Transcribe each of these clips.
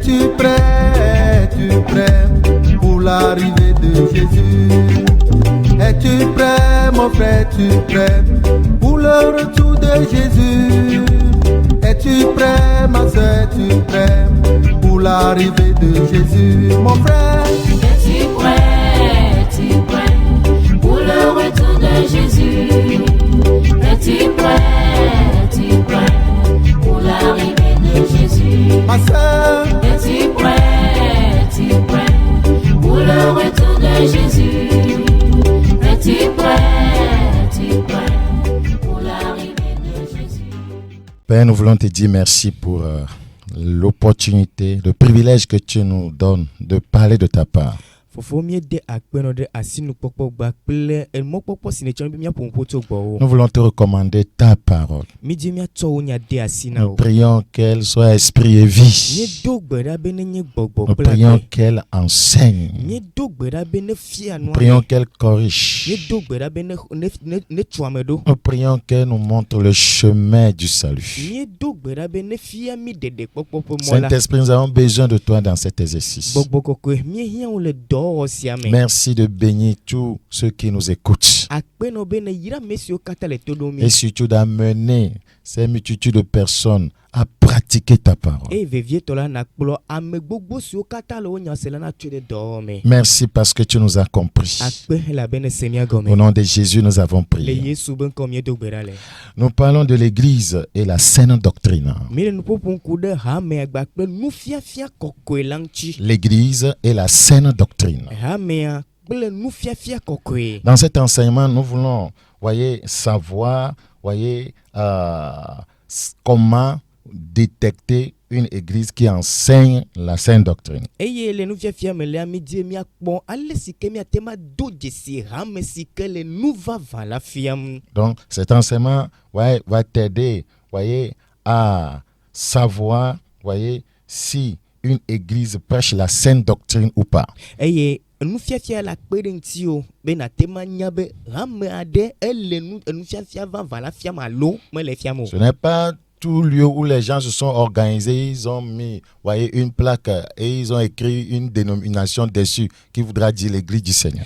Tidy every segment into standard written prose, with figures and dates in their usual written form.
Es-tu prêt pour l'arrivée de Jésus? Es-tu prêt, mon frère, es-tu prêt pour le retour de Jésus? Es-tu prêt, ma soeur, es-tu prêt pour l'arrivée de Jésus? Mon frère, es-tu prêt pour le retour de Jésus? Es-tu prêt pour l'arrivée de Jésus? Ma soeur, es-tu prêt pour le retour de Jésus? Es-tu prêt pour l'arrivée de Jésus? Père, nous voulons te dire merci pour l'opportunité, le privilège que tu nous donnes de parler de ta part. Nous voulons te recommander ta parole. Nous prions qu'elle soit esprit et vie. Nous prions qu'elle enseigne. Nous prions qu'elle corrige. Nous prions qu'elle nous montre le chemin du salut. Saint-Esprit, nous avons besoin de toi dans cet exercice. Merci de bénir tous ceux qui nous écoutent. Et surtout d'amener ces multitudes de personnes à pratiquer ta parole. Merci parce que tu nous as compris. Au nom de Jésus, nous avons prié. Nous parlons de l'Église et la saine doctrine. L'Église et la saine doctrine. Dans cet enseignement, nous voulons, savoir, comment détecter une église qui enseigne la saine doctrine. Donc, cet enseignement va t'aider à savoir si une église prêche la saine doctrine ou pas. Ce n'est pas tout lieu où les gens se sont organisés, ils ont mis une plaque et ils ont écrit une dénomination dessus qui voudra dire l'église du Seigneur.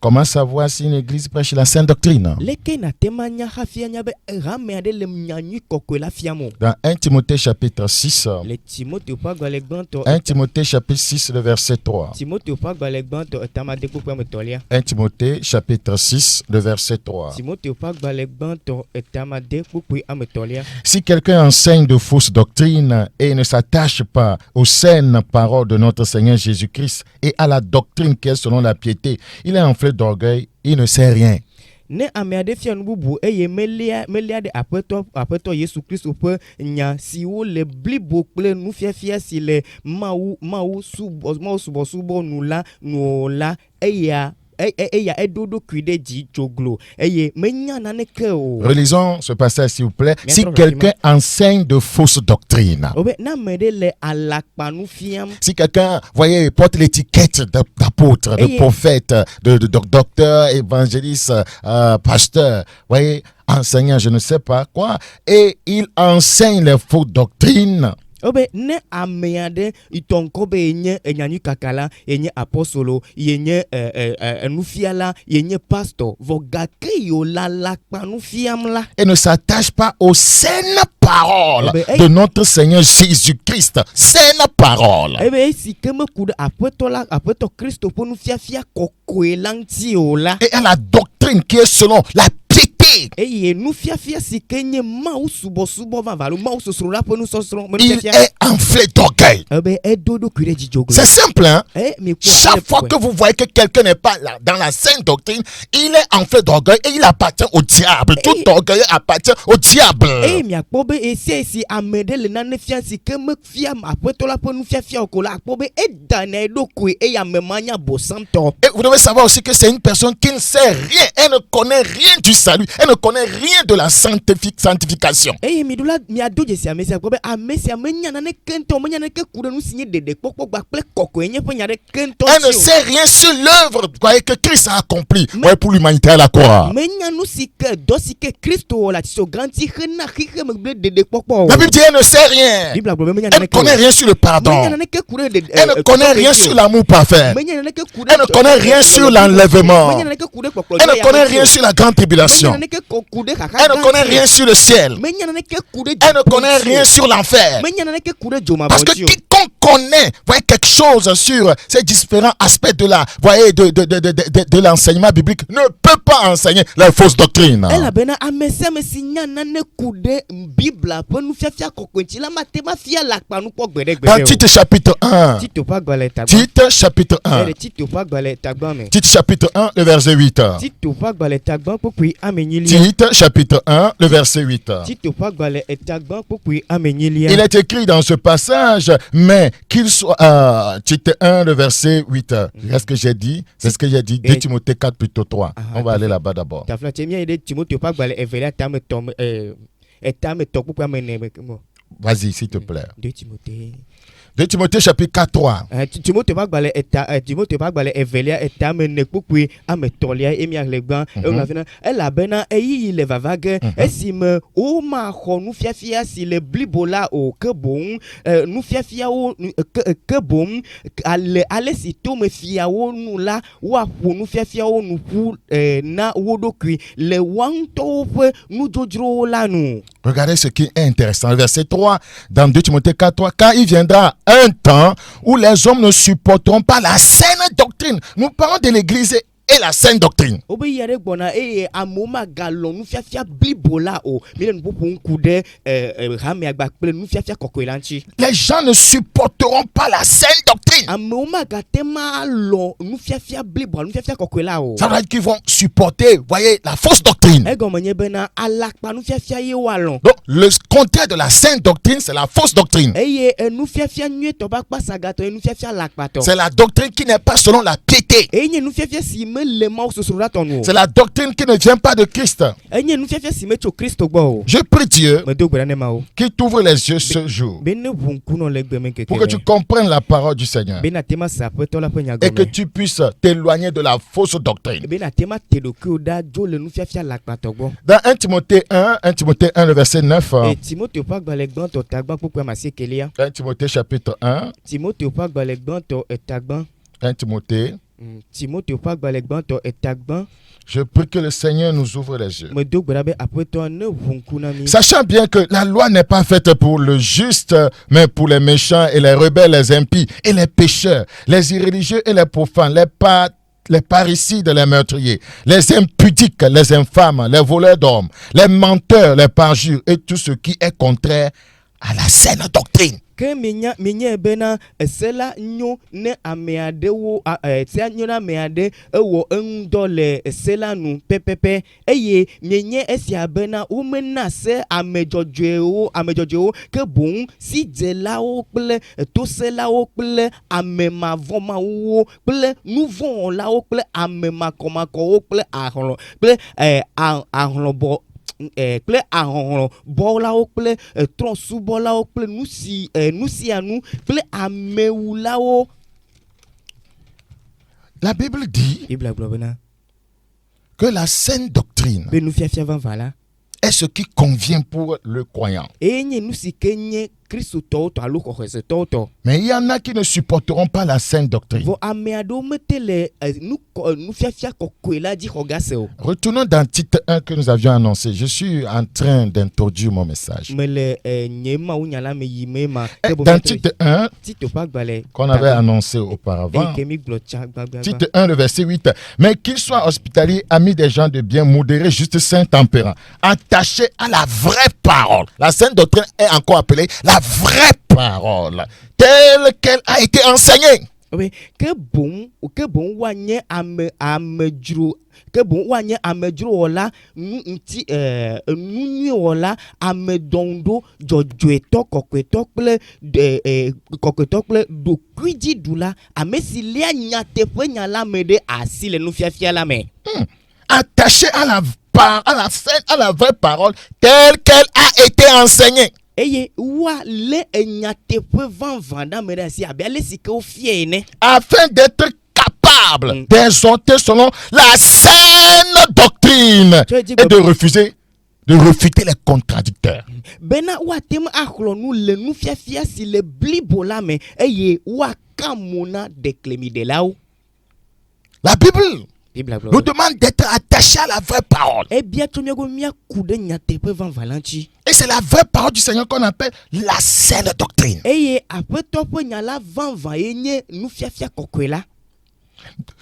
Comment savoir si une église prêche la sainte doctrine? Dans 1 Timothée chapitre 6, 1 Timothée chapitre 6, le verset 3. 1 Timothée chapitre 6, le verset 3. Si quelqu'un enseigne de fausses doctrines et ne s'attache pas aux saines paroles de notre Seigneur Jésus-Christ et à la doctrine qui est selon la piété, il est enflé d'orgueil, il ne sait rien. Ne ameade fia nububu eye melia de apeto Yesu Kristo pe nya si wo le blibo kple nufiafia si le mau subo nula nola Relisons ce passage s'il vous plaît. Si quelqu'un enseigne de fausses doctrines, si quelqu'un porte l'étiquette d'apôtre, de prophète, de docteur, évangéliste, pasteur, enseignant, je ne sais pas quoi, et il enseigne les fausses doctrines, ne ameade itonkobe yenye enyanyu kakala yenye apostolo yenye nufiala yenye pastor vogake yo la panufiamla et ne s'attache pas aux saines paroles de notre Seigneur Jésus-Christ. Saine parole. Si keme kuda apeto Christo ponufiafia kokoelanti ola et à la doctrine qui est selon la piété. Il est enflé d'orgueil. C'est simple, hein? Chaque fois que vous voyez que quelqu'un n'est pas là dans la saine doctrine, il est enflé d'orgueil et il appartient au diable. Tout orgueil appartient au diable. Et vous devez savoir aussi que c'est une personne qui ne sait rien, elle ne connaît rien du salut. Elle ne connaît rien de la sanctification. eye miɖula miado dzesi ame sia gbɔ be ame sia menya naneke ŋutɔ menya naneke ku ɖe nu si nye ɖeɖekpɔkpɔ kple kɔkɔe nye ƒe nya ɖeke ŋutɔ Elle ne sait rien sur l'œuvre que Christ a accompli pour l'humanité à la croix. menya nu si ke dɔ si ke Kristo wɔ le atisɔ gã ŋuti hena xixe megble ɖeɖekpɔkpɔ o. La Bible dit elle ne sait rien. Bibla gblɔ be menya Elle ne naneke o. connaît rien sur le pardon. menya naneke ku ɖe Elle ne connaît rien sur l'amour parfait. menya naneke ku ɖe Elle ne connaît rien sur l'enlèvement. menya naneke ku ɖe kpɔkplɔ Elle ne connaît rien sur la grande tribulation. menya naneke ku ɖe xaxa Elle ne connaît rien sur le ciel. menya naneke ku ɖe Elle ne connaît rien sur l'enfer. menya naneke ku ɖe Parce que dzomabɔdzi o. quiconque connaît quelque chose sur ces différents aspects de l'enseignement biblique ne peut pas enseigner la fausse doctrine. elabena ame sia ame si nya nane ku ɖe Bibla ƒe nufiafia kɔkɔe ŋuti la mate ma fia le akpanu kpɔ gbe ɖe gbe Dans ɖe o. Tite chapitre 1. Tito ƒe agbalẽ tagbã. Tite chapitre 1. Tito ƒe agbalẽ tagbã me. Tite chapitre 1, le verset 8. Tito ƒe agbalẽ tagbã kpukpui ame nyilia. Tite chapitre 1, le verset 8. Tito ƒe agbalẽ tagbã kpukpui ame nyilia. Il est écrit dans ce passage, mais qu'il soit... Tite 1, le verset 8. C'est ce que j'ai dit. C'est ce que j'ai dit. 2 Timothée 4, plutôt 3. On va aller là-bas d'abord. Tafla tse mia yi ɖe Timoteo ƒe agbalẽ evelia tame tɔ kpukpui ame ene me. Vas-y, s'il te plaît. 2 Timothée. 2 Timothée chapitre 4, 3. Timoteo ƒe agbalẽ evelia tame ne kpukpui ame tɔlia emia hle gbã elabena eyiyi le vava ge esime womaxɔ nufiafia si le blibo la o ke boŋ nufiafiawo ke boŋ ale si tome fiawo nu la woaƒo nufiafiawo nu ƒu na wo ɖokui le woaŋutɔwo ƒe nudzodzrowo la nu. Regardez ce qui est intéressant. Le verset 3 dans 2 Timothée 4, 3. Car il viendra un temps où les hommes ne supporteront pas la saine doctrine. Nous parlons de l'église et la saine doctrine. Obe yare gbɔna eye amewo magalɔ nufiafia blibo la o. Mi le nuƒoƒo ŋku ɖe hameagba kple nufiafia kɔkɔe la ŋuti. Les gens ne supporteront pas la saine doctrine. Amewo magate ma lɔ nufiafia blibo nufiafia kɔkɔe la o. Ça veut dire qu'ils vont supporter, voyez, la fausse doctrine. Egɔme nye bena alakpa nufiafia ye woalɔ. Donc, le contraire de la saine doctrine, c'est la fausse doctrine. Eye nufiafia nyuietɔ ƒe akpa sagatɔ ye nufiafia lakpatɔ. C'est la doctrine qui n'est pas selon la piété. Eye nye nufiafia si me le mawo sosro la tɔ nu o. C'est la doctrine qui ne vient pas de Christ. Enye nufiafia si me tso Kristo gbɔ o. Je prie Dieu Medo gbe ɖa ne ma o. qui t'ouvre les yeux ce jour Be ne ʋu ŋkunɔ le egbe me keke pour que tu comprennes la parole du Seigneur be na tema se aƒetɔ la ƒe et que nyagɔme. tu puisses t'éloigner de la fausse doctrine. Be na tema te ɖokuiwo ɖa dzo le nufiafia lakpatɔ gbɔ. Dans 1 Timothée 1, le verset 9. Timoteo ƒe agbalẽ gbãtɔ tagbã kpukpui ame asiekelia. 1 Timothée chapitre 1. Timoteo ƒe agbalẽ gbãtɔ tagbã. 1 Timothée. Timoteo ƒe agbalẽ gbãtɔ tagbã. Je prie que le Seigneur nous ouvre les yeux. Medo gbe ɖa be aƒetɔ ne ʋu ŋku na mi. Sachant bien que la loi n'est pas faite pour le juste, mais pour les méchants et les rebelles, les impies et les pécheurs, les irréligieux et les profanes, les parricides, les meurtriers, les impudiques, les infâmes, les voleurs d'hommes, les menteurs, les parjures et tout ce qui est contraire à la saine doctrine. Ke mienya bena se la nyo ne ame aɖewo se nyo na ame aɖe ewɔ eŋudɔ le se la nu pɛpɛpɛ eye mienye esia bena womena se ame dzɔdzɔewo ke boŋ sidzelawo kple toselawo kple ame mavɔmawuwo kple nuvɔwɔlawo kple ame makɔmakɔwo kple ahlɔbɔ kple ahɔhlɔbɔlawo kple trɔ̃subɔlawo kple nu sia nu kple amewulawo. La Bible dit Bibla gblɔ bena que la saine doctrine be nufiafia vavã la est ce qui convient pour le croyant. eye nye nu si ke nye kristotɔwo tɔ alo xɔxɔsetɔwo tɔ. Mais il y en a qui ne supporteront pas la saine doctrine. Vɔ ame aɖewo mete le nufiafia kɔkɔe la dzi xɔ ga se o. Retournons dans Tite 1 que nous avions annoncé. Je suis en train d'introduire mon message. Mele nye mawunya la me yi me ma. Dans Tite 1 Tito ƒe agbalẽ qu'on avait annoncé auparavant. eye ke mi gblɔ tsa gbagba. Tite 1, le verset 8. Mais qu'il soit hospitalier, ami des gens de bien, modéré, juste, saint, tempérant, attaché à la vraie parole. La sainte doctrine est encore appelée la vraie parole, telle qu'elle a été enseignée. Oui, ke boŋ woanye amedzro ke boŋ woanye amedzrowɔla nu ŋuti nu nyuiwɔla amedɔŋɖo dzɔdzɔetɔ kɔkɔetɔ kple ɖokuidziɖula ame si lia nyateƒe nya la me ɖe asi le nufiafia la me. Attaché à la à la vraie parole telle qu'elle a été enseignée. eye wa le enyateƒe vavã ɖa me ɖe asi abe ale si ke wofie ene. Afin d'être capable d'exhorter selon la saine doctrine et de refuter les contradicteurs. Bena woate ŋu axlɔ nu le nufiafia si le blibo la me eye woaka mo na ɖeklemiɖelawo. La Bible Bibla nous demande d'être attachés à la vraie parole. ebia tso miago miaku ɖe nyateƒe vavã la ŋuti. Et c'est la vraie parole du Seigneur qu'on appelle la saine doctrine. eye aƒetɔ ƒe nya la vavã ye nye nufiafia kɔkɔe la.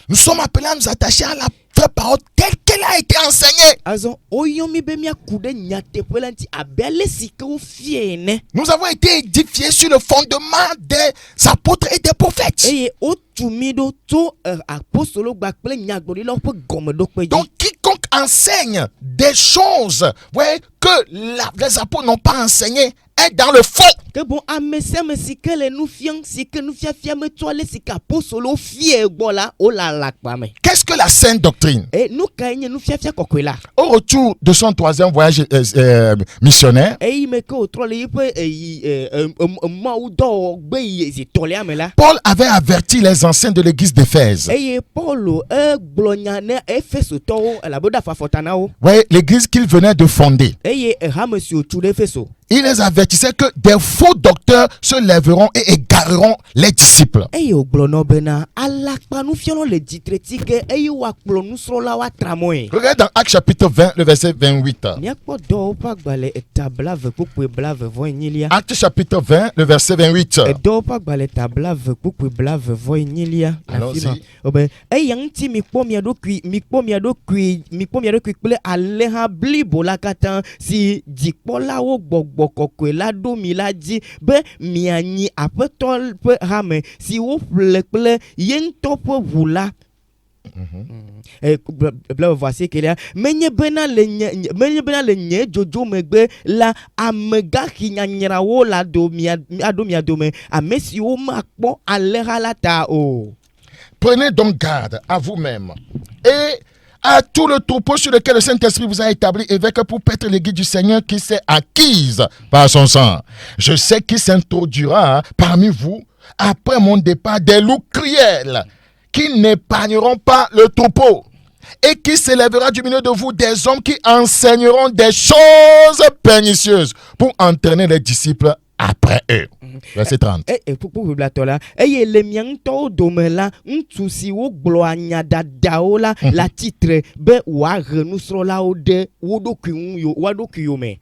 Nous sommes appelés à nous attacher à la vraie parole telle qu'elle a été enseignée. azɔ woyɔ mi be miaku ɖe nyateƒe la ŋuti abe ale si ke wofie ene. Nous avons été édifiés sur le fondement des apôtres et des prophètes. eye wotu mi ɖo tso apostolo gba kple nyagblɔɖilawo ƒe gɔmeɖokpe dzi. Donc quiconque enseigne des choses que les apôtres n'ont pas enseignées est dans le faux. ke bon ame sia ame si ke le nu fiam si ke nufiafia metso ale si ke apostolo fie gbɔ la wo le alakpa me. Qu'est-ce que la sainte doctrine? nu kae nye nufiafia kɔkɔe la. Au retour de son 3e voyage missionnaire, eyi me ke wòtrɔ le yiƒe mawu dɔwɔgbe yi zi tɔlia me la. Paul avait averti les anciens de l'église d'Éphèse. eye Paulo gblɔ nya ne Efesotɔwo elabena afafɔta na wo. Ouais, l'église qu'il venait de fonder. eye hame si wòtsu ɖe Efeso. Il les avertissait que des faux docteurs se lèveront et égareront les disciples. eye wògblɔ nɔ bena alakpa nufialawo le dzitreti ke eye woakplɔ nusrɔ̃lawo atra mɔe. Regarde dans Actes chapitre 20, le verset 28. Miakpɔ dɔwɔwo ƒe agbalẽ eta blave kpukpui blave vɔ enyilia. Actes chapitre 20, le verset 28. Dɔwɔwo ƒe agbalẽ eta blave kpukpui blave vɔ enyilia. Allons-y. Obe eya ŋuti mikpɔ mia ɖokui kple alẽha blibo la katã si dzikpɔlawo gbɔgbɔ kɔkɔe la ɖo mi la dzi be mianyi aƒetɔ ƒe hame si woƒle kple ye ŋutɔ ƒe ʋu la. Blave kelia menye bena le nye dzodzo megbe la amegaxi nyanyrawo la aɖo mia dome ame siwo makpɔ alẽha la ta o. Prenez donc garde à vous-même et à tout le troupeau sur lequel le Saint-Esprit vous a établi évêque pour paître l'église du Seigneur qui s'est acquise par son sang. Je sais qu'il s'introduira parmi vous après mon départ des loups cruels qui n'épargneront pas le troupeau et qui s'élèvera du milieu de vous des hommes qui enseigneront des choses pernicieuses pour entraîner les disciples après eux. Verset 30. eye le mia ŋutɔwo dome la ŋutsu siwo gblɔa nya dadawo la la tsitre be wòahe nusrɔ̃lawo ɖe wo ɖokui yome.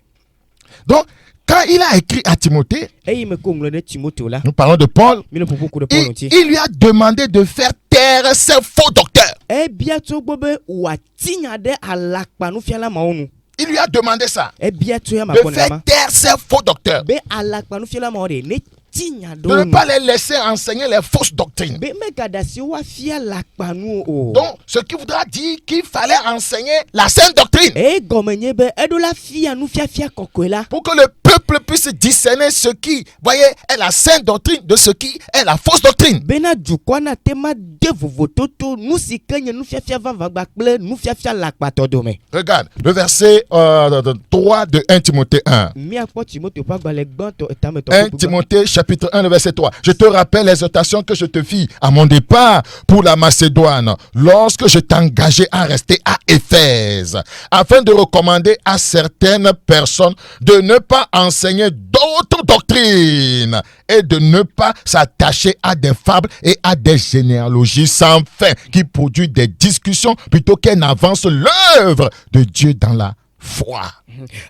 Donc, quand il a écrit à Timothée, eye me ko ŋlɔ ɖe Timoteo la. nous parlons de Paul, mi le ƒoƒoku ɖe Paul ŋuti. il lui a demandé de faire taire ces faux docteurs. ebia tso gbɔ be wòati nya ɖe alakpa nufiala mawo nu. Il lui a demandé ça, ebia tso ya de makɔ faire nama taire ces faux docteurs, be alakpa nufiala mawo de ne ti nya de ɖo ne nu. pas les laisser enseigner les fausses doctrines. be megada si woafia alakpa nu o. Donc, ce qui voudra dire qu'il fallait enseigner la sainte doctrine egɔme nye be eɖo la fia nufiafia kɔkɔe la. pour que le peuple puisse discerner ce qui, voyez, est la sainte doctrine de ce qui est la fausse doctrine. bena dukɔa na te ma de vovototo nu si ke nye nufiafia vavagba kple nufiafia lakpatɔ dome. Regarde, le verset 3 de 1 Timothée 1. miakpɔ Timoteo ƒe agbalẽ gbãtɔ etametɔ 1 Timothée chapitre 1, le verset 3. Je te rappelle l'exhortation que je te fis à mon départ pour la Macédoine, lorsque je t'engageais à rester à Éphèse, afin de recommander à certaines personnes de ne pas enseigner d'autres doctrines et de ne pas s'attacher à des fables et à des généalogies sans fin qui produisent des discussions plutôt qu'elles n'avancent l'œuvre de Dieu dans la foi.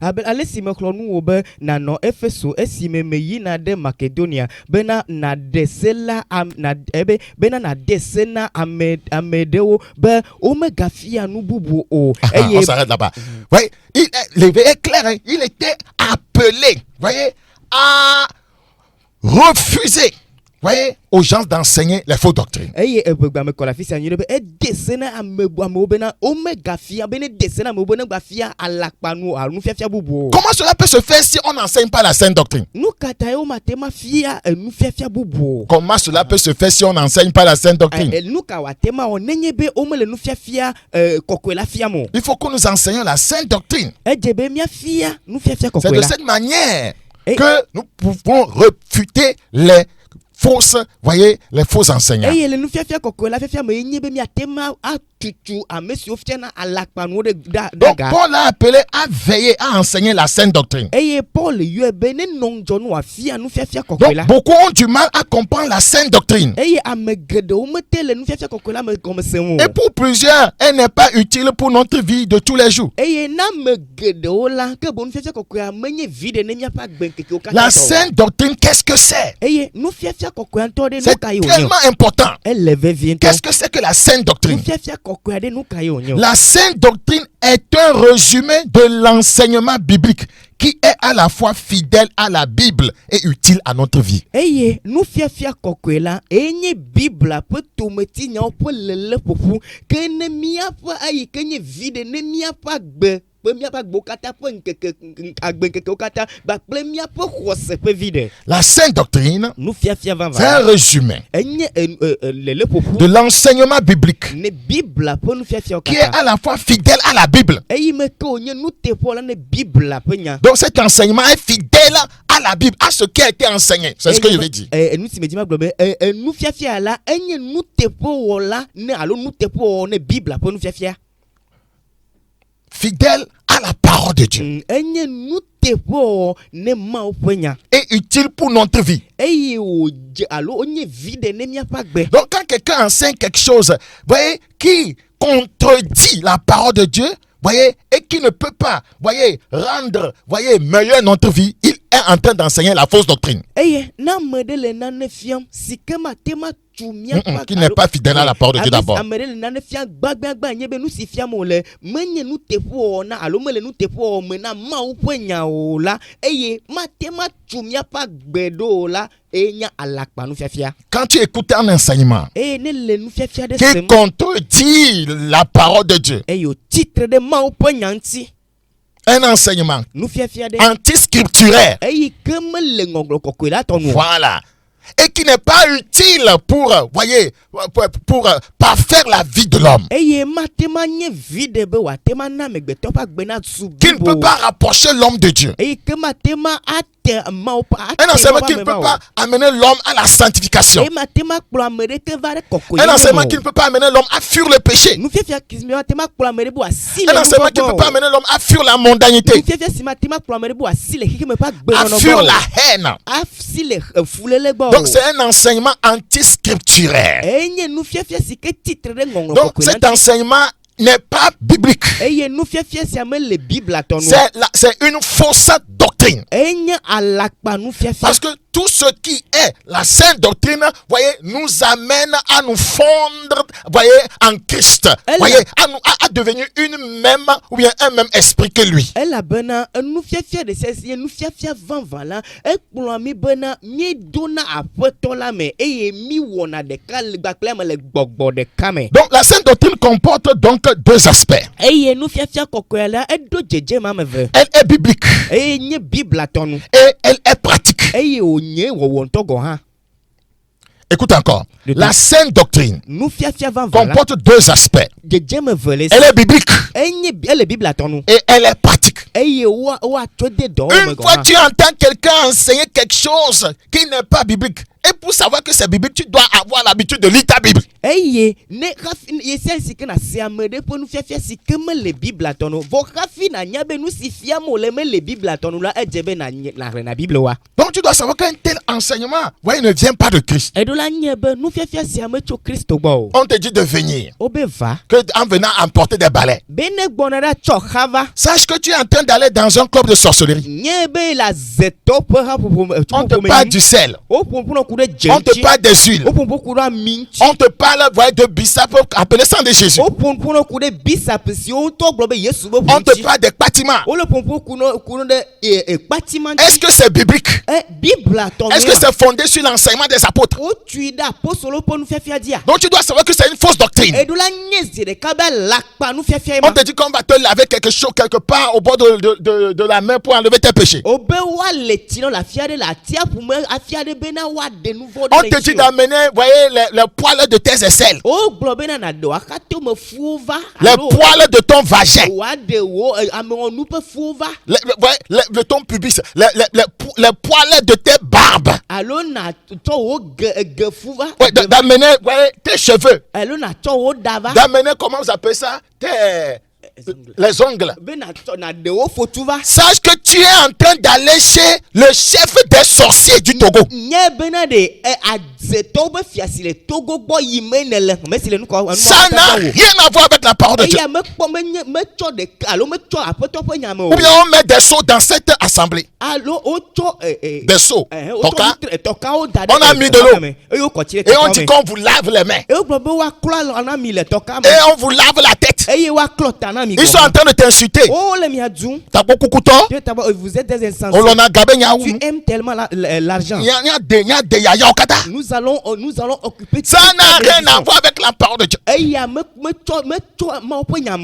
abe ale si mexlɔ nu wo be nanɔ Efeso esi me yina ɖe Makedonia bena naɖe se la bena naɖe se na ame ɖewo be womegafia nu bubu o. On s'arrête là-bas. Voyez, l'éveil est clair, hein? Il était appelé, voyez, à refuser voyez, aux gens d'enseigner les fausses doctrines. eye egbegba me kɔla fisia nyi ɖe be edesena amewo bena omega fia bena desena amewo bena gba fia alakpanu alo nufiafia bubu. Comment cela peut se faire si on n'enseigne pas la sainte doctrine? Nu kata ye woma te ma fia nufiafia bubu. Comment cela peut se faire si on n'enseigne pas la sainte doctrine? Nu ka wa te ma o nenye be o mele nufiafia kɔkɔe la fia mo. Il faut que nous enseignions la sainte doctrine. Edze be mia fia nufiafia C'est kɔkɔe de la. cette manière que nous pouvons refuter les fausses, voyez, les faux enseignants. Eye le nufiafia kɔkɔe la fiafia me enye be mia te ma atutu ame siwo fia na alakpanu de Donc daga. Paul a appelé à veiller à enseigner la sainte doctrine. Eye Paul yɔ be ne nɔnjɔ nu afia nufiafia kɔkɔe la. Donc beaucoup ont du mal à comprendre la sainte doctrine. Eye ame geɖewo mete le nufiafia kɔkɔe la me gɔmese o. Et pour plusieurs, elle n'est pas utile pour notre vie de tous les jours. Eye na ame geɖewo la ke bo nufiafia kɔkɔea menye vi ɖe ne miaƒe agbenkekewo katã La tɔ o. sainte doctrine, qu'est-ce que c'est? Eye nufiafia kɔkɔea ŋutɔ ɖe nu C'est ka ye wònye o. tellement important. Ele vevie ŋutɔ. Qu'est-ce que c'est que la sainte doctrine? Nufiafia kɔkɔea ɖe nu ka ye wònye o. La sainte doctrine est un résumé de l'enseignement biblique qui est à la fois fidèle à la Bible et utile à notre vie. Eye nufiafia kɔkɔe la enye bibla ƒe tometinyawo ƒe lele ƒoƒu ke ne miaƒe ayi ke nye vi ɖe ne miaƒe agbe ƒe miaƒe agbewo katã ƒe agbenkekewo katã kpakple miaƒe xɔse ƒe vi ɖe. La sainte doctrine, Nufiafia c'est un vava résumé enye lele ƒoƒu de l'enseignement biblique ne bibla ƒe nufiafiawo qui est katã. à la fois fidèle à la Bible. Eyi me ke wònye nuteƒewɔ la ne bibla ƒe nya. Donc cet enseignement est fidèle à la Bible, à ce qui a été enseigné. C'est ce que je vais dire. Nu si me di ma gblɔ be nufiafia la enye nuteƒewɔla ne alo nuteƒewɔwɔ ne bibla ƒe nufiafia. Fidèle à la parole de Dieu Enye nuteƒewɔwɔ ne Mawu ƒe nya. et utile pour notre vie. Eye wòdze alo wonye vi ɖe ne miaƒe agbe. Donc quand quelqu'un enseigne quelque chose, voyez, qui contredit la parole de Dieu, voyez, et qui ne peut pas, voyez, rendre, voyez, meilleure notre vie, il est en train d'enseigner la fausse doctrine. Eye na ame ɖe le nane fiam si ke mate ma tu miaƒe Qui n'est pas fidèle à la parole de Dieu d'abord. Ame ɖe le nane fiam gbagbagba nye be nu si fiam wòle menye nuteƒewɔwɔ na alo mele nuteƒewɔwɔ me na Mawu ƒe nya o la eye mate ma tu miaƒe agbe ɖo o la enya alakpa nufiafia. Quand tu écoutes un enseignement Eye ne le nufiafia ɖe qui sem contredit la parole de Dieu, eye wòtsitre ɖe Mawu ƒe nya ŋuti. un enseignement Nufiafia ɖe antiscripturaire, eye ke mele ŋɔŋlɔ kɔkɔe la tɔ nu. voilà, et qui n'est pas utile pour, voyez, pour parfaire la vie de l'homme, Eye mate ma nye vi ɖe be wòate ma na amegbetɔ ƒe agbe na su qui ne peut blibo. pas rapprocher l'homme de Dieu. Eye ke mate ma ate Mawu ƒe ate Un enseignement qui Mawu ne ƒe peut ame pas amener l'homme à la sanctification. Eye mate ma kplɔ ame ɖeke va ɖe kɔkɔe Un enseignement me qui o. ne peut pas amener l'homme à fuir le péché. Nufiafia si mate ma kplɔ ame ɖe be wòasi Un le enseignement qui ne peut pas nuvɔgbɔ o. amener l'homme à fuir la mondanité, Nufiafia si mate ma kplɔ ame ɖe be wòasi le xixeme ƒe à fuir agbenɔnɔ la gbɔ haine. o. Asi le fulele gbɔ Donc o. c'est un enseignement antiscripturaire. Enye nufiafia si ke titre ɖe ŋɔŋlɔ Donc kɔkɔe cet la ŋuti. enseignement n'est pas biblique. Eye nufiafia sia mele bibla tɔ nu. C'est une fausse doctrine. Enye alakpa nufiafia. Parce que tout ce qui est la sainte doctrine, voyez, nous amène à nous fondre, voyez, en Christ. Voyez, à devenir une même ou bien un même esprit que lui. Elabena nufiafia de sesi nufiafia vanva la ekplɔ mi bena mi dona aƒetɔ la me eye mi wɔna ɖeka le gbakple ame le gbɔgbɔ ɖeka me. Donc la sainte doctrine comporte donc deux aspects. Eye nufiafia kɔkɔe la eɖo dzedzeme ame ve. Elle est biblique Eye nye bibla tɔ nu. et elle est pratique. Eye wònye wɔwɔ ŋutɔ gɔ hã. Écoute encore. La sainte doctrine Nufiafia vanva la comporte deux aspects. dzedzeme ve le Elle est biblique ele bibla tɔ nu. et elle est pratique. Eye woatsɔ de dɔwɔme Une gɔ fois hã. tu entends quelqu'un enseigner quelque chose qui n'est pas biblique, et pour savoir que c'est biblique, tu dois avoir l'habitude de lire ta Bible. Eye ne hafi yesia si ke na se ame ɖe ƒe nufiafia si ke mele bibla tɔ nu vɔ hafi na nya be nu si fiam wòle mele bibla tɔ nu la edze be na hle na Bible wa. Donc tu dois savoir qu'un tel enseignement, voyez, ne vient pas de Christ. Eɖo la nye be nufiafia sia metso Kristo gbɔ o. On te dit de venir, Wobe va que en venant emporter des balais. be ne gbɔna ɖa tsɔ xa va. Sache que tu es en train d'aller dans un club de sorcellerie. Nye be la zetɔ ƒe haƒoƒo On te parle du sel. woƒoƒo On te parle des huiles. On te parle, voyez, de bissap, appelé sang de Jésus. On te parle des bâtiments. Est-ce que c'est biblique? Est-ce que c'est fondé sur l'enseignement des apôtres? Donc tu dois savoir que c'est une fausse doctrine. On te dit qu'on va te laver quelque chose quelque part au bord de la mer pour enlever tes péchés. On te dit d'amener, voyez, les poils de tes aisselles. Les poils de ton vagin. De ton pubis. Les poils de tes barbes. Ouais, d'amener, voyez, tes cheveux. D'amener, comment vous appelez ça? Les ongles. Sache que tu es en train d'aller chez le chef des sorciers du Togo. Ça n'a rien à voir avec la parole de Dieu. Ou bien on met des seaux dans cette assemblée. Des seaux. On a mis de l'eau. Et on dit qu'on vous lave les mains. Et on vous lave la tête. Ils sont en train de t'insulter. T'as beaucoup de couteaux. Vous êtes des insensés. Tu aimes tellement l'argent. Nous allons occuper. Ça n'a rien à voir avec la parole de Dieu.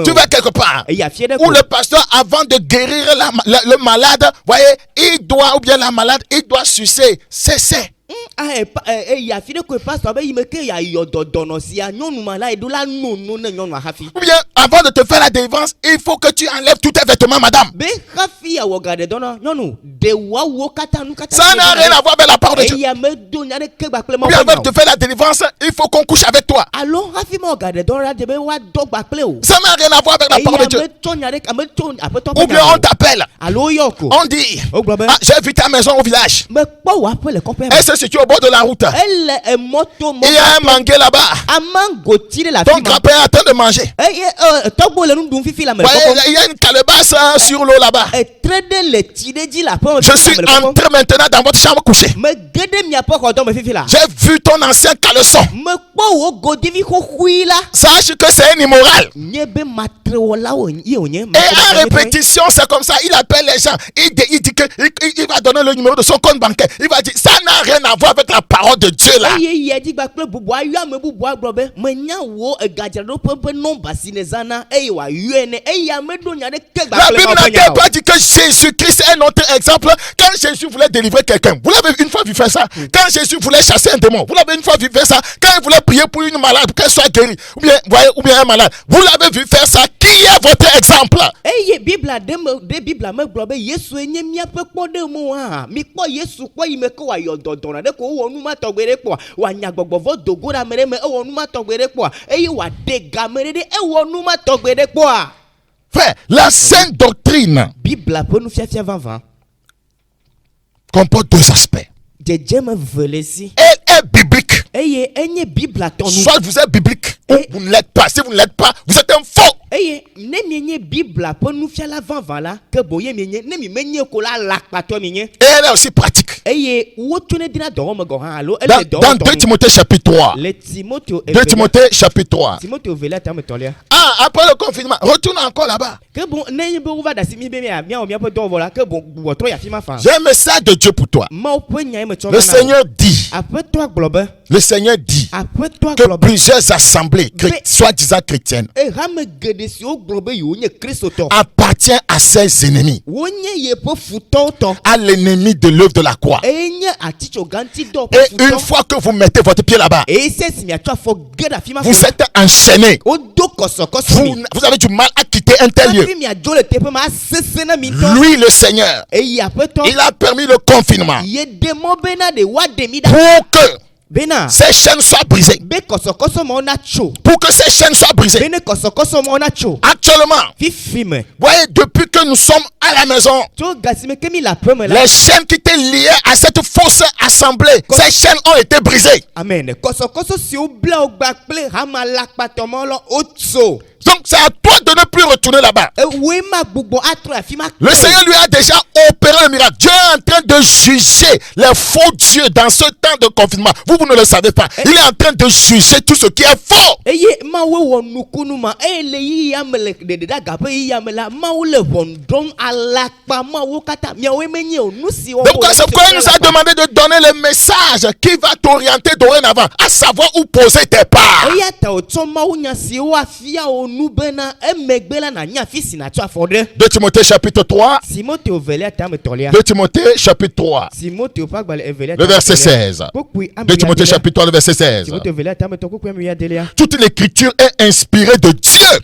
Tu vas quelque part où le pasteur, avant de guérir le malade, voyez, il doit, ou bien la malade, il doit sucer. Cessez. Ou bien avant de te faire la délivrance, il faut que tu enlèves tous tes vêtements, madame. Ça n'a rien à voir avec la parole de Dieu. Ou bien avant de te faire la délivrance, il faut qu'on couche avec toi. Ça n'a rien à voir avec la parole de Dieu. Ou bien on t'appelle. On dit, j'ai vu ta maison au village. Et c'est situé au bord de la route. Il y a un mangué là-bas. Ton grand-père est en train de manger. Il y a une calebasse sur l'eau là-bas. Je suis entré maintenant dans votre chambre couchée. J'ai vu ton ancien caleçon. Sache que c'est un immoral. Et en répétition, c'est comme ça. Il appelle les gens. Il dit qu'il va donner le numéro de son compte bancaire. Il va dire, ça n'a rien à voir avec la parole de Dieu là. La Bible n'a pas dit que Jésus-Christ est notre exemple. Quand Jésus voulait délivrer quelqu'un, vous l'avez une fois vu faire ça. Quand Jésus voulait chasser un démon, vous l'avez une fois vu faire ça. Quand il voulait prier pour une malade, pour qu'elle soit guérie, ou bien un malade, vous l'avez vu faire ça. Qui est votre exemple? Frère, la sainte doctrine comporte deux aspects. Elle est biblique. Soit vous êtes biblique, ou vous ne l'êtes pas. Si vous ne l'êtes pas, vous êtes un faux. Et elle est aussi pratique. Dans 2 Timothée chapitre 3. 2 Timothée chapitre 3. Après le confinement, retourne encore là-bas. J'ai un message de Dieu pour toi. Le Seigneur dit que plusieurs assemblées, soi-disant chrétiennes, appartiennent à ses ennemis, à l'ennemi de l'œuvre de la croix. Et une fois que vous mettez votre pied là-bas, vous êtes enchaîné. Vous avez du mal à quitter un tel lieu. Lui, le Seigneur, il a permis le confinement pour que ces chaînes soient brisées. Pour que ces chaînes soient brisées. Actuellement, voyez, depuis que nous sommes à la maison, les chaînes qui étaient liées à cette fausse assemblée, ces chaînes ont été brisées. Amen. Donc c'est à toi de ne plus retourner retourner là-bas. Oui, ma gbogbo atro afi ma. Le Seigneur lui a déjà opéré un miracle. Dieu est en train de juger les faux dieux dans ce temps de confinement. Vous ne le savez pas. Il est en train de juger tout ce qui est faux. Eye ma we wo nukunu ma ele yi ya mele de da gape yi ya mela ma wo le vondron alakpa ma wo kata mi we menye onu si wo. Donc c'est pourquoi il nous a demandé de donner le message qui va t'orienter dorénavant, à savoir où poser tes pas. Eya ta o to ma wo nya si wo afia onu bena emegbela na nya fi si na to afode. 2 Timothée chapitre 3. Timothée velia ta me tolia. 2 Timothée chapitre 3. Timothée pa gbale velia. Le verset 16. 2 Timothée chapitre 3, le verset 16. Timothée velia ta me toko mi ya delia. Toute l'écriture est inspirée de Dieu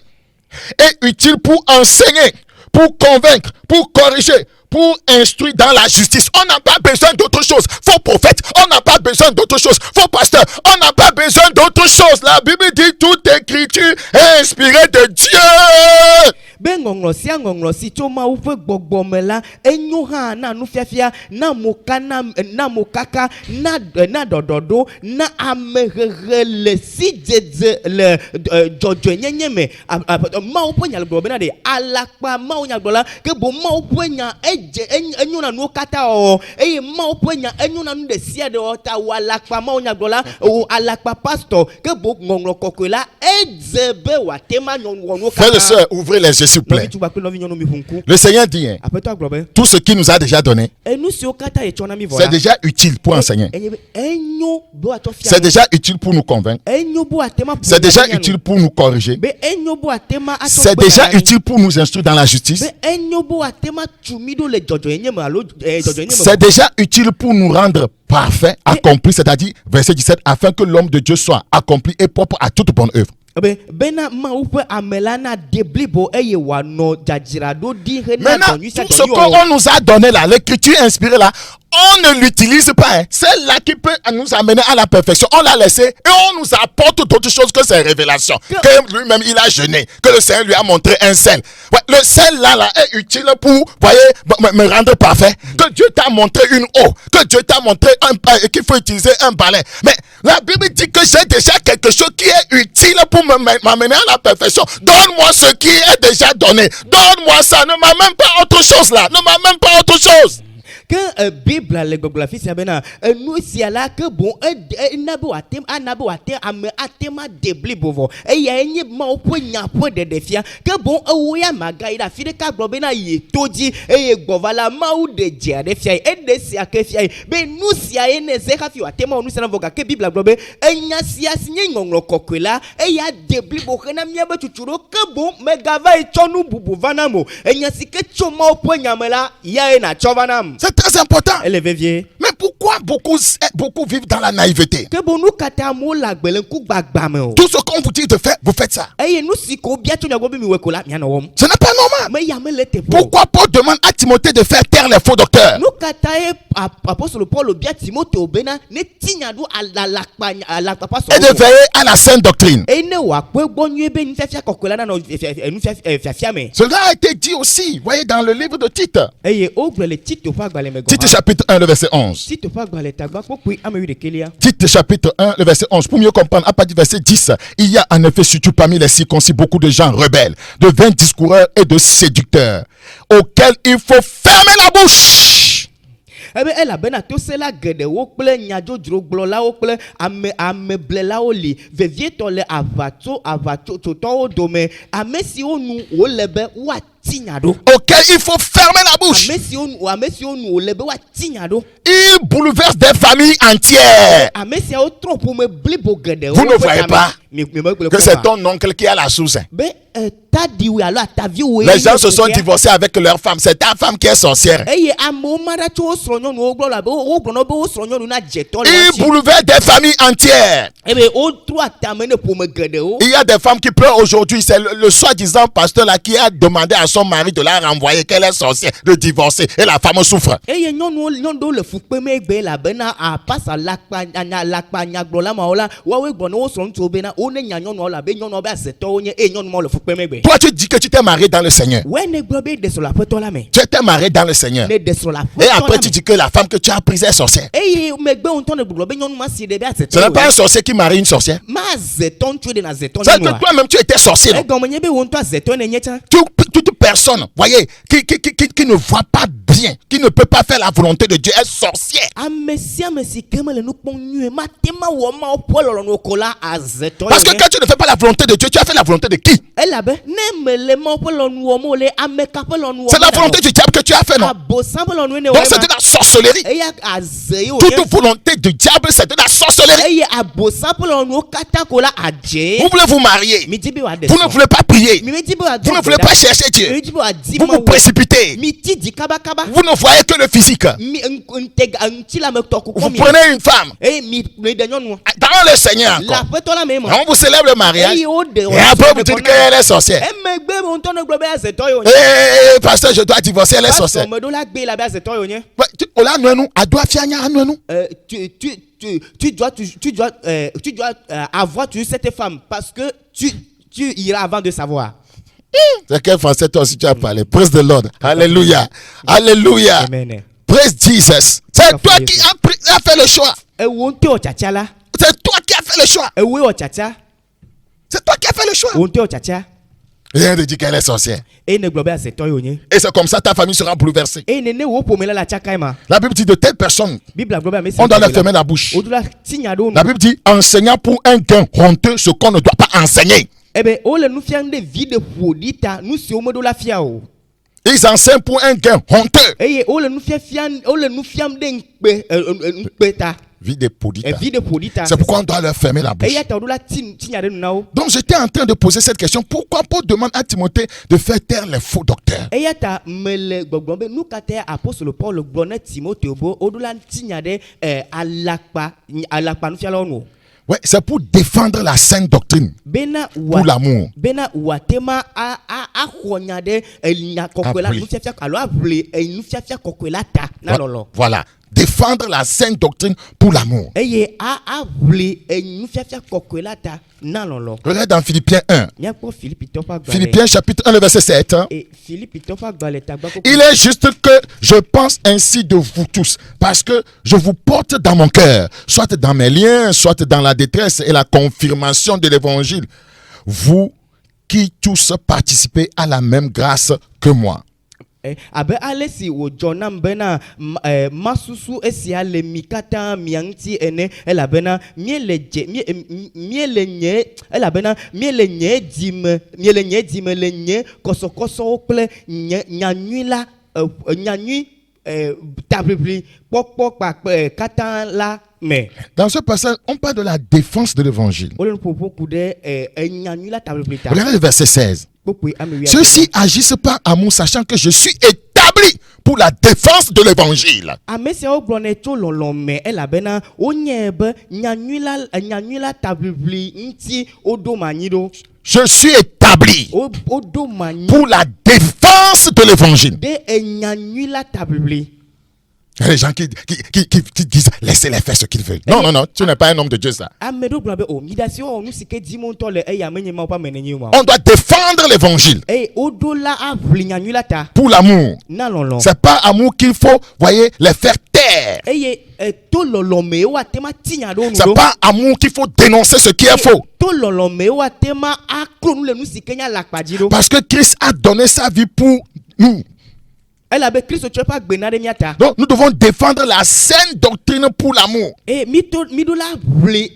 et utile pour enseigner, pour convaincre, pour corriger, pour instruire dans la justice. On n'a pas besoin d'autre chose. Faux prophète, on n'a pas besoin d'autre chose. Faux pasteur, on n'a pas besoin d'autre chose. La Bible dit toute écriture est inspirée de Dieu. Ben ngonglo si to ma upe gbogbo mela enyo ha na nu fiafia na mokaka na dododo na amehere le si jeje le jojo nyenye me ma upe nya gbogbo na de alakpa ma unya gbola ke bo ma upe nya eje enyo na nu kata o ma upe nya enyo na nu de sia de ota walakpa ma unya gbola o alakpa pastor ke bo ngonglo kokola edzebe wa tema nyon Frères et sœurs, ouvrez les yeux s'il vous plaît. Le Seigneur dit, hein, tout ce qu'il nous a déjà donné, c'est déjà utile pour enseigner. C'est déjà utile pour nous convaincre. C'est déjà utile pour nous corriger. C'est déjà utile pour nous instruire dans la justice. C'est déjà utile pour nous rendre parfaits, accomplis, c'est-à-dire, verset 17, afin que l'homme de Dieu soit accompli et propre à toute bonne œuvre. Maintenant, tout ce qu'on nous a donné là, l'écriture inspirée là, on ne l'utilise pas. Hein. C'est là qui peut nous amener à la perfection. On l'a laissé et on nous apporte d'autres choses que ces révélations. Que lui-même il a jeûné, que le Seigneur lui a montré un sel. Ouais, le sel là est utile pour, voyez, me rendre parfait. Que Dieu t'a montré une eau, que Dieu t'a montré qu'il faut utiliser un balai. Mais la Bible dit que j'ai déjà quelque chose qui est utile pour m'amener à la perfection. Donne-moi ce qui est déjà donné. Donne-moi ça. Ne m'a même pas autre chose là. Ne m'a même pas autre chose. Que Bible le gbogbo fi se bena nous si ala que bon nabo atem atema debli bovo ya enye ma opo nya po de defia que bon owo ya magaida fi de ka gbogbo na ye toji gbovala ma u de je de fia de si akefia be nous si a ene ze ka fi atema onu sana voga ke Bible gbogbo enya si asinye ngonglo kokwela ya debli bo na mia be chuchuro que bon megava e chonu bubu vanamo enya si ke choma opo nya mela ya na chovanam. C'est très important. Mais pourquoi beaucoup vivent dans la naïveté? Tout ce qu'on vous dit de faire, vous faites ça. Ce n'est pas normal. Pourquoi Paul demande à Timothée de faire taire les faux docteurs? Et de veiller à la saine doctrine. Cela a été dit aussi, voyez, dans le livre de Tite. Tite chapitre 1, le verset 11. Tite chapitre 1, le verset 11. Pour mieux comprendre, à partir du verset 10, il y a en effet surtout parmi les circoncis beaucoup de gens rebelles, de vains discoureurs et de séducteurs, auxquels il faut fermer la bouche. Elle a ben to se la gede wo kple nyadzodro gblɔ la wo kple ame blela wo li vevie tɔ le avato totɔwo dome ame siwo nu wo le be wa tinya do. Auquel il faut fermer la bouche. Ame siwo nu wo le be wa tinya do. Il bouleverse des familles entières. Ame siawo trɔ ƒome blibo gede. Vous ne voyez pas que c'est ton oncle qui a la source. Les gens se sont divorcés avec leur femme. C'est ta femme qui est sorcière. Il bouleverse des familles entières. Il y a des femmes qui pleurent aujourd'hui. C'est le soi-disant pasteur là qui a demandé à son mari de la renvoyer, qu'elle est sorcière, de divorcer. Et la femme souffre. one nya nyɔnua la be nyɔnua be azetɔwo nye eye nyɔnua le fukpe megbe. Toi, tu dis que tu t'es marié dans le Seigneur. Ouais ne gblɔ be desɔ le aƒetɔ la me. Tu étais marié dans le Seigneur. Ne desɔ le Et aƒetɔ après, la tu me. dis que la femme que tu as prise est sorcière. Eye megbe ŋutɔ ne gblɔ be nyɔnu ma si de be Ce n'est pas un azetɔ. sorcier qui marie une sorcière. Ma azetɔ ŋutsu de na azetɔ C'est que nyɔnua. toi-même, tu étais sorcier. non? Egɔme nye be wo ŋutɔ azetɔ ne nye tsã. Toute personne, voyez, qui ne voit pas bien, qui ne peut pas faire la volonté de Dieu est sorcière. Ame sia ame si ke mele nu kpɔm nyuie ma te ma wɔ ma ƒe lɔlɔ̃nu ko la azetɔ Parce que ye nye. quand tu ne fais pas la volonté de Dieu, tu as fait la volonté de qui? Elabe ne mele ma ƒe lɔlɔ̃nu wɔm o le ame ka ƒe lɔlɔ̃nu wɔm. C'est la volonté du diable que tu as fait, non? Abosan ƒe lɔlɔ̃nu ne Donc wɔ c'est de la sorcellerie. eya aze ye wònye. Toute volonté du diable, c'est de la sorcellerie. Eye abosan ƒe lɔlɔ̃nuwo katã ko la adze. Vous voulez vous marier. Mi di be wòaɖe Vous ne srɔ̃. voulez pas prier. Mi me di be wòadɔ Vous ne voulez gbe pas ɖa. chercher Mi Dieu. di be wòadi Vous vous Mawu. précipitez. Mi ti di kabakaba. Vous ne voyez que le physique. Mi ŋuti la me tɔ Vous kukɔ mi. prenez une femme Eye mi ɖe nyɔnu. dans le Seigneur Le encore. aƒetɔ la me Et ma. on vous célèbre le mariage. Eye wo ɖe Et après vous dites qu'elle est sorcière. Emegbe wo ŋutɔ ne gblɔ be azetɔ ye wònye. Eh, pasteur, je dois divorcer, elle est sorcière. Pastor me ɖo la gbe la be azetɔ ye wònye. On l'a nous, à doit faire nous. Tu dois avoir toujours cette femme parce que tu iras avant de savoir. C'est quel français toi aussi tu as parlé? Praise the Lord. Alléluia. Alléluia. Amen. Praise Jesus. C'est toi qui as fait le choix. Ewo ŋutɔ wɔ tsatsa la. C'est toi qui as fait le choix. Ewoe wɔ tsatsa. C'est toi qui as fait le choix. Wo ŋutɔ wɔ tsatsa. Rien de dire qu'elle est sorcière. Eye ne gblɔ be azetɔ ye wònye. Et c'est comme ça ta famille sera bouleversée. Eye nene wo ƒome la tsaka ye ma. La Bible dit de telles personnes, Bibla gblɔ be ame on doit leur sia fermer la bouche. o do la ti nya ɖe wo La nu. Bible dit enseignant pour un gain honteux ce qu'on ne doit pas enseigner. Ebe wole nu fiam ɖe vi ɖe ƒoɖi ta nu si womeɖo la fia o. Ils enseignent pour un gain honteux. Eye wole nu fiam ɖe ŋukpe ta. Vie de podita. Vi ɖe ƒoɖi ta. C'est pourquoi on doit leur fermer la bouche. Eya ta woɖo la ti nya ɖe nu na wo. Donc j'étais en train de poser cette question. Pourquoi Paul demande à Timothée de faire taire les faux docteurs? Eya ta mele gbɔgblɔm be nu ka ta apostolo Paul gblɔ ne Timoteo bo woɖo la ti nya ɖe alakpa nufialawo nu. Ouais, c'est pour défendre la sainte doctrine. Bena Pour l'amour. Bena watema axɔ nya ɖe enya kɔkɔe la Aƒli. nufiafia alo aƒli nufiafia kɔkɔe la ta na lɔlɔ. Voilà. Défendre la sainte doctrine pour l'amour. Eye aƒli nufiafia kɔkɔe la ta na lɔlɔ. Regarde dans Philippiens 1. Miakpɔ Philippitɔ ƒe agbalẽ. Philippiens chapitre 1, le verset 7. hein. Et Philippitɔ ƒe agbalẽ tagba koko. Il est juste que je pense ainsi de vous tous, parce que je vous porte dans mon cœur, soit dans mes liens, soit dans la détresse et la confirmation de l'évangile. Vous qui tous participez à la même grâce que moi. Abe ale si wòdzɔ nam bena masusu esia le mi katã mia ŋuti ene elabena miele nye dzime le nye kɔsɔkɔsɔwo kple nyanyui la nyanyui tablibli kpɔkpɔ kpakpe katã la me. Dans ce passage, on parle de la défense de l'évangile. Wole nu ƒoƒo ku ɖe nyanyui la tablibli ta. Regardez le verset 16. Kpokpoe ame wia. Ceux-ci agissent par amour, sachant que je suis établi pour la défense de l'évangile. Ame siawo gblɔnɛ tso lɔlɔ̃ me elabena wonye be nyanyui la tablibli ŋuti woɖo ma anyi ɖo. Je suis établi Woɖo ma anyi pour la défense de l'évangile. ɖe nyanyui la tablibli. Il y a des gens qui disent laissez-les faire ce qu'ils veulent. Non, non, non, tu n'es pas un homme de Dieu, ça. Ame ɖewo gblɔ be o miɖasi wɔ nu si ke dim ŋutɔ le eya menye mawo ƒe amenenyi o. On doit défendre l'évangile Eye woɖo la aʋli nyanyui la ta pour l'amour. na lɔlɔ̃. C'est pas amour qu'il faut, voyez, les faire taire. Eye to lɔlɔ̃ me woate ma ti nya ɖo nu C'est ɖo. pas amour qu'il faut dénoncer ce qui est faux. To lɔlɔ̃ me woate ma aklo nu le nu si ke nya le akpadzi ɖo. Parce que Christ a donné sa vie pour nous. Elabe Kristo tsɔ eƒe agbe na ɖe mía ta. Donc nous devons défendre la saine doctrine pour l'amour. Eye miɖo la ʋli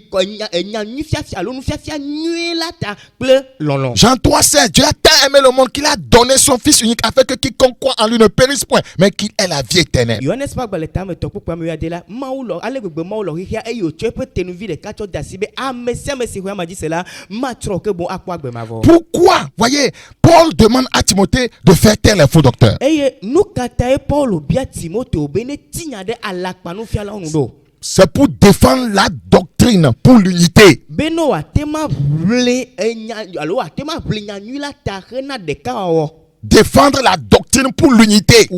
nyanyui fiafia alo nufiafia nyui la ta kple lɔlɔ̃. Jean 3,16, Dieu a tant aimé le monde qu'il a donné son Fils unique afin que quiconque croit en lui ne périsse point, mais qu'il ait la vie éternelle. Yohanes ƒe agbalẽ tame tɔ kpukpua ame wuiade la Mawu lɔ ale gbegbe Mawu lɔ xexea eye wòtsɔ eƒe tenuvi ɖeka tsɔ da asi be ame sia ame si xɔ ama dzi se la matrɔ ke boŋ akpɔ agbe mavɔ. Pourquoi? Voyez, Paul demande à Timothée de faire taire les faux docteurs. Eye nu ka ta ye Paulo bia Timoteo be ne ti nya ɖe alakpanufialawo nu ɖo. C'est pour défendre la doctrine, pour l'unité. Be ne wòate ma ʋli enya alo wòate ma ʋli nyanyui la ta hena ɖeka wɔwɔ. défendre la doctrine pour l'unité.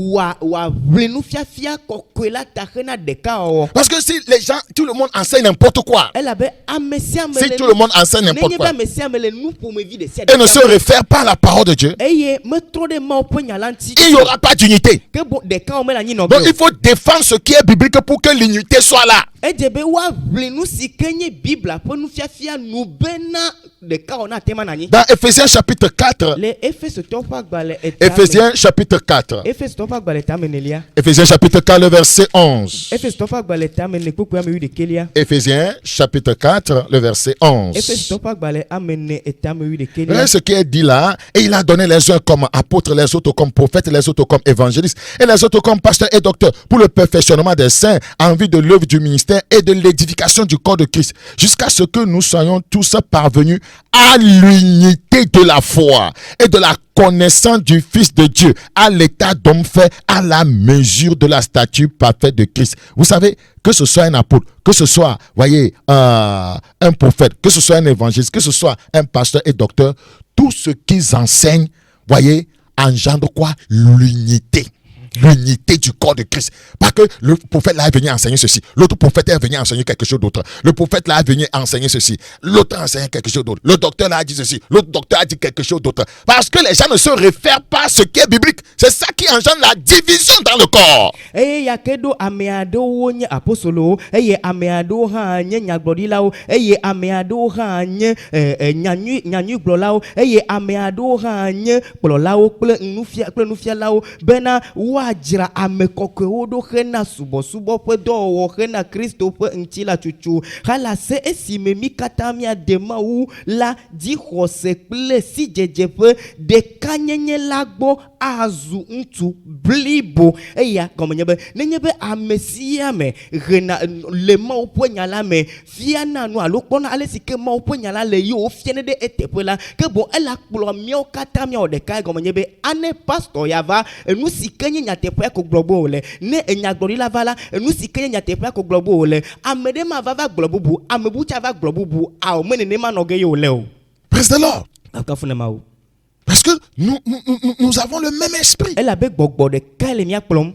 Parce que si les gens, tout le monde enseigne n'importe quoi, si tout le monde enseigne n'importe quoi, et ne se réfère pas à la parole de Dieu, il n'y aura pas d'unité. Donc il faut défendre ce qui est biblique pour que l'unité soit là. Dans Ephésiens chapitre 4, Ephésiens chapitre 4, Ephésiens chapitre 4, le verset 11. Ephésiens chapitre 4, le verset 11. Regardez ce qui est dit là. Et il a donné les uns comme apôtres, les autres comme prophètes, les autres comme évangélistes, et les autres comme pasteurs et docteurs, pour le perfectionnement des saints, en vue de l'œuvre du ministère et de l'édification du corps de Christ, jusqu'à ce que nous soyons tous parvenus à l'unité de la foi et de la connaissance du Fils de Dieu, à l'état d'homme fait à la mesure de la stature parfaite de Christ. Vous savez, que ce soit un apôtre, que ce soit, voyez, un prophète, que ce soit un évangéliste, que ce soit un pasteur et docteur, tout ce qu'ils enseignent, voyez, engendre quoi? L'unité. L'unité du corps de Christ. Pas que le prophète là est venu enseigner ceci, l'autre prophète est venu enseigner quelque chose d'autre, le prophète là est venu enseigner ceci, l'autre enseigne quelque chose d'autre, le docteur là a dit ceci, l'autre docteur a dit quelque chose d'autre. Parce que les gens ne se réfèrent pas à ce qui est biblique. C'est ça qui engendre la division dans le corps. Jira amekokwe do hena subo pe do hena Kristo pe ntila chuchu hala se esimemi katamia dema u la di hose ple si jeje pe de kanyenye lagbo azu ntu blibo eya komnyebe nenyebe amesia me hena le ma opo nyala me fiana no alokpona ale sike ma opo nyala le yo fiene de etepela ke bon ela kplo mio katamia o de kai komnyebe ane pastor yava enu sikenye nyatepea ko globo le ne enyagbori la vala enu sikenye nyatepea ko globo le amede ma vava globo bu amebu cha va globo bu a o menene ma noge yo le o. Praise the Lord. Akafuna mawo. Parce que nous avons le même esprit. Elle avait gbogbo de kale mi aplom.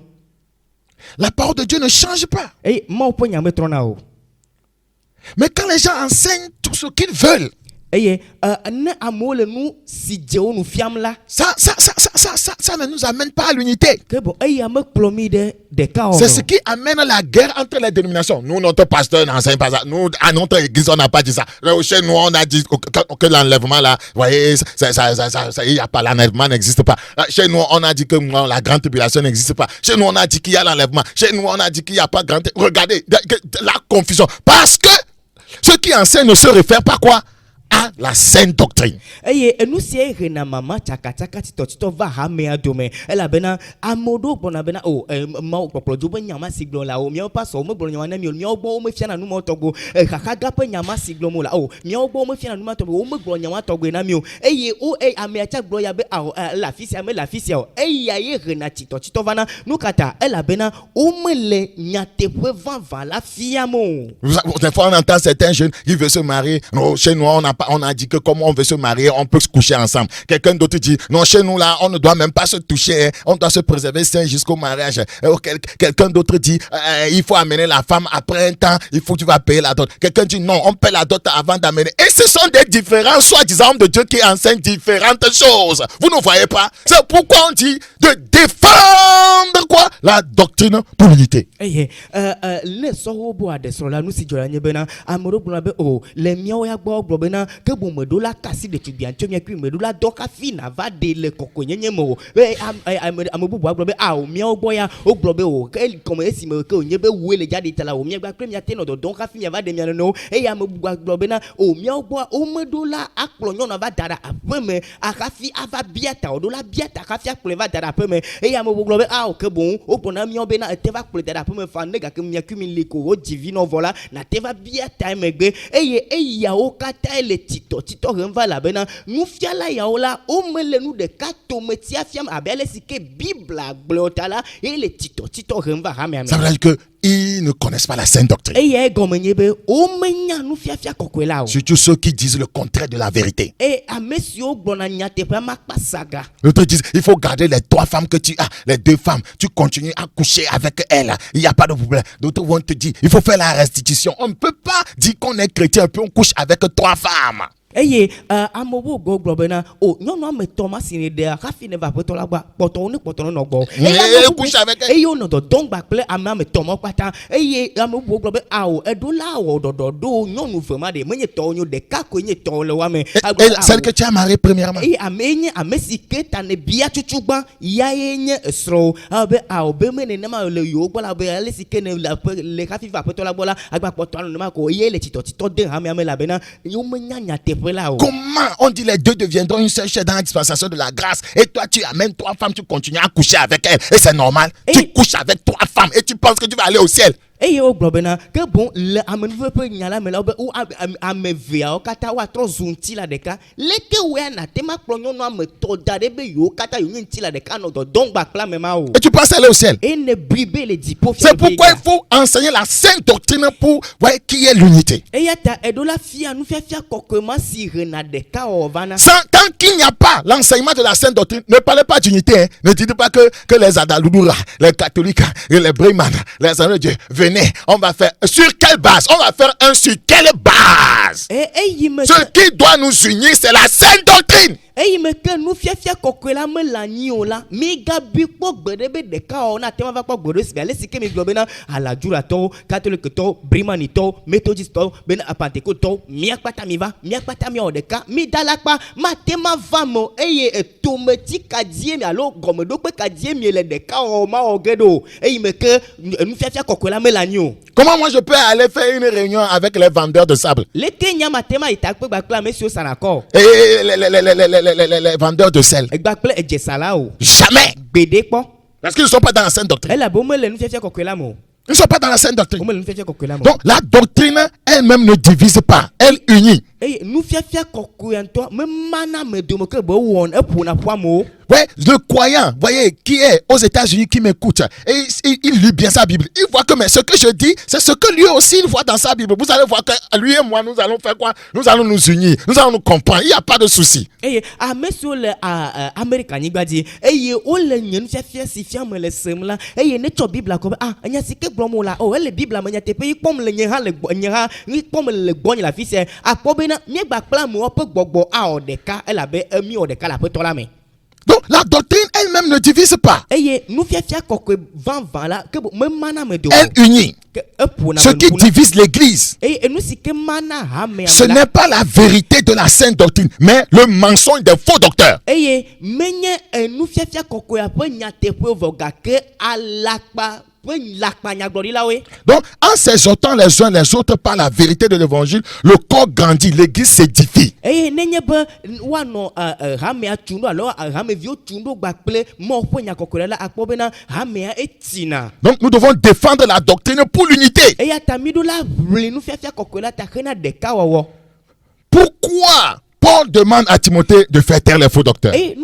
La parole de Dieu ne change pas. Et ma opo nyame trona o. Mais quand les gens enseignent tout ce qu'ils veulent, ça ne nous amène pas à l'unité. C'est ce qui amène la guerre entre les dénominations. Nous, notre pasteur n'enseigne pas ça. Nous, à notre église, on n'a pas dit ça. Chez nous, on a dit que l'enlèvement là, vous voyez, il n'y a pas, l'enlèvement n'existe pas. Chez nous, on a dit que la grande tribulation n'existe pas. Chez nous, on a dit qu'il y a l'enlèvement. Chez nous, on a dit qu'il n'y a pas grande. Regardez, la confusion. Parce que ceux qui enseignent ne se réfèrent pas quoi? À la saine doctrine. Nous c'est rena mama chakachaka tito va hamea dome. Ela bena amodo bona bena o ma okpoplo jo nyama siglo la o mi opa so mo nyama na mi ogbo o me fia na nu mo togbo kakaga pe nyama siglo mo la o mi ogbo o me fia na nu mo togbo o me nyama togbo na mi o o ameacha glo ya be la fisia o ye rena tito vana nu kata ela bena o me le nyate pe va la fia mo. Des fois on entend certains jeunes qui veulent se marier. Non, chez nous on a dit que comme on veut se marier, on peut se coucher ensemble. Quelqu'un d'autre dit, non, chez nous là, on ne doit même pas se toucher, on doit se préserver sain jusqu'au mariage. Quelqu'un d'autre dit, il faut amener la femme après un temps, il faut que tu vas payer la dot. Quelqu'un dit, non, on paie la dot avant d'amener. Et ce sont des différents soi-disant hommes de Dieu qui enseignent différentes choses. Vous ne voyez pas? C'est pourquoi on dit de défendre quoi? La doctrine pour l'unité. Les sorobo a des sola nous si jola nyebena amoro bunabe o le miao ya gbo bena ke bo medola kasi de tubiancho mi akwi medola doka fina va de le kokonyenye mo amobu bo agbobe a o miao gbo ya o gbobe o ke comme esi me ke onyebe we le jade tala o mi agba krem ya teno do doka fina va de mi no e amobu agbobe na o miao gbo o medola akplonyo na va dara apeme akafi ava biata o dola biata akafi akple va dara apeme e amobu gbobe a o ke bon o bona miao be na teva akple dara apeme fa nega ke mi akwi mi liko o divino vola na teva biata megbe ya o kata le tito renva la bena nous fiala ya ola o mele nous de kato metia fiam abele sike bible glotala et le tito renva hamia. Ça veut dire que ils ne connaissent pas la sainte doctrine. eye egɔme nye be womenya nufiafia kɔkɔe la o. Surtout ceux qui disent le contraire de la vérité. eye ame siwo gblɔna nyateƒe makpa saga. D'autres disent, il faut garder les 3 femmes que tu as, les 2 femmes. Tu continues à coucher avec elles. Il n'y a pas de problème. D'autres vont te dire, il faut faire la restitution. On ne peut pas dire qu'on est chrétien puis on couche avec 3 femmes. eye amewo go gblɔ bena o nyɔnu ame tɔ ma si ne ɖea hafi ne va aƒetɔ la gbɔ kpɔtɔwo ne kpɔtɔ nɔ gbɔ. couche avec elle. eye wonɔ dɔdɔm gba kple ame tɔ ma kpata eye ame bubuwo gblɔ be awo eɖo la wɔ dɔdɔ ɖo nyɔnu ve ma de menye tɔwo nyo ɖeka koe nye tɔwo le wame. Et celle que tu as mariée premièrement. eye ame nye ame si ke ta ne bia tutu gbã ya ye nye esrɔ̃wo abe awo be me nenema le yewo gbɔ la be ale si ke ne le hafi va aƒetɔ la gbɔ la agba kpɔtɔ alo nenema ko ye le titɔtitɔ de hameame la bena womenya nyateƒe. Comment on dit les 2 deviendront une seule chair dans la dispensation de la grâce et toi tu amènes 3 femmes, tu continues à coucher avec elles et c'est normal. Tu couches avec 3 femmes et tu penses que tu vas aller au ciel. eye wo gblɔ bena ke bon le amenuve ƒe nya la me la wo ame eveawo katã woatrɔ zu ŋuti la ɖeka leke woe nate ma kplɔ nyɔnu ame tɔ da ɖe be yewo katã yewo nye ŋuti la ɖeka nɔ dɔdɔm gba kple ame ma o. Et tu penses aller au ciel. eye ne bli be le dziƒo fia. C'est pourquoi il faut enseigner la sainte doctrine pour voir qui est l'unité. eya ta eɖo la fia nufiafia kɔkɔe ma si hena ɖeka wɔwɔ vana. Tant qu'il n'y a pas l'enseignement de la sainte doctrine, ne parlez pas d'unité. Hein. Ne dites pas que les Adaloudoura, les catholiques, les Breyman, les amis de Dieu, venez, on va faire. Sur quelle base? On va faire un sur quelle base? Ce qui doit nous unir, c'est la sainte doctrine. eye me ke nufiafia kɔkɔe la me le anyi o la mi gabi kpɔ gbe ɖe be ɖeka wɔ na te ma va kpɔ gbe ɖe si ale si ke mi gblɔ bena alajuratɔwo katolikitɔwo brimanitɔwo metodistɔwo bena pentekotɔwo miakpata mi va miakpata miawɔ ɖeka mi da la kpa mate ma va me eye etometi kadie mi alo gɔmeɖokpe kadie mi le ɖeka wɔ ma wɔ ge ɖo eye me ke nufiafia kɔkɔe la me le anyi o. Comment moi je peux aller faire une réunion avec les vendeurs de sable? leke nya mate ma yi takpe gba kple ame siwo sana kɔ. Les vendeurs de sel. egba kple edjesala o. Jamais. gbede kpɔ. Parce qu'ils ne sont pas dans la sainte doctrine. ela be wome le nufiafia kɔkɔe la me o. Ils ne sont pas dans la sainte doctrine. wome le nufiafia kɔkɔe la me o. Donc la doctrine elle-même ne divise pas, elle unit. eye nufiafia kɔkɔe ŋutɔ me mana me dome ke be wɔn eƒona ƒoame o. Ouais, le croyant, voyez, qui est aux États-Unis, qui m'écoute, et il lit bien sa Bible. Il voit que mais ce que je dis, c'est ce que lui aussi il voit dans sa Bible. Vous allez voir que lui et moi, nous allons faire quoi? Nous allons nous unir, nous allons nous comprendre. Il n'y a pas de souci. eye ame siwo le Amerika nyigba dzi eye wole nye nufiafia si fiame le sem la eye ne tsɔ Biblia kɔ be enya si ke gblɔm wole o ele Biblia me nyateƒe yi kpɔm le nye hã le kpɔm le gbɔnye le afi sia akpɔ bena míegba kple amewo ƒe gbɔgbɔ awɔ ɖeka elabe miwɔ ɖeka le aƒetɔ la me. Donc la doctrine elle-même ne divise pas. eye nufiafia kɔkɔe vanvan la ke me mana me do. Elle unit. Ce qui divise l'église, ce n'est pas la vérité de la sainte doctrine, mais le mensonge des faux docteurs. Donc, en s'exhortant les uns les autres par la vérité de l'évangile, le corps grandit, l'église s'édifie. Donc, nous devons défendre la doctrine pour l'unité. Pourquoi Paul demande à Timothée de faire taire les faux docteurs et de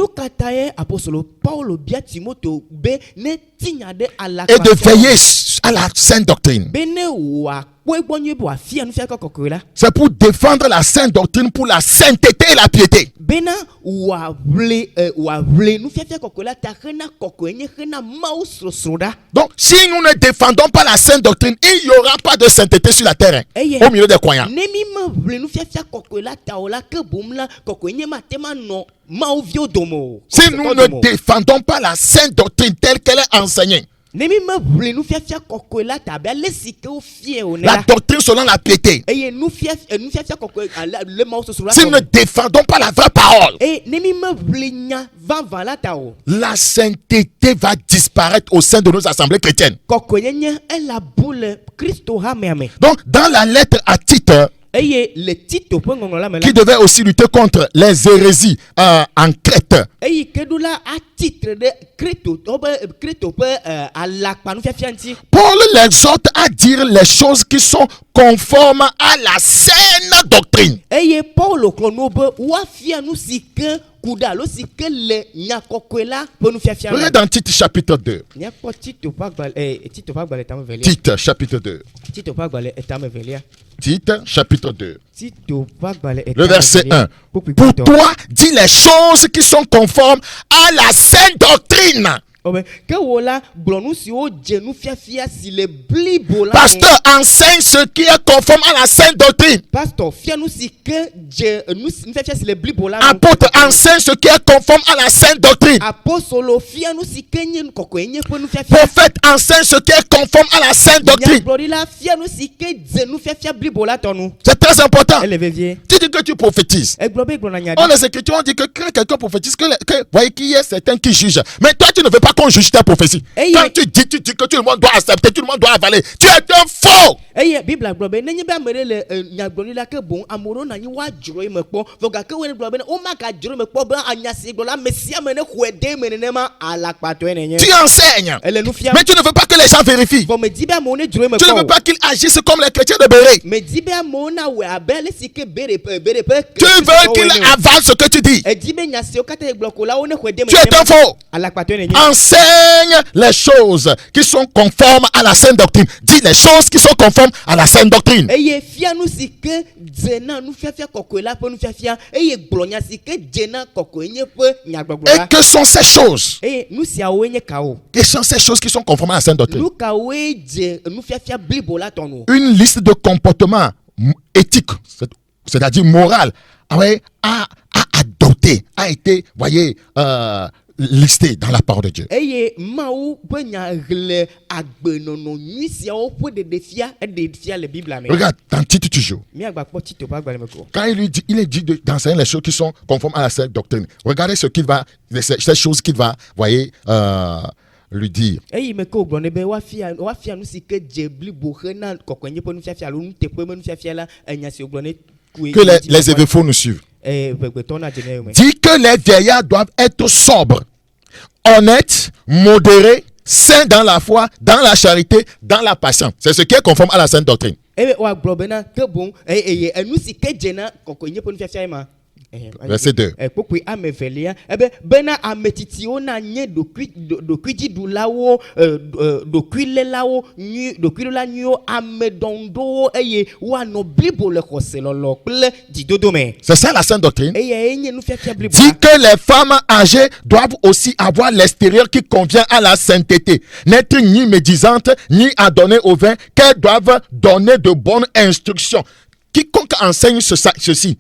veiller à la sainte doctrine. C'est pour défendre la sainte doctrine pour la sainteté et la piété. Donc, si nous ne défendons pas la sainte doctrine, il n'y aura pas de sainteté sur la terre au milieu des croyants. Si nous ne défendons pas la sainte doctrine telle qu'elle est enseignée, la doctrine selon la piété, si nous ne défendons pas la vraie parole, la sainteté va disparaître au sein de nos assemblées chrétiennes. Donc, dans la lettre à Tite, eye le Tito ƒe ŋɔŋlɔ la me la qui devait aussi lutter contre les hérésies en Crète. eye keɖo la atitre ɖe Kristo ƒe alakpa nufiafia ŋuti. Paul l'exhorte à dire les choses qui sont conformes à la saine doctrine. Eye Paulo kplɔ no be woafia nu si ke ku ɖe alo si ke le nyakɔkɔe la ƒe nufiafia Regardez dans Tite chapitre 2. Míakpɔ Tito ƒe agbalẽ etame velia. Tite chapitre 2. Tito ƒe agbalẽ etame velia. Tite chapitre 2. Tito ƒe agbalẽ Le etame verset velia. 1. Pour toi, dis les choses qui sont conformes à la saine doctrine. ke wo la gblɔ nu siwo dze nufiafia si le blibo la. Pasteur, enseigne ce qui est conforme à la saine doctrine. Pasteur fia nu si ke dze nufiafia si le blibo la. Apôtre, enseigne ce qui est conforme à la saine doctrine. Apostolo fia nu si ke nye kɔkɔe nye ƒe nufiafia. Prophète, enseigne ce qui est conforme à la saine doctrine. Nyagblɔɖila fia nu si ke dze nufiafia blibo la tɔnu. C'est très important. Elle est vevie. Tu dis que tu prophétises. Egblɔ be gblɔna nya Oh, ɖi. les Écritures ont dit que quand quelqu'un prophétise, voyez qu'il y a certains qui jugent. Mais toi, tu ne veux pas qu'on juge ta prophétie. Hey, Quand tu dis que tout le monde doit accepter, tout le monde doit avaler. Tu es un faux. Eye Biblia gblɔ be nenye be ame ɖe le nyagblɔɖila ke boŋ ame ɖewo na anyi woadzro eme kpɔ vɔ gake wo gblɔ be womagadzro eme kpɔ be anya si gblɔ la ame sia ame ne xɔe de eme nenema alakpatɔe nenye. Tu enseignes. Elle nu fia. Mais tu ne veux pas que les gens vérifient. Vɔ medi be amewo ne dzro eme Tu ne veux kpɔ. pas qu'ils agissent comme les chrétiens de Béret. Medi be amewo na wɔ abe ale si ke bere ƒe. Tu veux qu'ils avalent ce que tu dis. Edi be nya siwo katã gblɔ ko la wo ne xɔe de eme. Tu es un faux. Alakpatɔe nenye. Enseigne les choses qui sont conformes à la saine doctrine. Dis les choses qui sont conformes à la saine doctrine. Eye fia nu si ke dze na nufiafia kɔkɔe la ƒe nufiafia eye gblɔ nya si ke dze na kɔkɔe nye ƒe nyagbɔgblɔ Et la. que sont ces choses? Eye nu siawoe nye kawo. Quelles sont ces choses qui sont conformes à la saine doctrine? Nu kawoe dze nufiafia blibo la tɔnu. Une liste de comportements éthiques, c'est-à-dire moral, a adopté, a été, voyez, listé dans la parole de Dieu. Eye Mawu ƒe nya hle agbenɔnɔ nyui siawo ƒe ɖeɖefia eɖefia le Biblia me. Regarde, dans Tite toujours. Míagbã kpɔ Tito ƒe agbalẽ me ko. Quand il est dit d'enseigner les choses qui sont conformes à la saine doctrine, regardez ces choses qu'il va, voyez, lui dire. Eyi me ke wògblɔ ne be woafia nu si ke dze blibo hena kɔkɔenye ƒe nufiafia alo nuteƒe me nufiafia la enya si wògblɔ ne kue. Que les évêques nous suivent. Gbɛgbɛtɔ na dze ne me. Dit que les vieillards doivent être sobres, honnêtes, modérés, saints dans la foi, dans la charité, dans la patience. C'est ce qui est conforme à la saine doctrine. Ebe wagblɔ bena ke boŋ enu si ke dze na kɔkɔenye ƒe nufiafia ma. Verset 2. Kpokpoe ame velia ebe bena ame tsitsiwo na nye ɖokuidziɖulawo ɖokuilélawo ɖokuiɖola nyuiwo ame dɔŋɖowo eye woanɔ blibo le xɔse lɔlɔ kple dzidodo me. C'est ça la saine doctrine. Eye enye nufiafia blibo. Dit que les femmes âgées doivent aussi avoir l'extérieur qui convient à la sainteté, n'être ni médisantes ni adonnées au vin, qu'elles doivent donner de bonnes instructions. Quiconque enseigne ceci,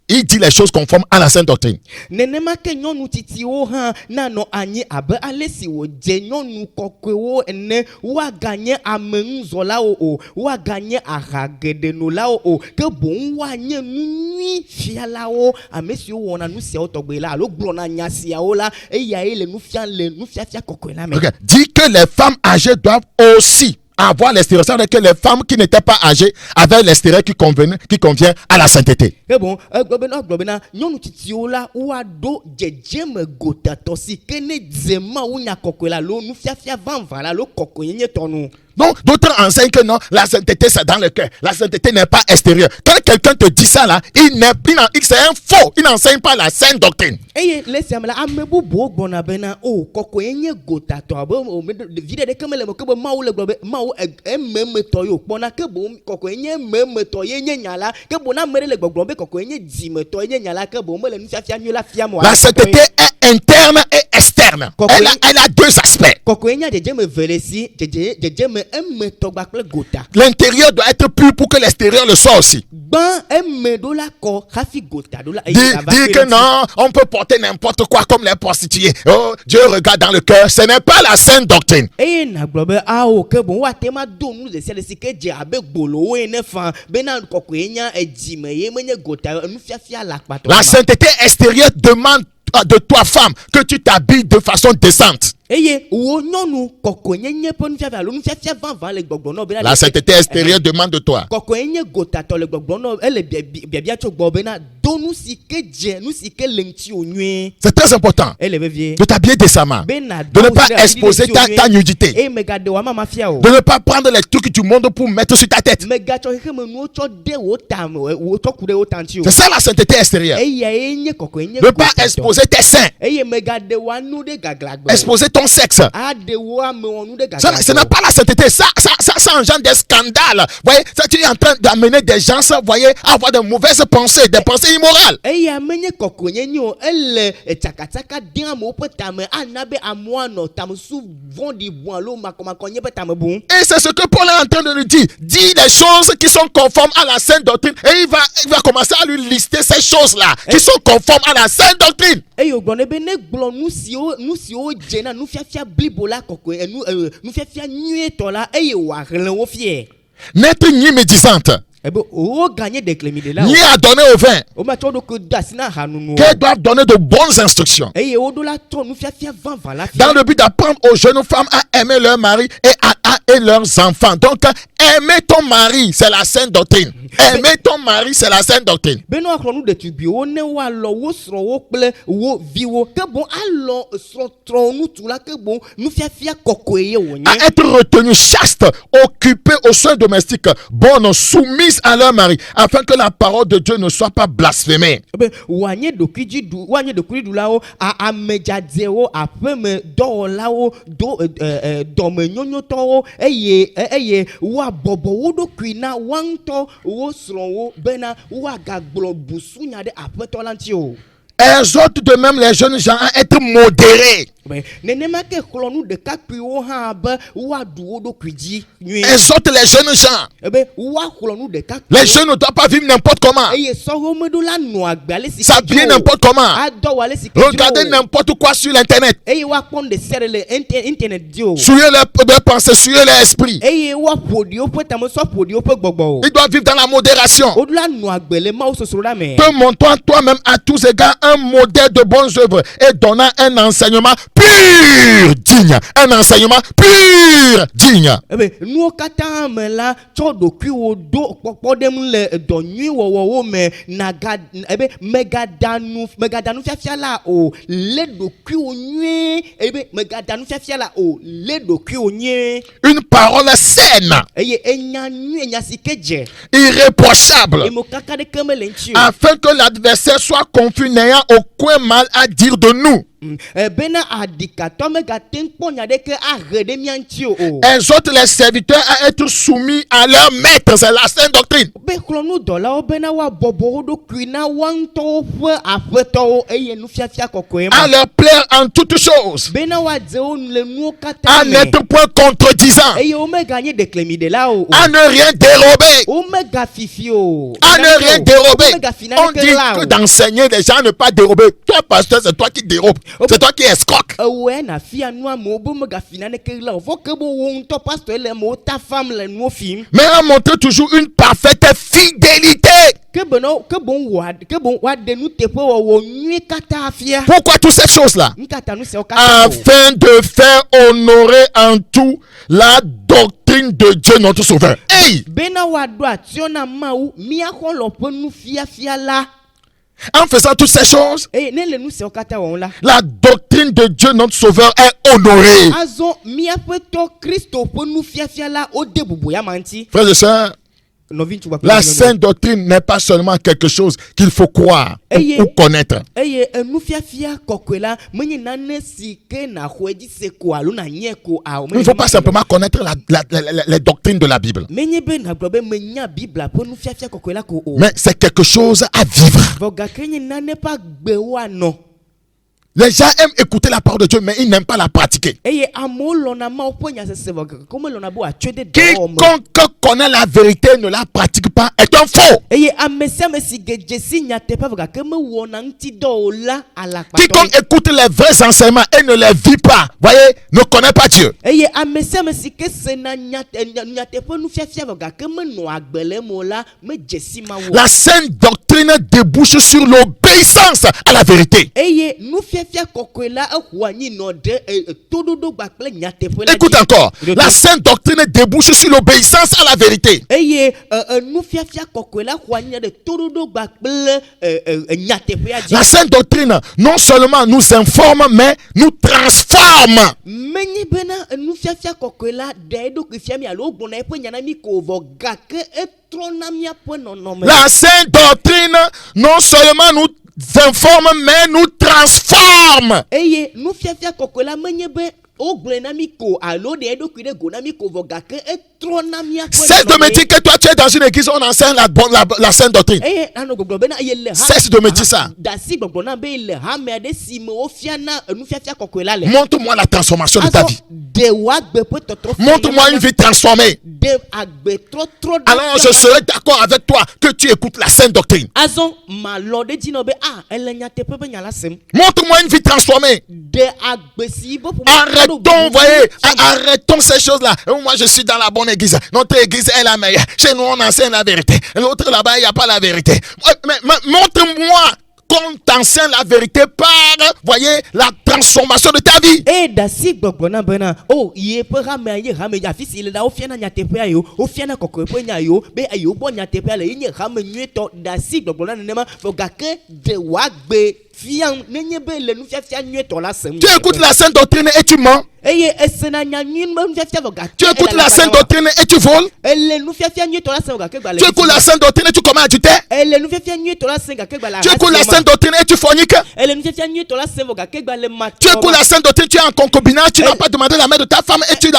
il dit les choses conformes à la saine doctrine. Nenema ke nyɔnu tsitsiwo hã nanɔ anyi abe ale si wòdze nyɔnu kɔkɔewo ene woaganye amenuzɔlawo o woaganye aha geɖenolawo o ke boŋ woanye nu nyui fialawo ame siwo wɔna nu siawo tɔgbe la alo gblɔna nya siawo la eyae le nufiafia kɔkɔe la me. Okay. Dit que les femmes âgées doivent aussi avoir l'extérieur. Ça veut dire que les femmes qui n'étaient pas âgées avaient l'extérieur qui convient à la sainteté. Ke bon gblɔ bena nyɔnu tsitsiwo la woaɖo dzedzeme gotatɔ si ke ne dze Mawu nya kɔkɔe la lo nufiafia vavã la lo kɔkɔenyenye tɔnu. Donc, d'autres enseignent que non, la sainteté c'est dans le cœur. La sainteté n'est pas extérieure. Quand quelqu'un te dit ça là, c'est un faux. Il n'enseigne pas la saine doctrine. Eye le siame la ame bubuwo gbɔna bena o kɔkɔenye gotatɔ abe vi ɖe ɖeke mele me ke be Mawu le gblɔ be Mawu ememetɔ yewo kpɔna ke boŋ kɔkɔenye ememetɔ ye nye nya la ke boŋ ame ɖe le gbɔgblɔm be kɔkɔenye dzimetɔ ye nye nya la ke boŋ mele nufiafia nyui la fiam o. La sainteté est interne et externe. Elle a deux aspects. Kɔkɔenye dzedzeme vele si dzedzeme emetɔ gbakple gota. L'intérieur doit être pur pour que l'extérieur le soit aussi. Gbã eme ɖo la kɔ hafi gota ɖo la. Dire que non, on peut porter n'importe quoi comme les prostituées. Oh, Dieu regarde dans le cœur. Ce n'est pas la saine doctrine. Eye nagblɔ be awo ke boŋ woate ma do nu le sia le si ke dze abe gbolowo ene fa bena kɔkɔenya edzime ye menye gota nufiafia la akpatɔ. La sainteté extérieure demande de toi, femme, que tu t'habilles de façon décente. eye wo nyɔnu kɔkɔenyenye ƒe nufiafia alo nufiafia vavã le gbɔgblɔ nɔ bena La sainteté extérieure demande de toi kɔkɔenye gotatɔ le gbɔgblɔ nɔ ele biabia tso gbɔ bena do nu si ke dze nu si ke le ŋutiwò nyuie. c'est très important ele vevie de t'habiller décemment, bena de ne pas exposer ta nudité, eye megade wa mama fia o de ne pas prendre les trucs du monde pour mettre sur ta tête. megatsɔ xexeme nuwo tsɔ de wo tame wo tsɔ ku ɖe wo tanti o. C'est ça la sainteté extérieure. eyae nye kɔkɔenye Ne pas exposer tes seins, eye megade wa nu ɖe gaglagbe exposer ton sexe. aɖe wo amewɔnu ɖe Ça, ce n'est gaglagbe pas la sainteté. Ça engendre des scandales. Vous voyez, ça, tu es en train d'amener des gens, vous voyez, à avoir de mauvaises pensées, des pensées immorales. eya menye kɔkɔenyenye o ele tsakatsaka de amewo ƒe tame ana be amewo anɔ tamesu vɔ̃ɖi bɔn alo makɔmakɔnye ƒe tame bum. Et c'est ce que Paul est en train de nous dire. Dis les choses qui sont conformes à la sainte doctrine. Et il va commencer à lui lister ces choses-là qui sont conformes à la sainte doctrine. eye o gblɔ ne be ne gblɔ nu siwo dze na nufiafia blibo la kɔkɔe nufiafia nyuietɔ la eye wòahlẽ wo fie. N'être ni médisante, ebe o gagné déclémi de là ni à donner au vin, o ma tsɔ ɖo da si na hanunu qu'elles doivent donner de bonnes instructions. eye wo ɖo la trɔ nufiafia vavã la Dans fia le but d'apprendre aux jeunes femmes à aimer leur mari et leurs enfants. Donc, aimer ton mari, c'est la sainte doctrine. Aimer ton mari, c'est la sainte doctrine. be ne woaxlɔ nu ɖetugbiwo ne woalɔ wo srɔ̃wo kple wo viwo ke boŋ alɔ srɔ̃trɔnutu la ke boŋ nufiafia kɔkɔe ye wònye. À être retenu chaste, occupé aux soins domestiques, bonnes, soumises à leur mari, afin que la parole de Dieu ne soit pas blasphémée. be woanye ɖokuiɖulawo amedzadzewo aƒeme dɔwɔlawo dɔmenyonyotɔwo eye woabɔbɔ wo ɖokui na woaŋutɔ wo srɔ̃wo bena woagagblɔ busunya ɖe aƒetɔ la ŋuti o. Exhorte de même les jeunes gens à être modérés. nenema ke xlɔ nu ɖekakpuiwo hã be woaɖu wo ɖokui dzi nyuie. Exhorte les jeunes gens. ebe woaxlɔ nu ɖekakpuiwo. Les jeunes ne doivent pas vivre n'importe comment. eye sɔhewo meɖo la nɔ agbe ale si. S'habiller n'importe comment. adɔ wɔ ale si. Regardez n'importe quoi sur l'internet. eye woakpɔ nu ɖe sia ɖe le internet dzi o. Souillez leurs pensées, souillez leur esprit. eye woaƒo ɖiwo ƒe tameso aƒo ɖiwo ƒe gbɔgbɔ o. Ils doivent vivre dans la modération. woɖo la nɔ agbe le mawo sosro la me. Te montrant toi-même à tous égards un modèle de bonnes œuvres et donnant un enseignement pur, digne. Un enseignement pur, digne. ebe nuwo katã me la tsɔ ɖokuiwo ɖo kpɔkpɔ ɖem le dɔ nyui wɔwɔwo me ebe megada nufiafia la o le ɖokuiwo nyuie ebe megada nufiafia la o le ɖokuiwo nyuie. Une parole saine, eye enya nyuie enya si ke dze. irréprochable, emo kaka ɖeke mele ŋuti o. afin que l'adversaire soit confus, n'ayant aucun mal à dire de nous. bena adikatɔ megate ŋu kpɔ nya ɖeke ahe ɖe mía ŋuti o. Exhorte les serviteurs à être soumis à leur maître, c'est la sainte doctrine. be xlɔnudɔlawo bena woabɔbɔ wo ɖokui na woaŋutɔwo ƒe aƒetɔwo eye nufiafia kɔkɔe À ma. leur plaire en toutes choses, bena woadze wo le nuwo à katã me. n'être point contredisant, eye womeganye ɖeklemiɖela o. à ne rien dérober. womegafifi o. À ne rien dérober. womegafi On naneke dit la que o. d'enseigner les gens ne pas dérober. Toi, pasteur, c'est toi qui dérobes. C'est toi qui escroques. ewoe na fia nu amewo be megafi naneke la o. fɔ ke be wo ŋutɔ pastor ele amewo ta fam le nuwo fim. Mais à montrer toujours une parfaite fidélité. ke boŋ woaɖe nuteƒe wɔwɔ nyui katã afia. Pourquoi toutes ces choses-là? nu katã nu siawo katã o. Afin de faire honorer en tout la doctrine de Dieu notre Sauveur. Hey! bena woaɖo atsyɔ na Mawu míaxɔlɔ ƒe nufiafia la. En faisant toutes ces choses, eye ne le nu siawo katã wɔm la. la doctrine de Dieu notre Sauveur est honorée. azɔ míaƒe tɔ Kristo ƒe nufiafia la wode bubuya ma ŋuti. Frères et sœurs, nɔvi ŋutsu kpakple la nyɔnu. sainte doctrine n'est pas seulement quelque chose qu'il faut croire Ayez- ou connaître. eye nufiafia kɔkɔe la menye nane si ke naxɔe dzi se ko alo nanyɛ ko a o. Il ne faut pas simplement connaître les doctrines de la Bible. menye be nagblɔ be menya bibla ƒe nufiafia kɔkɔe la ko o. Mais c'est quelque chose à vivre. vɔ gake nye nane ƒe agbewo anɔ. Les gens aiment écouter la parole de Dieu, mais ils n'aiment pas la pratiquer. eye amewo lɔna Mawu ƒe nyasese vɔ gake womelɔna be wòatsɔe ɖe dɔwɔwɔ me. Quiconque connaît la vérité et ne la pratique pas est un faux. eye ame sia ame si ge dze si nyateƒe vɔ gake mewɔna ŋuti dɔ o la alakpatɔ. Quiconque écoute les vrais enseignements et ne les vit pas, voyez, ne connaît pas Dieu. eye ame sia ame si ke sena nyateƒe nufiafia vɔ gake menɔ agbe le eme o la medze si Mawu o. La sainte doctrine doctrine débouche sur l'obéissance à la vérité. eye nufiafia kɔkɔe la exɔ anyi nɔ ɖe toɖoɖo gbakple nyateƒe la Écoute dzi. encore. La sainte doctrine débouche sur l'obéissance à la vérité. eye nufiafia kɔkɔe la xɔ anyi ɖe toɖoɖo gbakple nyateƒea dzi. La sainte doctrine non seulement nous informe, mais nous transforme. menye bena nufiafia kɔkɔe la ɖe eɖokui fia mi alo gblɔna eƒe nya na mi ko vɔ gake etrɔna miaƒe nɔnɔme. La sainte doctrine non seulement nous informe, mais nous transforme. eye nufiafia kɔkɔe la menye be wogblɔe na mi ko alo ɖe eɖokui ɖe go na mi ko vɔ gake etrɔna miaƒe Cesse de me dire que toi tu es dans une église, on enseigne la sainte doctrine. eye anɔ gbɔgblɔ bena ye le Cesse de me dire ça. dasi gbɔgblɔ na be le hame aɖe si me wofiana nufiafia kɔkɔe la le. Montre-moi la transformation de ta vie. de wagbe ƒe tɔtrɔ. Montre-moi une vie transformée. de agbetrɔtrɔ. Alors je serai d'accord avec toi que tu écoutes la sainte doctrine. azɔ malɔ ɖe dzi nɔ be ele nyateƒe be nya la sem. Montre-moi une vie transformée. de agbe si be Arrêtons, voyez, arrêtons ces choses-là. Moi, je suis dans la bonne église. Notre église est la meilleure. Chez nous, on enseigne la vérité. L'autre là-bas, il n'y a pas la vérité. Mais montre-moi qu'on t'enseigne la vérité par, voyez, la transformation de ta vie. e dasi gbɔgblɔ na bena o ye ƒe hame ye hame afi si le la wofiana nyateƒea yo wofiana kɔkɔe ƒe nya yo be yewo gbɔ nyateƒea le ye nye hame nyuietɔ dasi gbɔgblɔ na nenema fɔ gake de wagbe fiam nenye be le nufiafia nyuietɔ la sem. Tu écoutes la sainte doctrine et tu mens. eye esena nya nyui be nufiafia vɔ gake. Tu écoutes la sainte doctrine et tu voles. ele nufiafia nyuietɔ la sem vɔ gake gbalẽ. Tu écoutes la sainte doctrine et tu commets adultère. ele nufiafia nyuietɔ la sem gake gbalẽ. Tu écoutes la sainte doctrine et tu forniques. ele nufiafia nyuietɔ la sem vɔ gake gbalẽ ma. Tu écoutes la sainte doctrine, tu es en concubinage, tu n'as pas demandé la main de ta femme et tu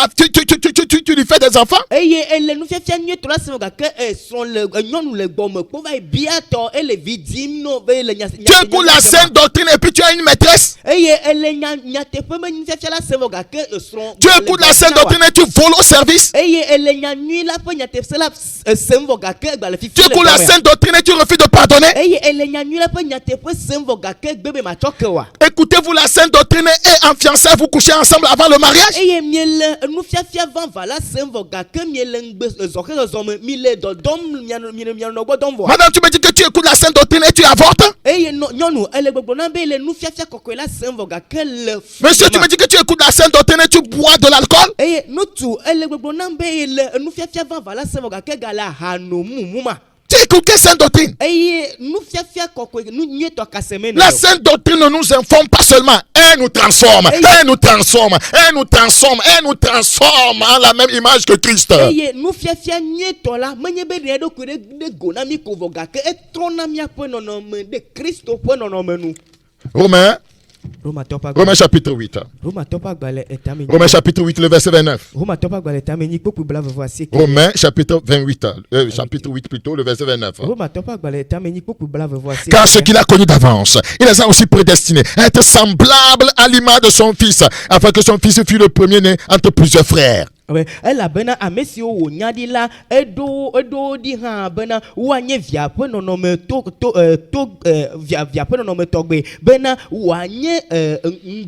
lui fais des enfants. eye ele nufiafia nyuietɔ la sem vɔ gake srɔ̃ le nyɔnu le gbɔme kpɔ va yi biatɔ ele vi dim no be ele nya. Tu écoutes la sainte doctrine et puis tu as une maîtresse. eye ele nyateƒe me nufiafia la sem vɔ gake srɔ̃. Tu écoutes la sainte doctrine et tu voles au service. eye ele nya nyui la ƒe nyateƒe la sem vɔ gake gbalẽ fifi. Tu écoutes la sainte doctrine et tu refuses de pardonner. eye ele nya nyui la ƒe nyateƒe sem vɔ gake gbe be matsɔ ke wa. Écoutez-vous la sainte doctrine et en fiançailles vous couchez ensemble avant le mariage. eye miele nufiafia vava la sem vɔ gake miele ŋgbe zɔxezɔzɔ me mi le dɔdɔm mianɔ gbɔ dɔm vɔ. Madame, tu me dis que tu écoutes la sainte doctrine et tu avortes. eye nyɔnu ele gbɔgblɔ na be ele nufiafia kɔkɔe la sem vɔ gake le. Monsieur, tu me dis que tu écoutes la sainte doctrine et tu bois de l'alcool. eye ŋutsu ele gbɔgblɔ na be ele nufiafia vava la sem vɔ gake gale ahano mumu ma. Tu écoutes quelle sainte doctrine? eye nufiafia kɔkɔe nu nyuietɔ kaseme ne. La sainte doctrine ne nous informe pas seulement, elle nous transforme, elle nous transforme, elle nous transforme, elle nous transforme en la même image que Christ. eye nufiafia nyuietɔ la menye be ɖe eɖokui ɖe go na mi ko vɔ gake etrɔna miaƒe nɔnɔme ɖe Kristo ƒe nɔnɔme nu. Romains chapitre 8. Romatɔƒe agbalẽ etame. Romains chapitre 8, le verset 29. Romatɔƒe agbalẽ etame nyi kpokpu blaveve asieke. Romains chapitre 28, chapitre 8 plutôt, le verset 29. Romatɔƒe agbalẽ etame nyi kpokpu blaveve asieke. Car ce qu'il a connu d'avance, il les a aussi prédestinés à être semblables à l'image de son fils, afin que son fils fût le premier-né entre plusieurs frères. elabena ame siwo wònya ɖi la eɖo ɖi hã bena woanye via ƒe nɔnɔme via ƒe nɔnɔme tɔgbe bena wòanye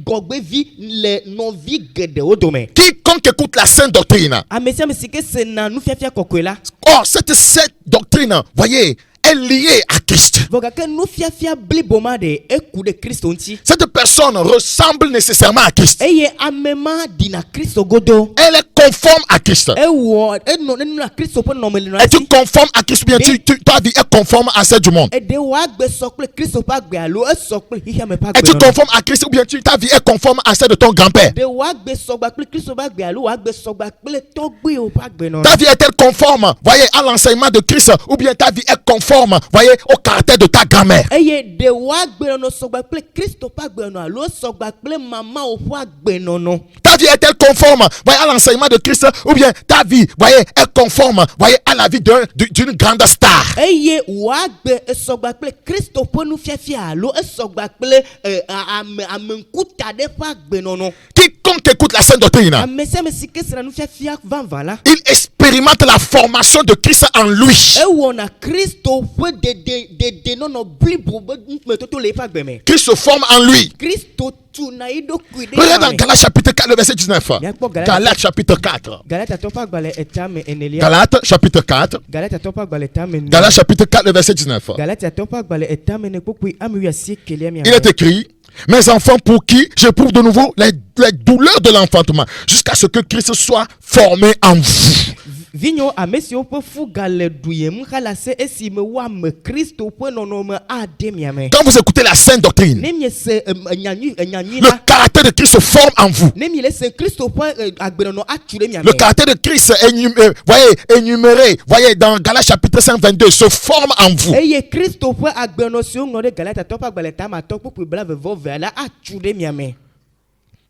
ŋgɔgbevi le nɔvi geɖewo dome. Quiconque écoute la sainte doctrine. ame sia ame si ke sena nufiafia kɔkɔe la. Or, cette doctrine, voyez, est liée à Christ. Vɔ gake nufiafia blibo ma ɖe eku ɖe Kristo ŋuti. Cette personne ressemble nécessairement à Christ. eye ame ma ɖina Kristo godo. Elle est conforme à Christ. enɔ na Kristo ƒe nɔnɔme le Es-tu conforme à Christ ou bien ta vie est conforme à celle du monde? eɖewo agbe sɔ kple Kristo ƒe agbe alo esɔ kple xixiame ƒe agbe. Es-tu conforme à Christ ou bien ta vie est conforme à celle de ton grand-père? ɖewo agbe sɔgba kple Kristo ƒe agbe alo agbe sɔgba kple tɔgbewo ƒe agbe nɔ. Ta vie est-elle conforme, voyez, à l'enseignement de Christ ou bien ta vie est conforme, voyez, au caractère de ta grand-mère? eye ɖewo agbe nɔnɔ sɔgba kple Kristo ƒe agbe nɔ alo sɔgba kple mamawo ƒe agbe nɔnɔ. Ta vie est-elle conforme, voyez, à l'enseignement de Christ ou bien ta vie, voyez, est conforme, voyez, à la vie d'une grande star? eye wò agbe esɔgba kple Kristo ƒe nufiafia alo esɔgba kple ame ŋkuta ɖe ƒe agbe nɔnɔ. quiconque écoute la sainte doctrine, ame sia ame si ke sra nufiafia vanva la il expérimente la formation de Christ en lui. ewɔna Kristo ƒe dedenɔnɔ blibo be ŋkumetoto le eƒe agbe me. Christ se forme en lui. Kristo tuna eɖokui ɖe Regarde dans ame. Galates chapitre 4, le verset 19. Miakpɔ Galates chapitre 4. Galatatɔ ƒe agbalẽ etame enelia. Galates chapitre 4. Galatatɔ ƒe agbalẽ etame enelia. Galates chapitre 4, le verset 19. Galatatɔ ƒe agbalẽ etame ene kpokpoe ame wuiasiekelia Il est écrit: mes enfants, pour qui j'éprouve de nouveau les douleurs de l'enfantement, jusqu'à ce que Christ soit formé en vous. Vinyo ame siwo ƒe fu gale ɖuyem xalase esi me wɔame Kristo ƒe nɔnɔme ade miame. Quand vous écoutez la sainte doctrine, Ne miese enyanyui le la. caractère de Christ se forme en vous. Ne mi le se Kristo ƒe agbenɔnɔ atu ɖe miame. Le caractère de Christ énuméré, voyez, dans Galates chapitre 5, 22, se forme en vous. Eye Kristo ƒe agbenɔ siwo ŋlɔ ɖe Galatatɔ ƒe agbalẽ tamatɔ kpokpoe 22 la atu ɖe miame.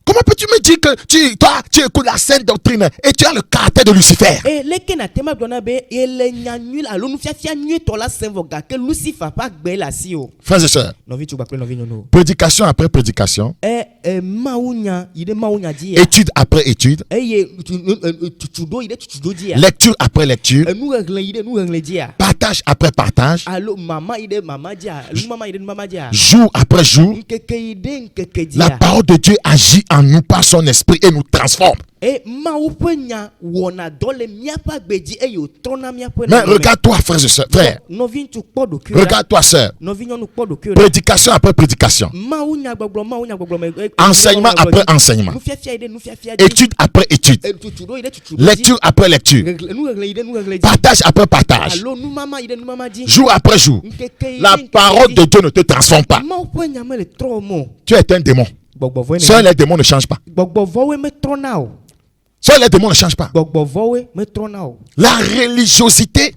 Comment peux-tu me dire que tu écoutes la sainte doctrine et tu as le caractère de Lucifer? Leke na tema gblɔna be ele nyanyui alo nufiafia nyuietɔ la sẽm vɔ gake Lucifer ƒe agbe le asi o. Frères et sœurs, Nɔvi tugba kple nɔvi nyɔnuwo. prédication après prédication, Mawu nya yi ɖe Mawu nya dzi ya. étude après étude, Eye tutuɖo yi ɖe tutuɖo dzi ya. lecture après lecture, Nuhehlẽ yi ɖe nuhehlẽ dzi ya. partage après partage, Alo mama yi ɖe mama dzi ya. Numama yi ɖe numama dzi ya. jour après jour, Nkeke yi ɖe nkeke dzi la ya. parole de Dieu agit en nous par son esprit et nous transforme. Mawu ƒe nya wɔna dɔ le míaƒe agbe dzi eye wòtrɔna míaƒe Mais nɔnɔme. regarde-toi, frères et sœurs, frère, Nɔvi ŋutsu kpɔ ɖokuiwò ɖa. regarde-toi, sœur, Nɔvi nyɔnu kpɔ ɖokuiwò ɖa. prédication après prédication, Mawu nyagbɔgblɔ me. enseignement après enseignement, Nufiafia yi ɖe nufiafia dzi. étude après étude, Tutuɖo yi ɖe tutuɖo dzi. lecture après lecture, Nuhehlẽ yi ɖe nuhehlẽ dzi. partage après partage, Alo numama yi ɖe numama dzi. jour après jour. Nkeke yi La ɖe nkeke parole dzi. de Dieu ne te transforme pas. Mawu ƒe nya mele trɔ mo. Tu es un démon. Gbɔgbɔvɔe Seuls les démons ne changent pas. Gbɔgbɔvɔwoe metrɔna o. Seuls les démons ne changent pas. Gbɔgbɔvɔwoe metrɔna o. La religiosité,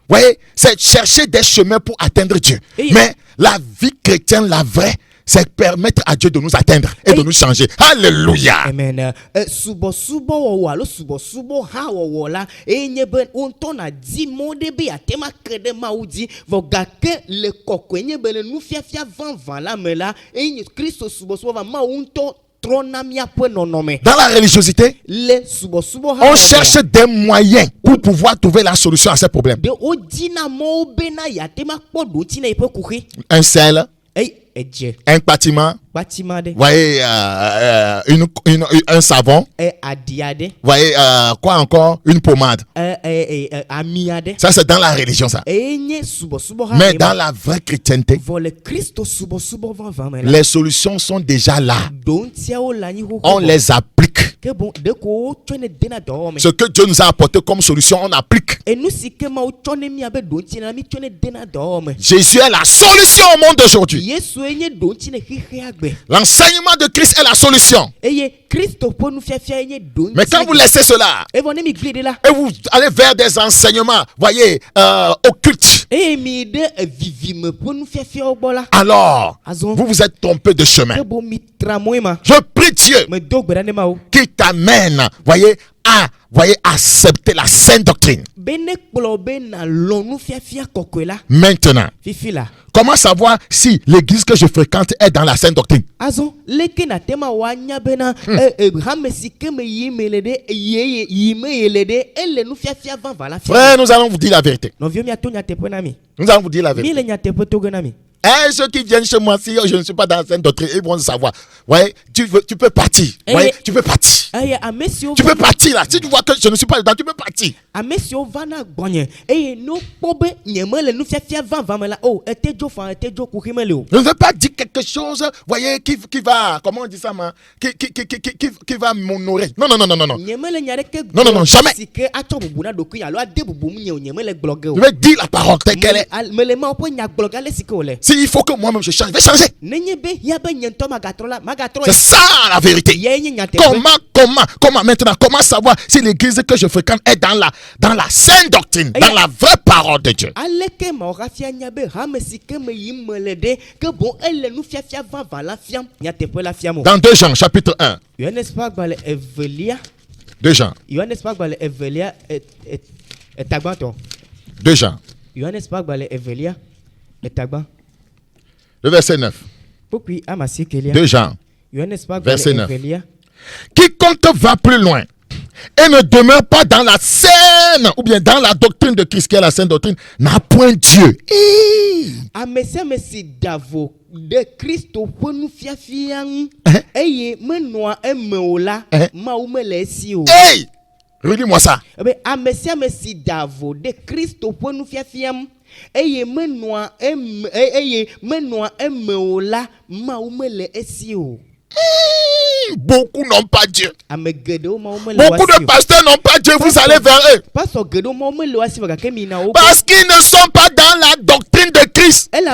voyez, c'est chercher des chemins pour atteindre Dieu. Et- Mais la vie chrétienne, la vraie, c'est permettre à Dieu de nous atteindre et de Et- nous changer. Alléluia. Amen. Subɔsubɔ wɔwɔ alo subɔsubɔ hã wɔwɔ la enye be woŋutɔ na di mɔ ɖe be ate ma ke ɖe Mawu dzi vɔ gake le kɔkɔe nye be le nufiafia vavã la me la enye Kristo subɔsubɔ va Mawu ŋutɔ trɔna míaƒe nɔnɔme. Dans la religiosité, Le subɔsubɔ hã on wɔwɔ cherche des moyens pour pouvoir trouver la solution à ces problèmes. de wodina mɔwo bena yeate ma kpɔ ɖoti na yiƒe kuxi. Un sel, Edze un bâtiment, kpatima ɖe. voyez, un savon, Adi aɖe. voyez, quoi encore, une pommade. Ami aɖe. Ça, c'est dans la religion, ça. Enye subɔsubɔ hã Mais me dans ma. la vraie chrétienté, Vɔ le Kristo subɔsubɔ vavã me la. les solutions sont déjà là. Dontiawo le anyi xoxo. On les applique. Ke bon de ko wotsɔ ne dena dɔwɔme. Ce que Dieu nous a apporté comme solution, on applique. Enu si ke Mawu tsɔ ne mia be donti na mi tsɔ ne dena dɔwɔme. Jésus est la solution au monde d'aujourd'hui. Yesue nye donti ne xexea gbe. L'enseignement de Christ est la solution. Eye Kristo ƒe nufiafia nye donti. Mais quand vous laissez cela Evɔ ne mi gli ɖe la. et vous allez vers des enseignements, voyez, occultes, Eye mi ɖe vivime ƒe nufiafiawo gbɔ la. alors Azɔ. vous vous êtes trompé de chemin. Ke bon mi tra mɔe ma. Je prie Dieu Me do gbe ɖa ne Mawu. qui t'amène, voyez, à accepter la sainte doctrine. Be ne kplɔ be na lɔ nufiafia kɔkɔe la. Maintenant, Fifi la. comment savoir si l'église que je fréquente est dans la sainte doctrine? Azɔ leke na tema woanya bena hame si ke me yi me le ɖe yi me ye le ɖe ele nufiafia vavã la fia. Frère, nous allons vous dire la vérité. Nɔviwo miato nyateƒe na mi. Nous allons vous dire la Mi vérité. le nyateƒe to ge na mi. Et ceux qui viennent chez moi, si je ne suis pas dans la sainte doctrine, ils vont savoir. Ouais, tu peux partir. Ouais, tu peux partir. Eye ame siwo Tu peux partir là. Si tu vois que je ne suis pas dedans, tu peux partir. ame siwo va na gbɔnye eye no kpɔ be nye me le nufiafia vavã me la o ete dzo fa ete dzo kuxi me le o. Je ne veux pas dire quelque chose, voyez, qui va, comment on dit ça, man, qui va m'honorer. Non. Nye me le nya ɖeke Non, non, jamais. si ke atsɔ bubu na ɖokui alo ade bubu nye o nye me le gblɔ ge o. Je vais dire la parole telle qu'elle est. Me le Mawu ƒe nya gblɔ ge ale si ke wòle. S'il faut que moi-même je change, je vais changer. Nenye be ya be nye ŋutɔ magatrɔ la magatrɔ C'est ça la vérité. ye nye nyateƒe. Comment maintenant, comment savoir si l'église que je fréquente est dans la sainte doctrine, dans la vraie parole de Dieu? Aleke mawɔ hafi anya be hame si ke me yim me le ɖe ke boŋ ele nufiafia vavã la fiam nyateƒe la fiam o. Dans 2 Jean, chapitre 1. Yohanes ƒe agbalẽ evelia. 2 Jean. Yohanes ƒe agbalẽ evelia etagbãtɔ. 2 Jean. Yohanes ƒe agbalẽ evelia etagbã. Le verset 9. Kpokpui ama 9. 2 Jean. Yohanes ƒe Verset agbalẽ 9. evelia. Quiconque va plus loin et ne demeure pas dans la saine ou bien dans la doctrine de Christ, qui est la saine doctrine, n'a point Dieu. Amesi davo de Christo ponu fiafiang. Eye menwa emeola maumele sio. Hey! Relis-moi ça. Amesi davo de Christo ponu fiafiam. Eye menwa emeola maumele sio. Beaucoup n'ont pas Dieu. Beaucoup Beaucoup de pasteurs n'ont pas Dieu. Vous allez vers eux. Parce qu'ils ne sont pas dans la doctrine de Christ. Ils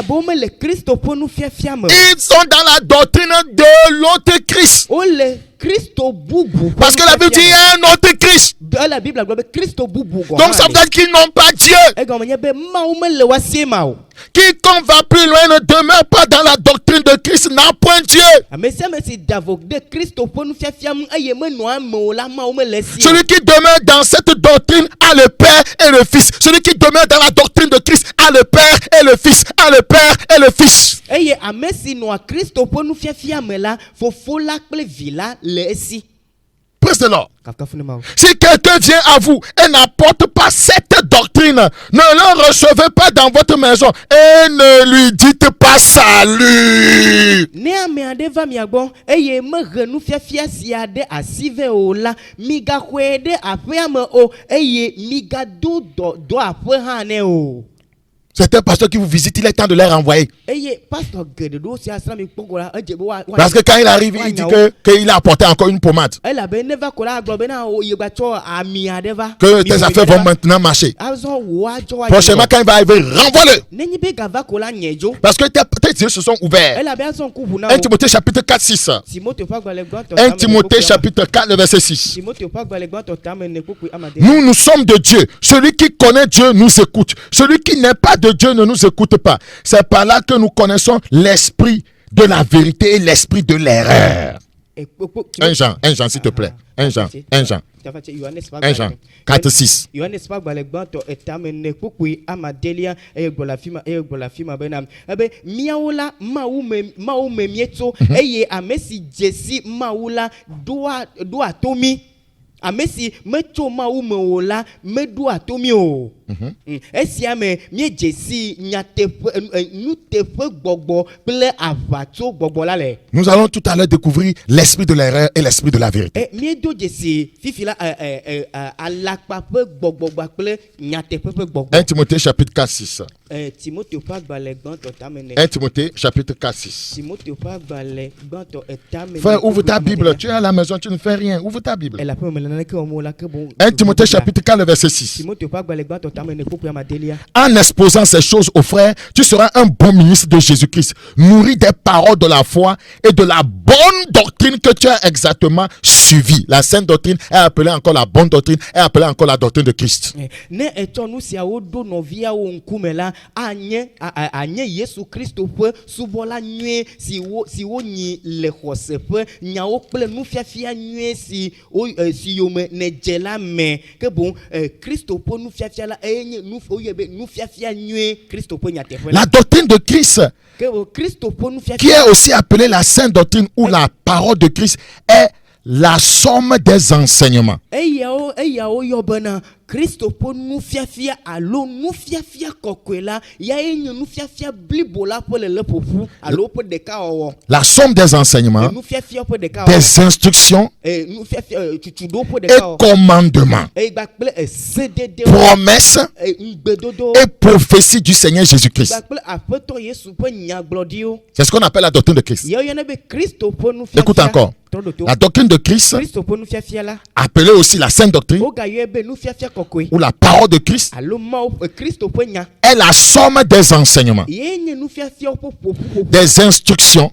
sont dans la doctrine de l'autre Christ. Parce que la Bible dit il y a un autre Christ. Donc ça veut dire qu'ils n'ont pas Dieu. Quiconque va plus loin ne demeure pas dans la doctrine de Christ n'a point Dieu. Celui qui demeure dans cette doctrine a le Père et le Fils. Celui qui demeure dans la doctrine de Christ a le Père et le Fils. A le Père et le Fils. Praise the Lord. Si quelqu'un vient à vous et n'apporte pas cette doctrine, ne le recevez pas dans votre maison et ne lui dites pas salut. C'est un pasteur qui vous visite, il est temps de les renvoyer. Parce que quand il arrive, il dit qu'il a apporté encore une pommade. Que tes affaires vont maintenant marcher. Prochainement, quand il va arriver, renvoie-le. Parce que tes yeux se sont ouverts. 1 Timothée chapitre 4, 6. 1 Timothée chapitre 4, le verset 6. Nous sommes de Dieu. Celui qui connaît Dieu nous écoute. Celui qui n'est pas de Dieu ne nous écoute pas. C'est par là que nous connaissons l'esprit de la vérité et l'esprit de l'erreur. 1 Jean, s'il te plaît. 1 Jean 4, 6. Amesi meto maumeola medu atomio. Esiame mie jesi nyatefe nutefe gbogbo ple avato gbogbo lale. Nous allons tout à l'heure découvrir l'esprit de l'erreur et l'esprit de la vérité. Mie do jesi fifila alakpape gbogbo ple nyatefe gbogbo. 1 Timothée chapitre 4, 6. 1 Timothée chapitre 4, 6. Frère, Frère, ouvre ta Bible. Tu es à la maison, tu ne fais rien. Ouvre ta Bible. 1 Timothée chapitre 4, le verset 6. En exposant ces choses aux frères, tu seras un bon ministre de Jésus-Christ, nourri des paroles de la foi et de la bonne doctrine que tu as exactement suivie. La sainte doctrine est appelée encore la bonne doctrine, est appelée encore la doctrine de Christ. La doctrine de Christ, qui est aussi appelée la sainte doctrine ou la parole de Christ, est la somme des enseignements. Christopo nous fiafia allo nous fiafia kokwela ya enyo nous fiafia blibola pour le pofu allo pour de ka owo la somme des enseignements, des instructions et commandements, promesses et prophéties du Seigneur Jésus-Christ. C'est ce qu'on appelle la doctrine de Christ. Écoute encore. La doctrine de Christ, appelée aussi la sainte doctrine ou la parole de Christ, est la somme des enseignements, des instructions,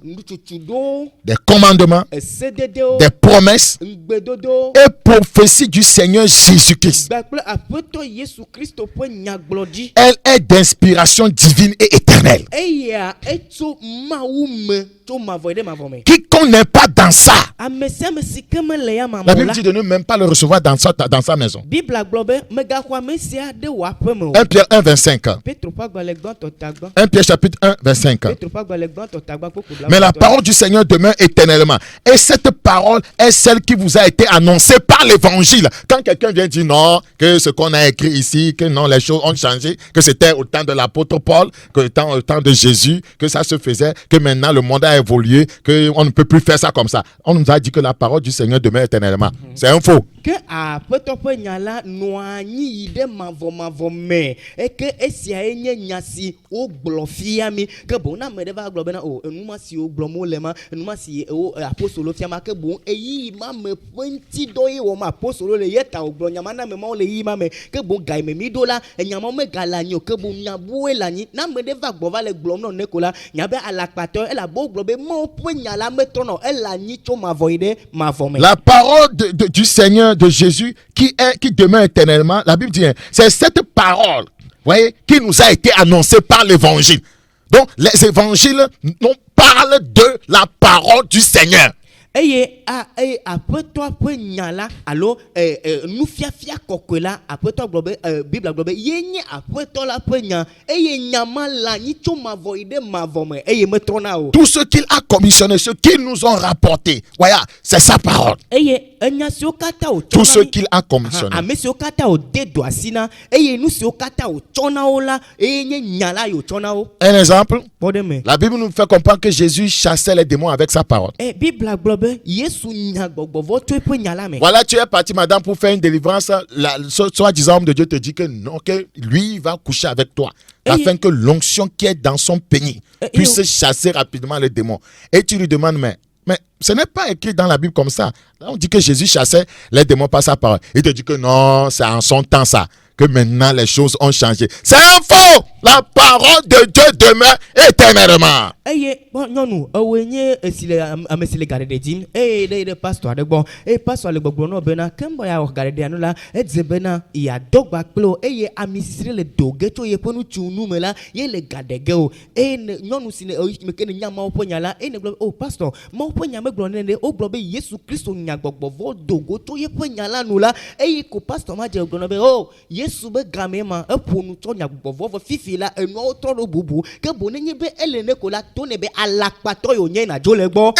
des commandements, des promesses et prophéties du Seigneur Jésus-Christ. Elle est d'inspiration divine et éternelle. Quiconque n'est pas dans ça, la Bible dit de ne même pas le recevoir dans sa maison. be megaxɔ ame sia ɖe wò aƒe me o. 1 Pierre 1, 25. Petro ƒe agbalẽ gbãtɔ tagba. 1 Pierre chapitre 1, 25. Petro ƒe agbalẽ gbãtɔ tagba kpokpo bla. Mais la parole du Seigneur demeure éternellement. Et cette parole est celle qui vous a été annoncée par l'évangile. Quand quelqu'un vient dire non, que ce qu'on a écrit ici, que non, les choses ont changé, que c'était au temps de l'apôtre Paul, que au temps de Jésus, que ça se faisait, que maintenant le monde a évolué, qu'on ne peut plus faire ça comme ça. On nous a dit que la parole du Seigneur demeure éternellement. C'est un faux. Que aƒetɔ ƒe nya la nɔ anyi yi ɖe mavɔmavɔ me eke esia nye nya si wogblɔ fia mi ke boŋ na ame ɖe va gblɔ bena o enuma si wogblɔm wole ma enuma si apostolo fia ma ke boŋ eyi ma me ƒe ŋtidɔ ye wɔm apostolo le ye ta wogblɔ nya ma na ame mawo le yi ma me ke boŋ ga yi me mi ɖo la enya mawo megale anyi o ke boŋ nya buwoe le anyi na ame ɖe va gbɔ va le gblɔm nɔ ne ko la nya be alakpatɔ elabe wogblɔ be mawo ƒe nya la metrɔ nɔ ele anyi tso mavɔ yi ɖe mavɔ me. La parole du Seigneur de Jésus qui demeure éternellement, la Bible dit, c'est cette parole, voyez, qui nous a été annoncée par l'évangile. Donc, les évangiles nous parlent de la parole du Seigneur. Eye aƒetɔ ƒe nya la alo nufiafia kɔkɔe la aƒetɔ gblɔ be Biblia gblɔ be ye nye aƒetɔ la ƒe nya eye nya ma le anyi tso mavɔ yi ɖe mavɔ me eye metrɔna o. Tout ce qu'il a commissionné, ce qu'ils nous ont rapporté, voilà, c'est sa parole. Eye enya siwo katã o Tout ce qu'il a commissionné. ame siwo katã o de do asi na eye nu siwo katã o tsɔna wo la eye nye nya la yo tsɔna wo. Un exemple, Kpɔ ɖe me. la Bible nous fait comprendre que Jésus chassait les démons avec sa parole. Biblia gblɔ be Yesu nya gbɔgbɔvɔ tso eƒe nya la me. Voilà, tu es parti, madame, pour faire une délivrance. Soi-disant, homme de Dieu te dit que non, que lui il va coucher avec toi. Afin que l'onction qui est dans son pénis puisse chasser rapidement les démons. Et tu lui demandes, mais ce n'est pas écrit dans la Bible comme ça. Là, on dit que Jésus chassait les démons par sa parole. Il te dit que non, c'est en son temps ça. Que maintenant les choses ont changé. C'est un faux. La parole de Dieu demeure éternellement. Eye nyɔnu ewoe nye esi le ame si le gaɖeɖe dzim eye ɖe pastor aɖe gbɔ eye pastor le gbɔgblɔ nɔ bena ke mbɔ ya wɔ gaɖeɖea nu la edze bena yeadɔgba kple wo eye ami sisi le do ge tso yeƒe nutsunu me la ye le gaɖe ge o eye nyɔnu si ne ke ne nya mawo ƒe nya la eye ne gblɔ o pastor mawo ƒe nya megblɔ ne ɖe wogblɔ be Yesu Kristo nya gbɔgbɔvɔ do go tso yeƒe nya la nu la eye ko pastor ma dze gblɔ be o Yesu be game ma eƒo nu tsɔ nya gbɔgbɔvɔ fifi la enuawo trɔ ɖo bubu ke bo nenye be ele ne ko la to ne be alakpatɔ yo nye na dzo le gbɔ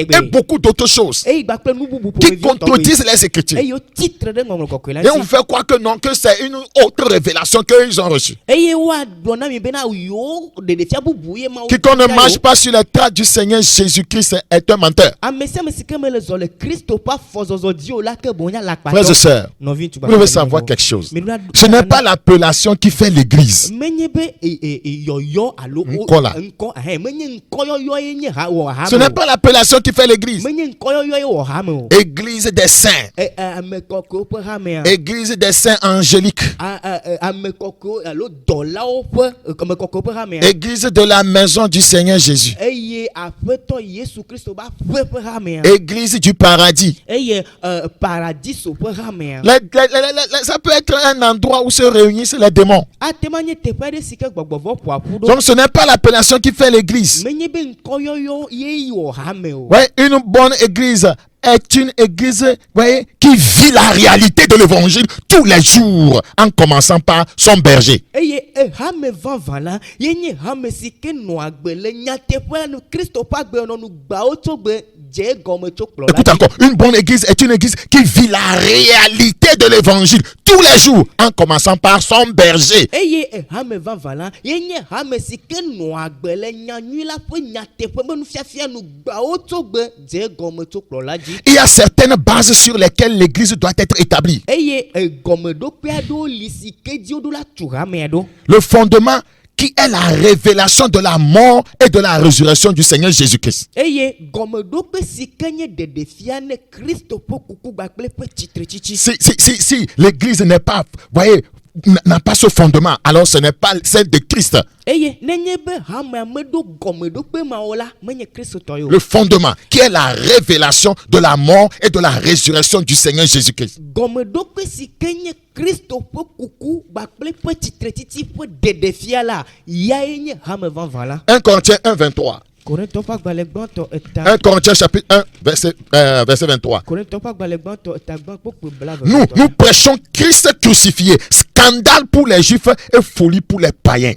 Et beaucoup d'autres choses qui contredisent les Écritures. eye titre ɖe ŋɔŋlɔ kɔkɔe la Et on fait croire que non, que c'est une autre révélation qu'ils ont reçue. eye woagblɔ na mi bena yo ɖeɖefia bubu ye ma. Quiconque ne marche pas sur les traces du Seigneur Jésus-Christ est un menteur. Ame sia ame si ke mele zɔ le Kristo ƒe afɔzɔzɔ dzi o la ke bonya alakpatɔ. Frères et sœurs, Nɔvi vous devez savoir quelque chose. Ce n'est pas l'appellation qui fait l'église. menye be yɔyɔ alo Ŋkɔ la. menye ŋkɔyɔyɔ ye nye ha wɔ ha Ce n'est pas l'appellation qui fait l'église. menye ŋkɔyɔyɔ ye wɔ ha me o. Église des saints. Ame kɔkɔewo ƒe hamea. Église des saints angéliques. Ame kɔkɔewo alo dɔlawo ƒe ame kɔkɔewo ƒe hamea. Église de la maison du Seigneur Jésus. Eye aƒetɔ Yesu Kristo ƒe aƒe ƒe hamea. Église du paradis. Eye paradiso ƒe hamea. Ça peut être un endroit où se réunissent les démons. Atema nye teƒe aɖe si ke gbɔgbɔvɔ ƒo aƒu ɖo. Donc ce n'est pas l'appellation qui fait l'église. Menye be ŋkɔyɔyɔ ye wɔ hame o. Ouais, une bonne église est une église, voyez, qui vit la réalité de l'évangile tous les jours, en commençant par son berger. Eye hame vava la ye nye hame si ke nɔ agbe le nyateƒe nu Kristo ƒe agbenɔnu gbawo tso gbe dze gɔme tso kplɔ la. Écoute encore, une bonne église est une église qui vit la réalité de l'évangile tous les jours, en commençant par son berger. Eye hame vava la ye nye hame si ke nɔ agbe le nyanyui la ƒe nyateƒe be nufiafia nu gbawo tso gbe dze gɔme tso kplɔ la dzi. Il y a certaines bases sur lesquelles l'église doit être établie. Eye gɔmeɖokpe aɖewo li si ke dzi woɖo la tu hamea ɖo. Le fondement qui est la révélation de la mort et de la résurrection du Seigneur Jésus-Christ. Eye gɔmeɖokpe si ke nye ɖeɖefia ne Kristo ƒe kuku gbagble ƒe tsitretsitsi. Si l'église n'est pas, voyez, n'a pas ce fondement, alors ce n'est pas celle de Christ. Eye nenye be hamea meɖo gɔmeɖokpe mawo la menye Kristo tɔ yo. Le fondement qui est la révélation de la mort et de la résurrection du Seigneur Jésus-Christ. Gɔmeɖokpe si ke nye Kristo ƒe kuku gbagble ƒe tsitretsitsi ƒe ɖeɖefia la yae nye hame vava la. 1 Corinthiens 1, 23. Korintɔ ƒe agbalẽ gbãtɔ 1 Corinthiens chapitre 1, verset 23. Korintɔ ƒe agbalẽ gbãtɔ gbã kpokpo bla Nous prêchons Christ crucifié, scandale pour les Juifs et folie pour les païens.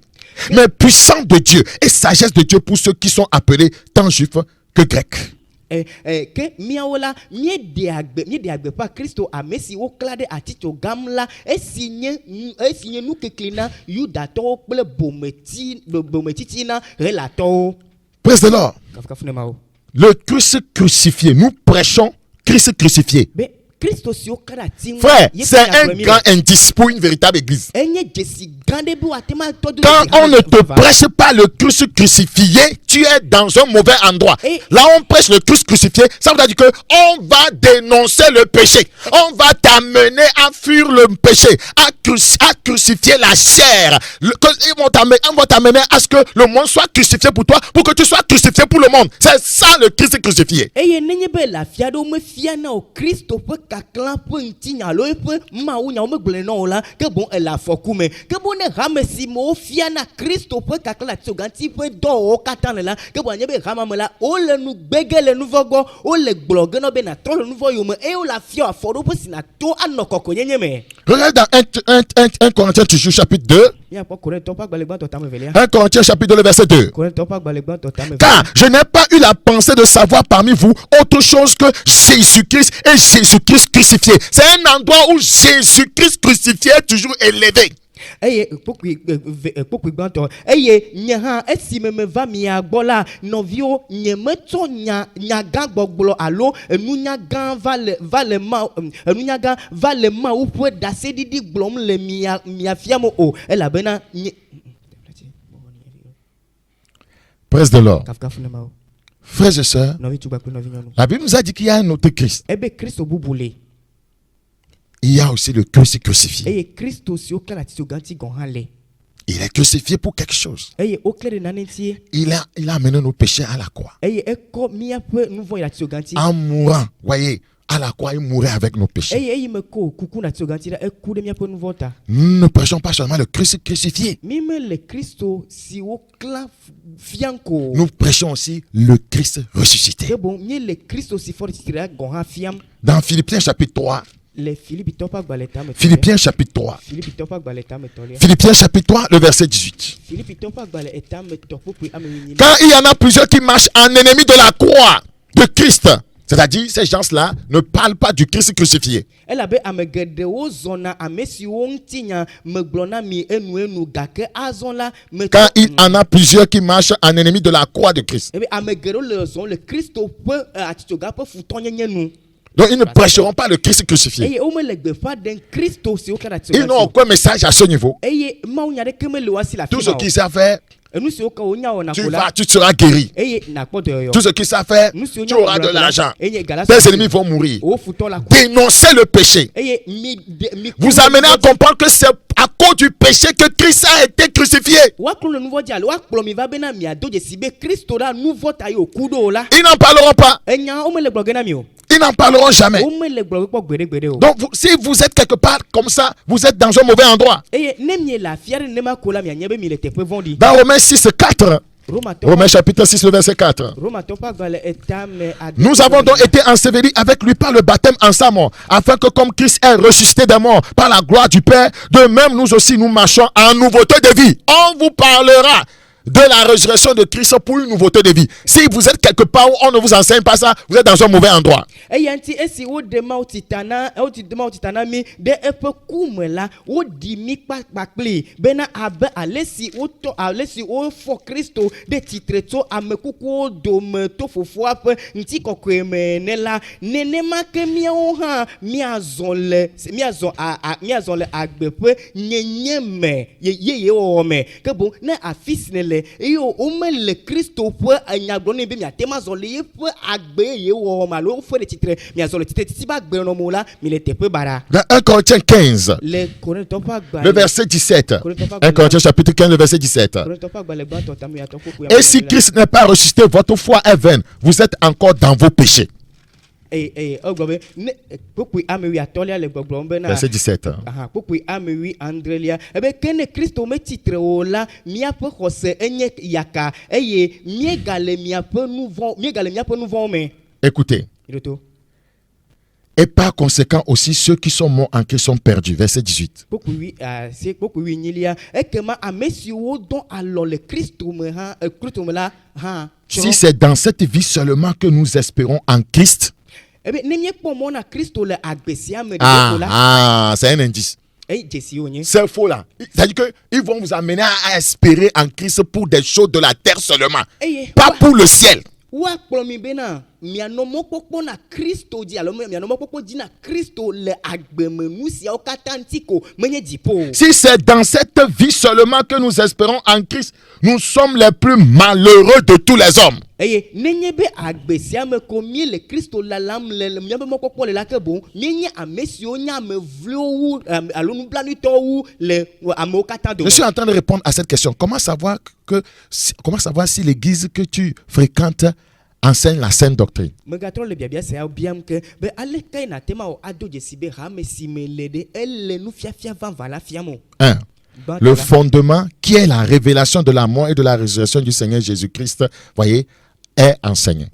Mais puissance de Dieu et sagesse de Dieu pour ceux qui sont appelés tant Juifs que Grecs. ke miawo la míeɖe agbe ƒa Kristo ame si wokla ɖe atitso gam la esi nye nukekli na Yudatɔwo kple bometsitsi na Helatɔwo. Praise the Lord. Kafukafu ne Mawu. Le Christ crucifié, nous prêchons Christ crucifié. Be Kristo si wokla ɖe ati ŋu. Frère, c'est un grand indice pour une véritable église. Enye dzesi gã ɖe be woate ma tɔ do. Quand on ne te prêche pas le Christ crucifié, tu es dans un mauvais endroit. Là, on prêche le Christ crucifié, ça veut dire que on va dénoncer le péché. On va t'amener à fuir le péché, à crucifier la chair. On va t'amener à ce que le monde soit crucifié pour toi, pour que tu sois crucifié pour le monde. C'est ça le Christ crucifié. Eye nenye be lafia ɖo me fia na o Kristo ƒe kakla ƒe ŋutinya alo eƒe mawu nyawo megblẽ na o la ke boŋ ele afɔku me ke boŋ ne hame si me wofia na Kristo ƒe kakla ati oganti ƒe dɔwɔwɔ katã le la ke boŋ anye be hame me la wole nu gbege le nuvɔ gbɔ wole gblɔ ge na be natrɔ le nuvɔ yome eye wole afia afɔɖoƒe si nato anɔ kɔkɔnyenye me. Regarde dans 1 Corinthiens toujours chapitre 2. 1 Corinthiens chapitre 2 le verset 2. Car je n'ai pas eu la pensée de savoir parmi vous autre chose que Jésus-Christ et Jésus-Christ crucifié. C'est un endroit où Jésus-Christ crucifié est toujours élevé. Eye kpokui gbãtɔ eye nye hã esi me va mia gbɔ la nɔviwo nye metsɔ nya gã gbɔgblɔ alo enunya gã va le Mawu ƒe ɖaseɖiɖi gblɔm le mia fiam o elabena nye. Praise the Lord. Frères et sœurs, la Bible nous a dit qu'il y a un autre Christ. Ebe Kristo bubu le. Il y a aussi le Christ crucifié. Eye Kristo si wokla ati oganti gɔn hã le. Il est crucifié pour quelque chose. Eye wokle ɖe nane tie. Il a amené nos péchés à la croix. Eye ekɔ miaƒe nu vɔ̃ yi ati oganti. En mourant, voyez, à la croix, il mourait avec nos péchés. Eye me ko kuku na ati oganti la eku ɖe miaƒe nu vɔ̃ ta. Nous ne prêchons pas seulement le Christ crucifié. Mi me le Kristo si wokla fianko. Nous prêchons aussi le Christ ressuscité. Ke bon mi le Kristo si fɔ titira gɔn hã fiam. Dans Philippiens chapitre 3. Philippiens chapitre 3. Philippiens Philippiens chapitre 3, le verset 18. Car il y en a plusieurs qui marchent en ennemis de la croix de Christ. C'est-à-dire, ces gens-là ne parlent pas du Christ crucifié. Car il en a plusieurs qui marchent en ennemis de la croix de Christ. Donc ils ne prêcheront pas le Christ crucifié. Ils n'ont aucun message à ce niveau. Tout ce qu'ils savent faire, tu seras guéri. Tout ce qu'ils savent faire, tu auras de l'argent. Tes ennemis vont mourir. Dénoncez le péché. Vous amenez à comprendre que c'est à cause du péché que Christ a été crucifié. Ils n'en parleront pas. Ils n'en parleront jamais. Donc, si vous êtes quelque part comme ça, vous êtes dans un mauvais endroit. Dans Romains 6, 4. Romains chapitre 6, le verset 4. Nous avons donc été ensevelis avec lui par le baptême en sa mort, afin que comme Christ est ressuscité des morts par la gloire du Père, de même nous aussi nous marchons en nouveauté de vie. On vous parlera de la résurrection de Christ pour une nouveauté de vie. Si vous êtes quelque part où on ne vous enseigne pas ça, vous êtes dans un mauvais endroit. Eyo le Kristo ƒe enyagbɔne be miatema zɔ le yeƒe agbe ye wɔwɔ ma lo ƒe titre miazɔ le titre titi ba gbe nɔmɔ la mi le teƒe bara. Dans 1 Corinthiens 15, le verset 17. 1 Corinthiens chapitre 15, le verset 17. Et si Christ n'est pas ressuscité, votre foi est vaine. Vous êtes encore dans vos péchés. Kpokpui amewi atɔlia le gbɔgblɔm bena. Verset 17. Kpokpui amewi andrelia. Ebe ke ne Kristo me tsitre o la, miaƒe xɔse enye yaka eye miegale miaƒe nu vɔ̃wo me. Écoutez. Et par conséquent aussi ceux qui sont morts en Christ sont perdus. Verset 18. Si c'est dans cette vie seulement que nous espérons en Christ, c'est un indice. C'est faux là. C'est-à-dire qu'ils vont vous amener à espérer en Christ pour des choses de la terre seulement, pas pour le ciel. Si c'est dans cette vie seulement que nous espérons en Christ, nous sommes les plus malheureux de tous les hommes. Je suis en train de répondre à cette question. Comment savoir si l'église que tu fréquentes enseigne la saine doctrine? Le fondement qui est la révélation de la mort et de la résurrection du Seigneur Jésus-Christ, voyez, est enseigné.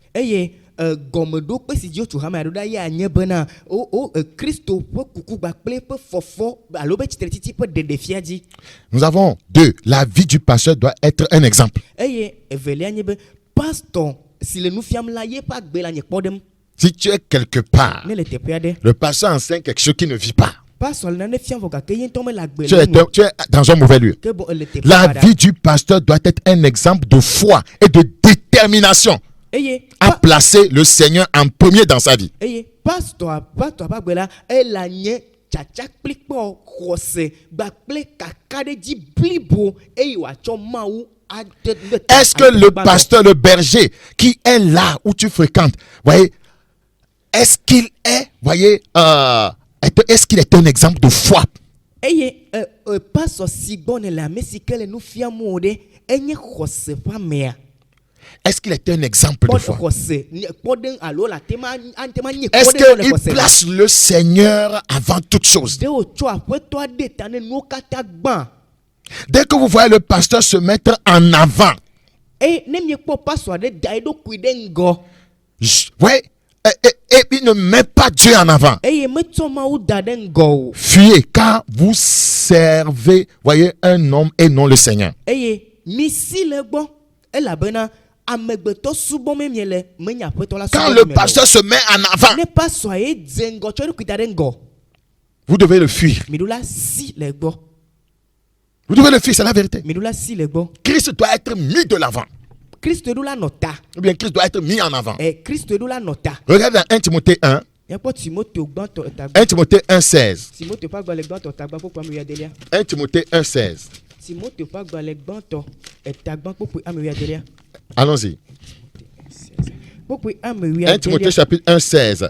Nous avons deux. La vie du pasteur doit être un exemple. Si tu es quelque part, le pasteur enseigne quelque chose qui ne vit pas. Tu es dans un mauvais lieu. La vie du pasteur doit être un exemple de foi et de détermination à placer le Seigneur en premier dans sa vie. Est-ce que le pasteur, le berger qui est là où tu fréquentes, voyez, est-ce qu'il est, voyez, est-ce qu'il est un exemple de foi? Est-ce qu'il est un exemple de foi? Est-ce qu'il place le Seigneur avant toute chose? Dès que vous voyez le pasteur se mettre en avant, ouais, et il ne met pas Dieu en avant. Fuyez, car vous servez, voyez, un homme et non le Seigneur. Quand le pasteur se met en avant, vous devez le fuir. Vous devez le fuir, c'est la vérité. Christ doit être mis de l'avant. Ou bien Christ doit être mis en avant. Regarde dans 1 Timothée 1. 1 Timothée 1,16. 1 Timothée 1,16. Allons-y. 1 Timothée chapitre 1,16.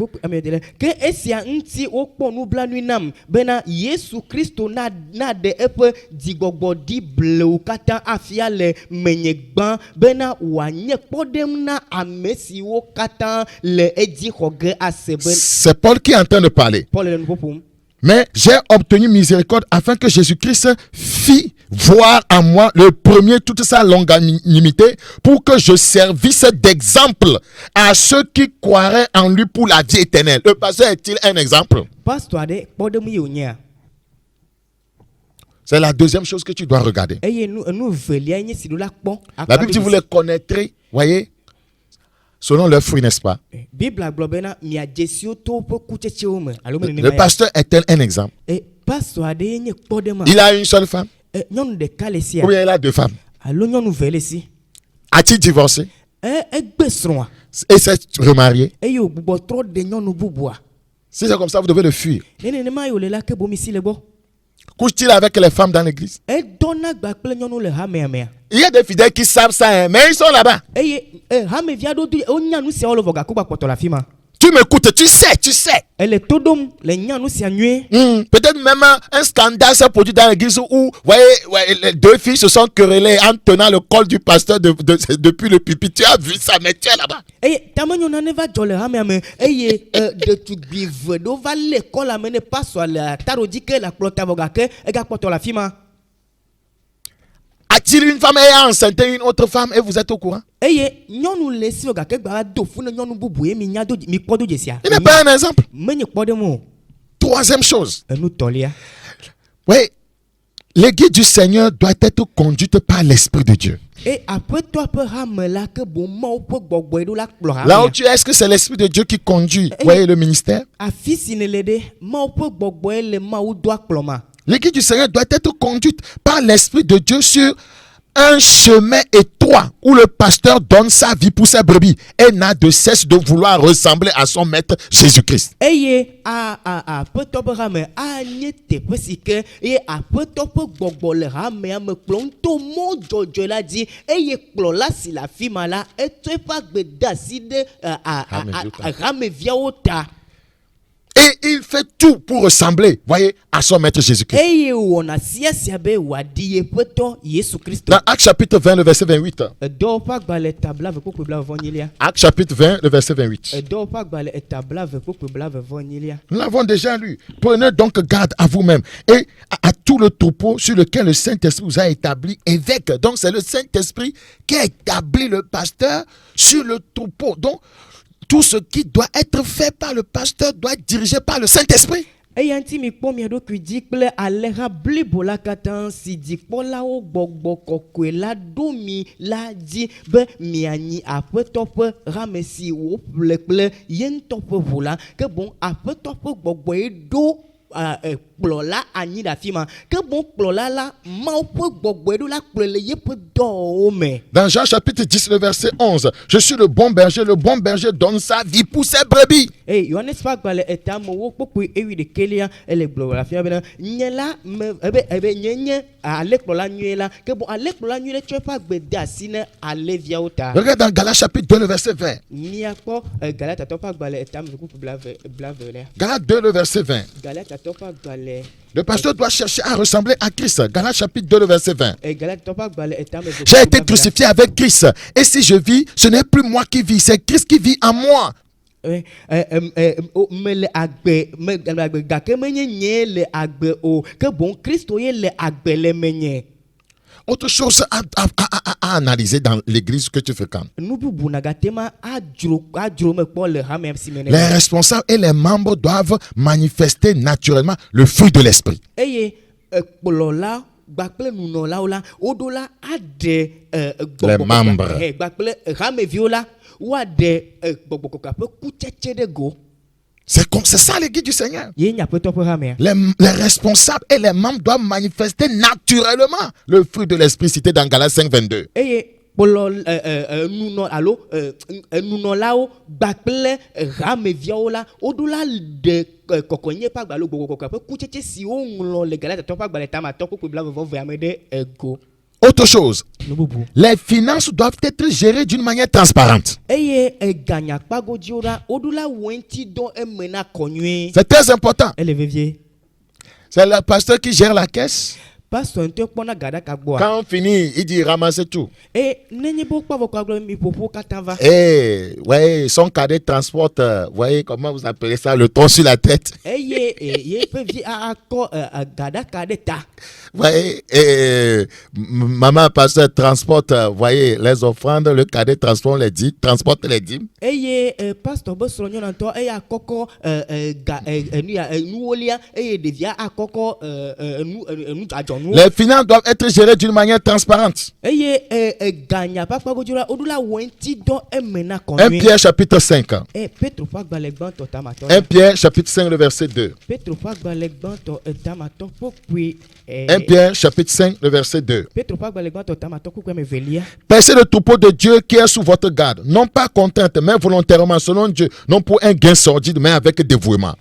Que esia nti okpo nu blanu nam bena Yesu Kristo na de epe digogbodi bleu kata afia le menyegban bena wanye podem na amesi wo kata le edi hoge asebe. C'est Paul qui est en train de parler. Paul le nouveau. Mais j'ai obtenu miséricorde afin que Jésus-Christ fit voir en moi le premier toute sa longanimité pour que je servisse d'exemple à ceux qui croiraient en lui pour la vie éternelle. Le pasteur est-il un exemple? C'est la deuxième chose que tu dois regarder. La Bible dit vous les connaîtrez, voyez, selon leurs fruits, n'est-ce pas? Le pasteur est-il un exemple? Il a une seule femme? Ou bien il a deux femmes? A-t-il divorcé? Et s'est remarié? Si c'est comme ça, vous devez le fuir. Couche-t-il avec les femmes dans l'église? Il y a des fidèles qui savent ça, hein, mais ils sont là-bas. Tu m'écoutes, tu sais. Peut-être même un scandale s'est produit dans l'église où, voyez, les deux filles se sont querellées en tenant le col du pasteur depuis le pupitre. Tu as vu ça, mais tu es là-bas. Eye tamanyo na neva jole hame ame eye de tugbive do va l'école amene pas sur la tarodi que la plota voga que e ga poto la fima. A-t-il une femme ayant enceinte une autre femme et vous êtes au courant? Eye nyonu lesi voga que gba do funa nyonu bubu e mi nyado mi podo jesia. Il n'est pas un exemple. Menye podo mo. Troisième chose. Nous tolia. Oui, l'église du Seigneur doit être conduite par l'Esprit de Dieu. Et après toi peut rame la que bon mo peut gbogbo do la plora. Là où tu es, est-ce que c'est l'Esprit de Dieu qui conduit, voyez, le ministère? A fils ne lede mo peut gbogbo le ma ou doit ploma. L'église du Seigneur doit être conduite par l'Esprit de Dieu sur un chemin étroit où le pasteur donne sa vie pour ses brebis et n'a de cesse de vouloir ressembler à son maître Jésus-Christ. Eye a peut rame a nyete parce que et a peut gbogbo le rame a me plon to mo jojo la di eye plola si la fima la et tu pas gbeda si de rame via ota. Et il fait tout pour ressembler, voyez, à son maître Jésus-Christ. Eye wona sia be wadi poto Yesu Christ. Dans Actes chapitre 20, le verset 28. Do pas gba le tabla avec ko bla vonilia. Actes chapitre 20, le verset 28. Do pas gba le tabla avec ko bla vonilia. Nous l'avons déjà lu. Prenez donc garde à vous-même et à tout le troupeau sur lequel le Saint-Esprit vous a établi évêque. Donc c'est le Saint-Esprit qui a établi le pasteur sur le troupeau. Donc tout ce qui doit être fait par le pasteur doit être dirigé par le Saint-Esprit. Et yanti mi pomia do kudikle alera blibola katan si dikpola o gbogbo kokwe la domi la di be miani après top ramesi o pleple yen top vola que bon après top gbogbo do plola ani da fima que bon plola la ma po gbogbo do la plele ye pe do me. Dans Jean chapitre 10 le verset 11, je suis le bon berger donne sa vie pour ses brebis. Eh Johannes pas gba le etamo wo popo ewi de kelia ele plola fia bena nyela ebe nyenye ale plola nyela que bon ale plola nyela tu pas gbeda sine ale via ota. Regarde dans Galates chapitre 2 le verset 20. Ni akpo Galate to pas gba le etamo ko blave le. Galates 2 le verset 20. Galate to pas gba le. Le pasteur doit chercher à ressembler à Christ. Galates chapitre 2 le verset 20. J'ai J'ai été crucifié avec Christ. Et si je vis, ce n'est plus moi qui vis, c'est Christ qui vit en moi. Me agbe gake menye nye le agbe o que bon Christo ye le agbe le menye. Autre chose à analyser dans l'église que tu fréquentes. Les responsables et les membres doivent manifester naturellement le fruit de l'esprit. Les membres. C'est ça l'église du Seigneur. Les responsables et les membres doivent manifester naturellement le fruit de l'esprit cité dans Galates 5, 22. Autre chose, les finances doivent être gérées d'une manière transparente. C'est très important. C'est le pasteur qui gère la caisse. Quand on finit, il dit ramassez tout. Ouais, son cadet transporte, voyez comment vous appelez ça, le tronc sur la tête. Voyez, maman pasteur transporte, voyez, les offrandes, le cadet transporte les dîmes, Les finances doivent être gérées d'une manière transparente. 1 Pierre chapitre 5. 1 Pierre chapitre 5 le verset 2. 1 Pierre chapitre 5 le verset 2. Paissez le troupeau de Dieu qui est sous votre garde, non pas contrainte, mais volontairement selon Dieu, non pour un gain sordide, mais avec dévouement.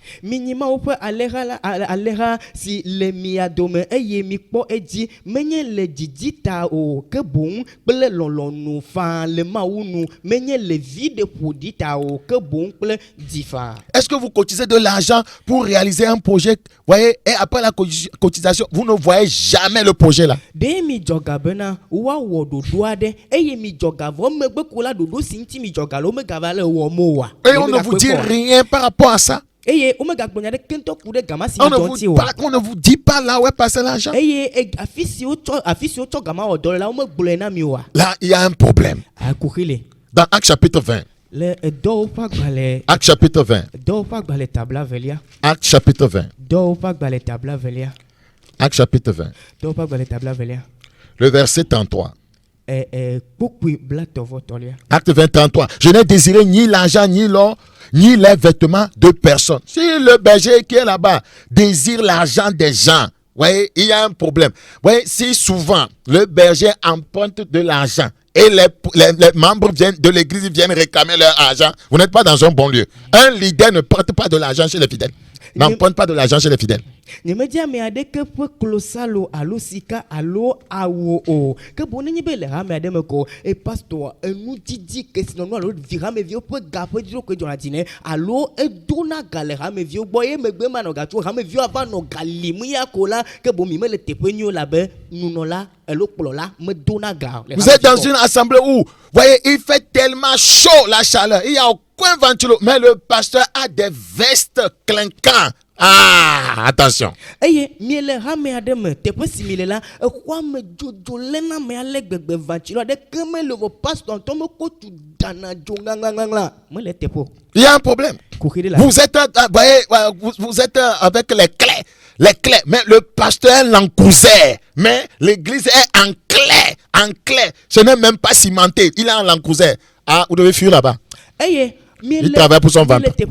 kpɔ edzi menye le dzidzi ta o ke boŋ kple lɔlɔnu faa le Mawu nu menye le vi de ƒoɖi ta o ke boŋ kple dzifa. Est-ce que vous cotisez de l'argent pour réaliser un projet, voyez, et après la cotisation, vous ne voyez jamais le projet là. De mi dzɔga bena woawɔ ɖoɖo aɖe eye mi dzɔga vɔ megbe ko la ɖoɖo si ŋuti mi dzɔga le womegava le wɔm o wa. Et on ne vous dit rien par rapport à ça. Eye omegagblɔ nya ɖeke ŋutɔ ku ɖe gama si On mi dzɔ ŋuti o. on ne vous dit pas là où est passé l'argent. Eye afi si wotsɔ gama wɔ dɔ le la womegblɔe na mi o wa. Là, il y a un problème. Akuhi le. Dans Actes chapitre 20. Le dɔwo ƒe agbalẽ. Actes chapitre 20. Dɔwo ƒe agbalẽ tabla velia. Actes chapitre 20. Dɔwo ƒe agbalẽ tabla velia. Actes chapitre 20. Dɔwo ƒe agbalẽ tabla velia. Le verset 33. Kpukpui bla tɔvɔtɔlia. Acte 20, 33. Je n'ai désiré ni l'argent, ni l'or, ni les vêtements de personne. Si le berger qui est là-bas désire l'argent des gens, voyez, il y a un problème. Voyez, si souvent le berger emprunte de l'argent et les membres de l'église viennent réclamer leur argent, vous n'êtes pas dans un bon lieu. Un leader ne prête pas de l'argent chez les fidèles. N'emprunte pas de l'argent chez les fidèles. Nyemedi ame aɖeke ƒe klosalo alo sika alo awo o ke boŋ nenye be le hame aɖe me ko pastor enu didi kesinɔnu alo vihameviwo ƒe ga ƒe dzrokoe dzɔna dzi ne alo edona ga le hameviwo gbɔ ye megbe ma nɔ gatso hameviwo ava nɔ ga lim ya ko la ke boŋ mi mele teƒe nyuiwo labe nunɔla alo kplɔla medona ga. Vous êtes dans une assemblée où, voyez, il fait tellement chaud la chaleur, il y a aucun ventilo, mais le pasteur a des vestes clinquantes. Ah, attention. Eye mi le hame aɖe me teƒe si mi le la exɔa me dzodzo lena me ale gbegbe vantilo aɖeke me le vɔ pastor ŋutɔ me ko tu dana dzo ŋaŋaŋaŋa me le teƒe o. Il y a un problème. Vous êtes, voyez, vous êtes avec les clés, mais le pasteur est l'encousert, mais l'église est en clé. Ce n'est même pas cimenté, il est en l'encousert. Ah, vous devez fuir là-bas. Il travaille pour son ventre. Et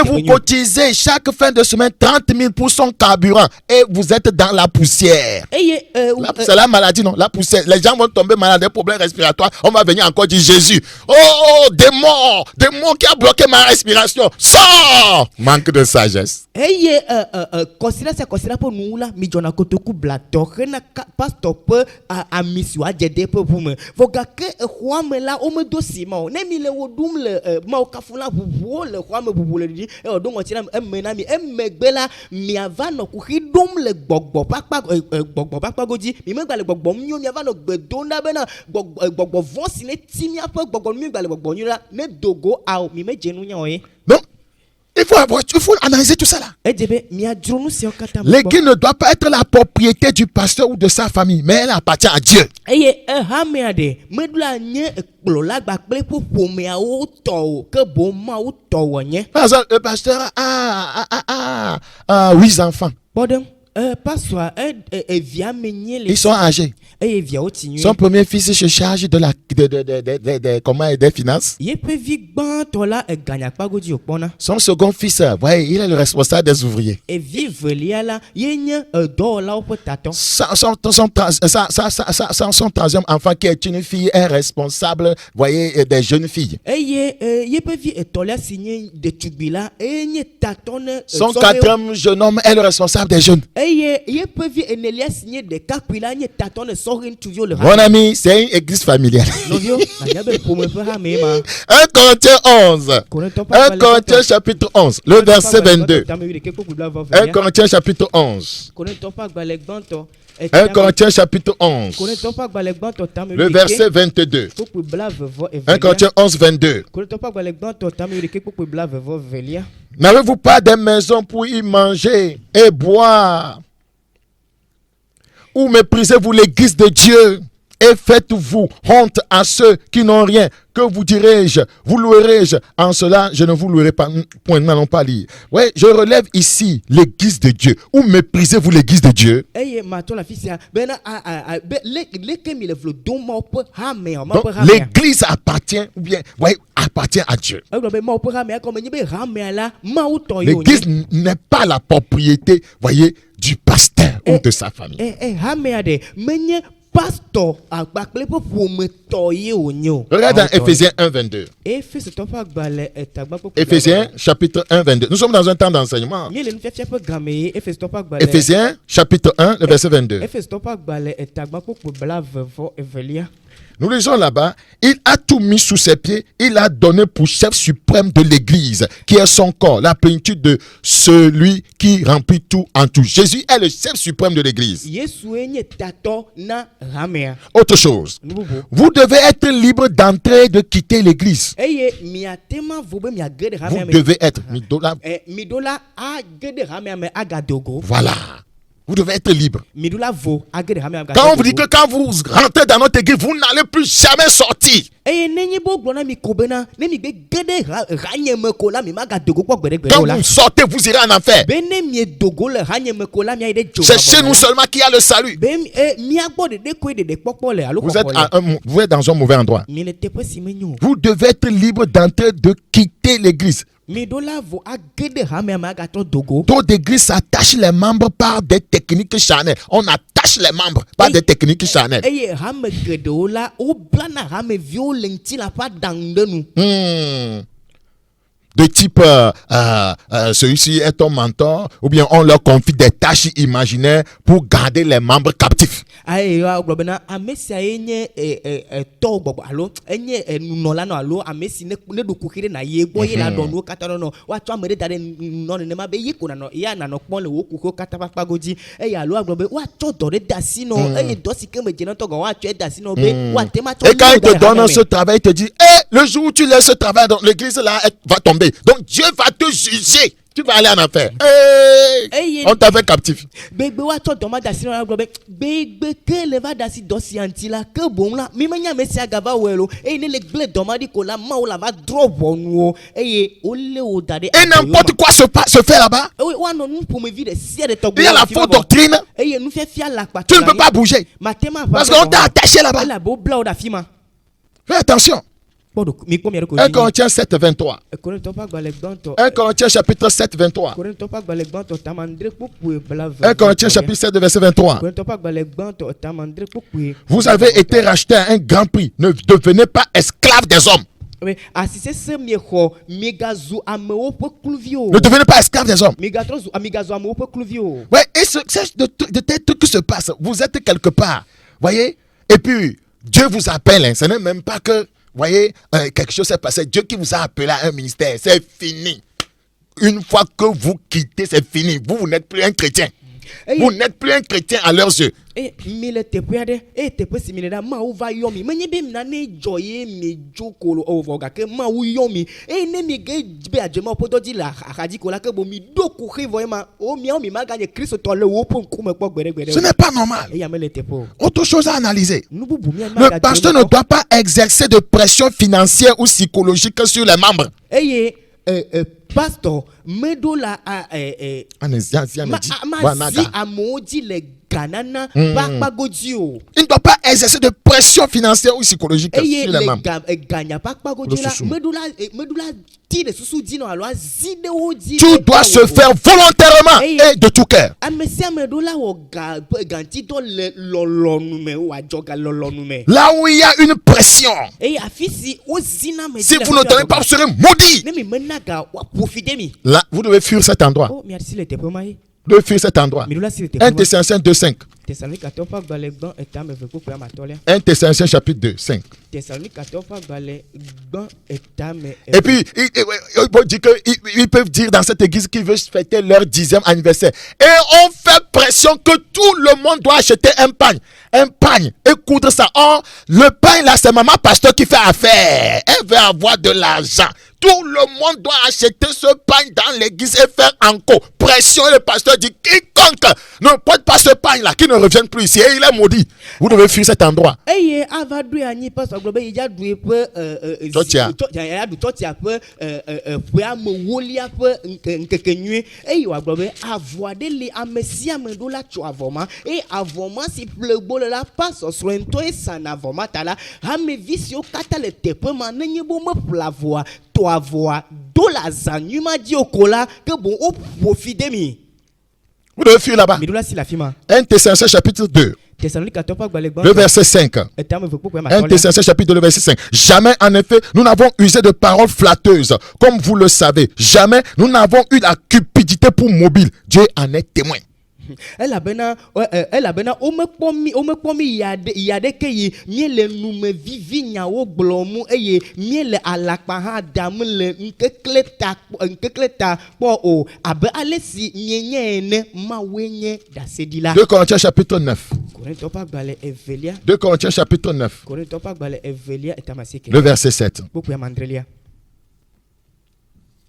vous cotisez chaque fin de semaine 30 000 pour son carburant. Et vous êtes dans la poussière. C'est la maladie, non? La poussière. Les gens vont tomber malades, des problèmes respiratoires. On va venir encore dire Jésus. Oh, démon qui a bloqué ma respiration. Sors! Manque de sagesse. Considère pour nous là, mi jona kotoku blato, rena pastor peu à mission à jede peu pour me. Vogake huame la ome dosi ma. Ne mi le wodum le ma okafula bubu le huame bubu le di. E odon otina menami megbela mi avano kuhidum le gbogbo pakpa goji. Mi megba le gbogbo mnyo mi avano gbedonda bena gbogbo vosi ne timi apa gbogbo mi megba le gbogbo nyo la ne dogo au mi me jenu nya oye. Donc il faut analyser tout ça là. L'église ne doit pas être la propriété du pasteur ou de sa famille, mais elle appartient à Dieu. Par exemple, le pasteur a 8 enfants. Ils sont âgés. Son premier fils se charge de des finances. Son second fils, ouais, il est le responsable des ouvriers. Son troisième enfant qui est une fille est responsable, voyez, des jeunes filles. Son quatrième jeune homme est le responsable des jeunes. Mon ami, c'est une église familiale. 1 Corinthiens 11. 1 Corinthiens chapitre 11. Le verset 22. 1 Corinthiens chapitre 11. 1 Corinthiens chapitre 11. Le verset 22. 1 Corinthiens 11, 22. N'avez-vous pas des maisons pour y manger et boire? Ou méprisez-vous l'église de Dieu et faites-vous honte à ceux qui n'ont rien? Que vous dirai-je? Vous louerai-je? En cela, je ne vous louerai pas. Point, n'allons pas lire. Ouais, je relève ici l'église de Dieu. Ou méprisez-vous l'église de Dieu? Donc, l'église appartient, ou bien, ouais, appartient à Dieu. L'église n'est pas la propriété, voyez, du pasteur ou de sa famille. Hamea de menye pastor agbakple po pometo ye onyo. Regarde dans Éphésiens 1, 22. Éphésiens chapitre 1, 22. Nous sommes dans un temps d'enseignement. Éphésiens chapitre 1, le verset 22. Nous lisons là-bas, il a tout mis sous ses pieds, il a donné pour chef suprême de l'église, qui est son corps, la plénitude de celui qui remplit tout en tout. Jésus est le chef suprême de l'église. Autre chose, vous devez être libre d'entrer et de quitter l'église. Vous devez être. Voilà. Vous devez être libre. Quand on vous dit que quand vous rentrez dans notre église, vous n'allez plus jamais sortir. Quand vous sortez, vous irez en enfer. C'est chez nous seulement qu'il y a le salut. Vous êtes dans un mauvais endroit. Vous devez être libre d'entrer et de quitter l'église. D'autres églises s'attachent les membres par des techniques charnelles. On attache les membres par des techniques charnelles. De type celui-ci est ton mentor, ou bien on leur confie des tâches imaginaires pour garder les membres captifs. Et quand il te donne ce travail, il te dit, le jour où tu laisses ce travail, l'église là va tomber. Donc Dieu va te juger. Tu vas aller en enfer. On t'a fait captif. Et n'importe quoi se fait là-bas. Il y a la fausse doctrine. Tu ne peux pas bouger. Parce qu'on t'a attaché là-bas. Fais attention. 1 Corinthiens 7, 23. 1 Corinthiens chapitre 7, 23. 1 Corinthiens chapitre 7, verset 23. Vous avez été rachetés à un grand prix. Ne devenez pas esclaves des hommes. Ne devenez pas esclaves des hommes. Ouais, et c'est de tels trucs qui se passent. Vous êtes quelque part. Voyez? Et puis, Dieu vous appelle. Ce n'est même pas que, voyez, quelque chose s'est passé. Dieu qui vous a appelé à un ministère, c'est fini. Une fois que vous quittez, c'est fini. Vous n'êtes plus un chrétien. Vous n'êtes plus un chrétien à leurs yeux. Ce n'est pas normal. Autre chose à analyser. Le pasteur ne doit pas exercer de pression financière ou psychologique sur les membres. Pastor, medola Il ne doit pas exercer de pression financière ou psychologique sur les membres. Tu dois se faire volontairement et de tout cœur. Là où il y a une pression, si vous ne donnez pas, vous serez maudit. Là, vous devez fuir cet endroit. Vous devez fuir cet endroit. 1 Thessaloniciens 2, 5. 1 Thessaloniciens chapitre 2, 5. Et puis, ils peuvent dire dans cette église qu'ils veulent fêter leur 10e anniversaire. Et on fait pression que tout le monde doit acheter un pagne et coudre ça. Or, le pagne là, c'est maman pasteur qui fait affaire. Elle veut avoir de l'argent. Tout le monde doit acheter ce pagne dans l'église et faire encore pression. Et le pasteur dit, quiconque ne porte pas ce pagne là, qui ne revienne plus ici, et il est maudit. Vous devez fuir cet endroit. Vous devez fuir là-bas. Midula si la fima. 1 Thessaloniciens chapitre 2, Thessalonique atopa gbalegba. le verset 5. 1 Thessaloniciens chapitre 2, le verset 5. Jamais, en effet, nous n'avons usé de paroles flatteuses, comme vous le savez. Jamais, nous n'avons eu la cupidité pour mobile. Dieu en est témoin. elabena ome kpɔmi yaɖe ke yi miele nume vivi nyawo gblɔmu eye miele alakpa hã dam le nkekle ta kpɔ o abe ale si mienye ene mawoe nye ɖaseɖila. 2 Corinthiens chapitre 9. Korintɔ ƒe agbalẽ evelia. 2 Corinthiens chapitre 9, Korintɔ ƒe agbalẽ evelia etamasieke. le verset 7. Kpokpoe amandrelia.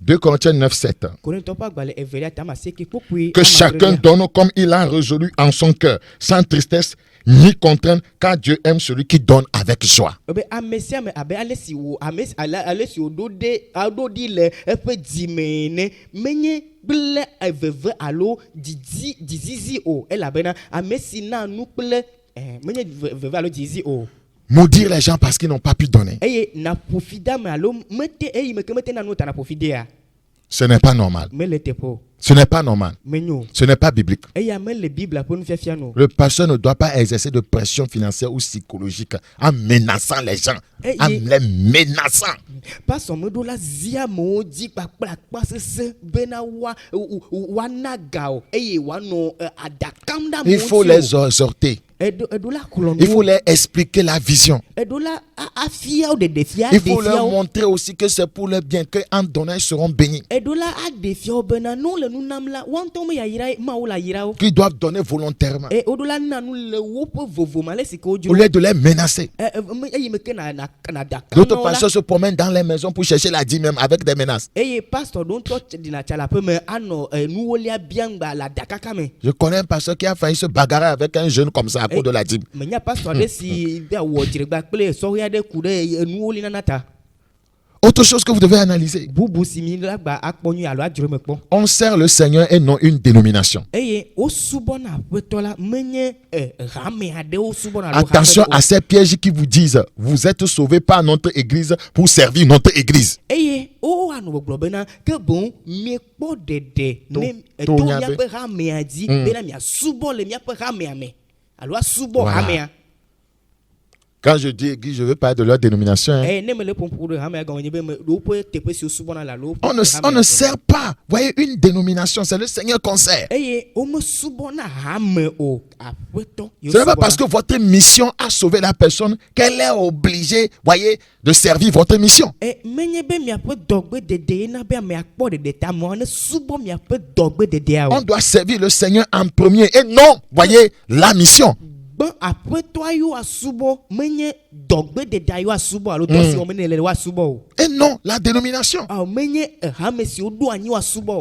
2 Corinthiens 9, 7. Korintɔ ƒe agbalẽ evelia etamasieke kpokpoe Que chacun donne comme il a résolu en son cœur, sans tristesse ni contrainte, car Dieu aime celui qui donne avec joie. Ebe ame sia ame abe ale si woɖo ɖi le eƒe dzime ene menye kple veve alo dzizizi o elabena ame si na nu kple menye veve alo dzizizi o. Maudire les gens parce qu'ils n'ont pas pu donner. Eye na ƒofi de ame alo mete eyi me ke mete na nu ta na ƒofi dea. Ce n'est pas normal. Mele teƒe o. Ce n'est pas normal. Menyo. Ce n'est pas biblique. Eya mele Bible ƒe nufiafia no. Le pasteur ne doit pas exercer de pression financière ou psychologique en menaçant les gens, en les menaçant. Pastor meɖo la zia amewo dzi kpakplakpa sese bena woana ga o eye woanɔ aɖakam ɖe amewo dzi o. Il faut les exhorter. Il faut leur expliquer la vision. Il faut leur montrer aussi que c'est pour leur bien, qu'en donnant, ils seront bénis. Qu'ils doivent donner volontairement. Au lieu de les menacer. D'autres pasteurs se promènent dans les maisons pour chercher la dîme même avec des menaces. Je connais un pasteur qui a failli se bagarrer avec un jeune comme ça à cause de la dîme. Autre chose que vous devez analyser. On sert le Seigneur et non une dénomination. Attention à ces pièges qui vous disent vous êtes sauvés par notre église pour servir notre église. Voilà. Quand je dis église, je ne veux pas de leur dénomination. Hein. On ne sert pas. Vous voyez, une dénomination, c'est le Seigneur qu'on sert. Ce n'est pas parce que votre mission a sauvé la personne qu'elle est obligée, voyez, de servir votre mission. On doit servir le Seigneur en premier et non, voyez, la mission. Et non, la dénomination.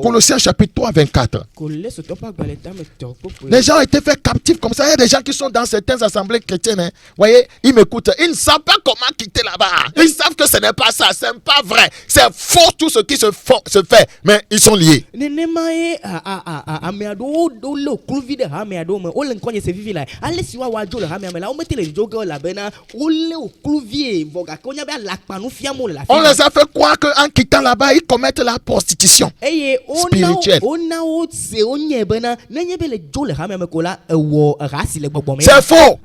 Colossiens chapitre 3, 24. Les gens ont été faits captifs comme ça. Il y a des gens qui sont dans certaines assemblées chrétiennes. Hein. Voyez, ils m'écoutent. Ils ne savent pas comment quitter là-bas. Ils savent que ce n'est pas ça. Ce n'est pas vrai. C'est faux tout ce qui se fait. Mais ils sont liés. On les a fait croire qu'en quittant là-bas, ils commettent la prostitution spirituelle. C'est faux.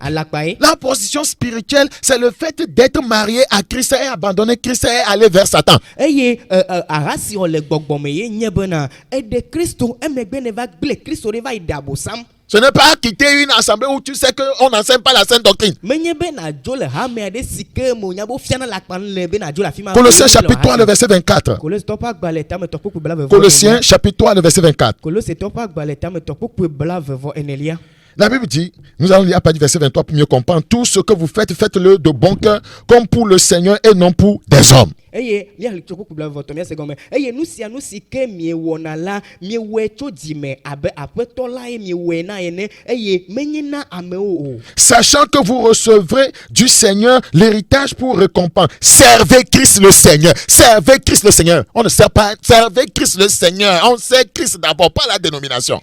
La prostitution spirituelle, c'est le fait d'être marié à Christ et abandonner Christ et aller vers Satan. Ce n'est pas quitter une assemblée où tu sais qu'on n'enseigne pas la sainte doctrine. Colossiens chapitre 3, le verset 24. Colossiens chapitre 3, le verset 24. La Bible dit, nous allons lire à partir du verset 23 pour mieux comprendre. Tout ce que vous faites, faites-le de bon cœur, comme pour le Seigneur et non pour des hommes. Sachant que vous recevrez du Seigneur l'héritage pour récompense. Servez Christ le Seigneur. Servez Christ le Seigneur. On ne sert pas. Servez Christ le Seigneur. On sert Christ d'abord, pas la dénomination.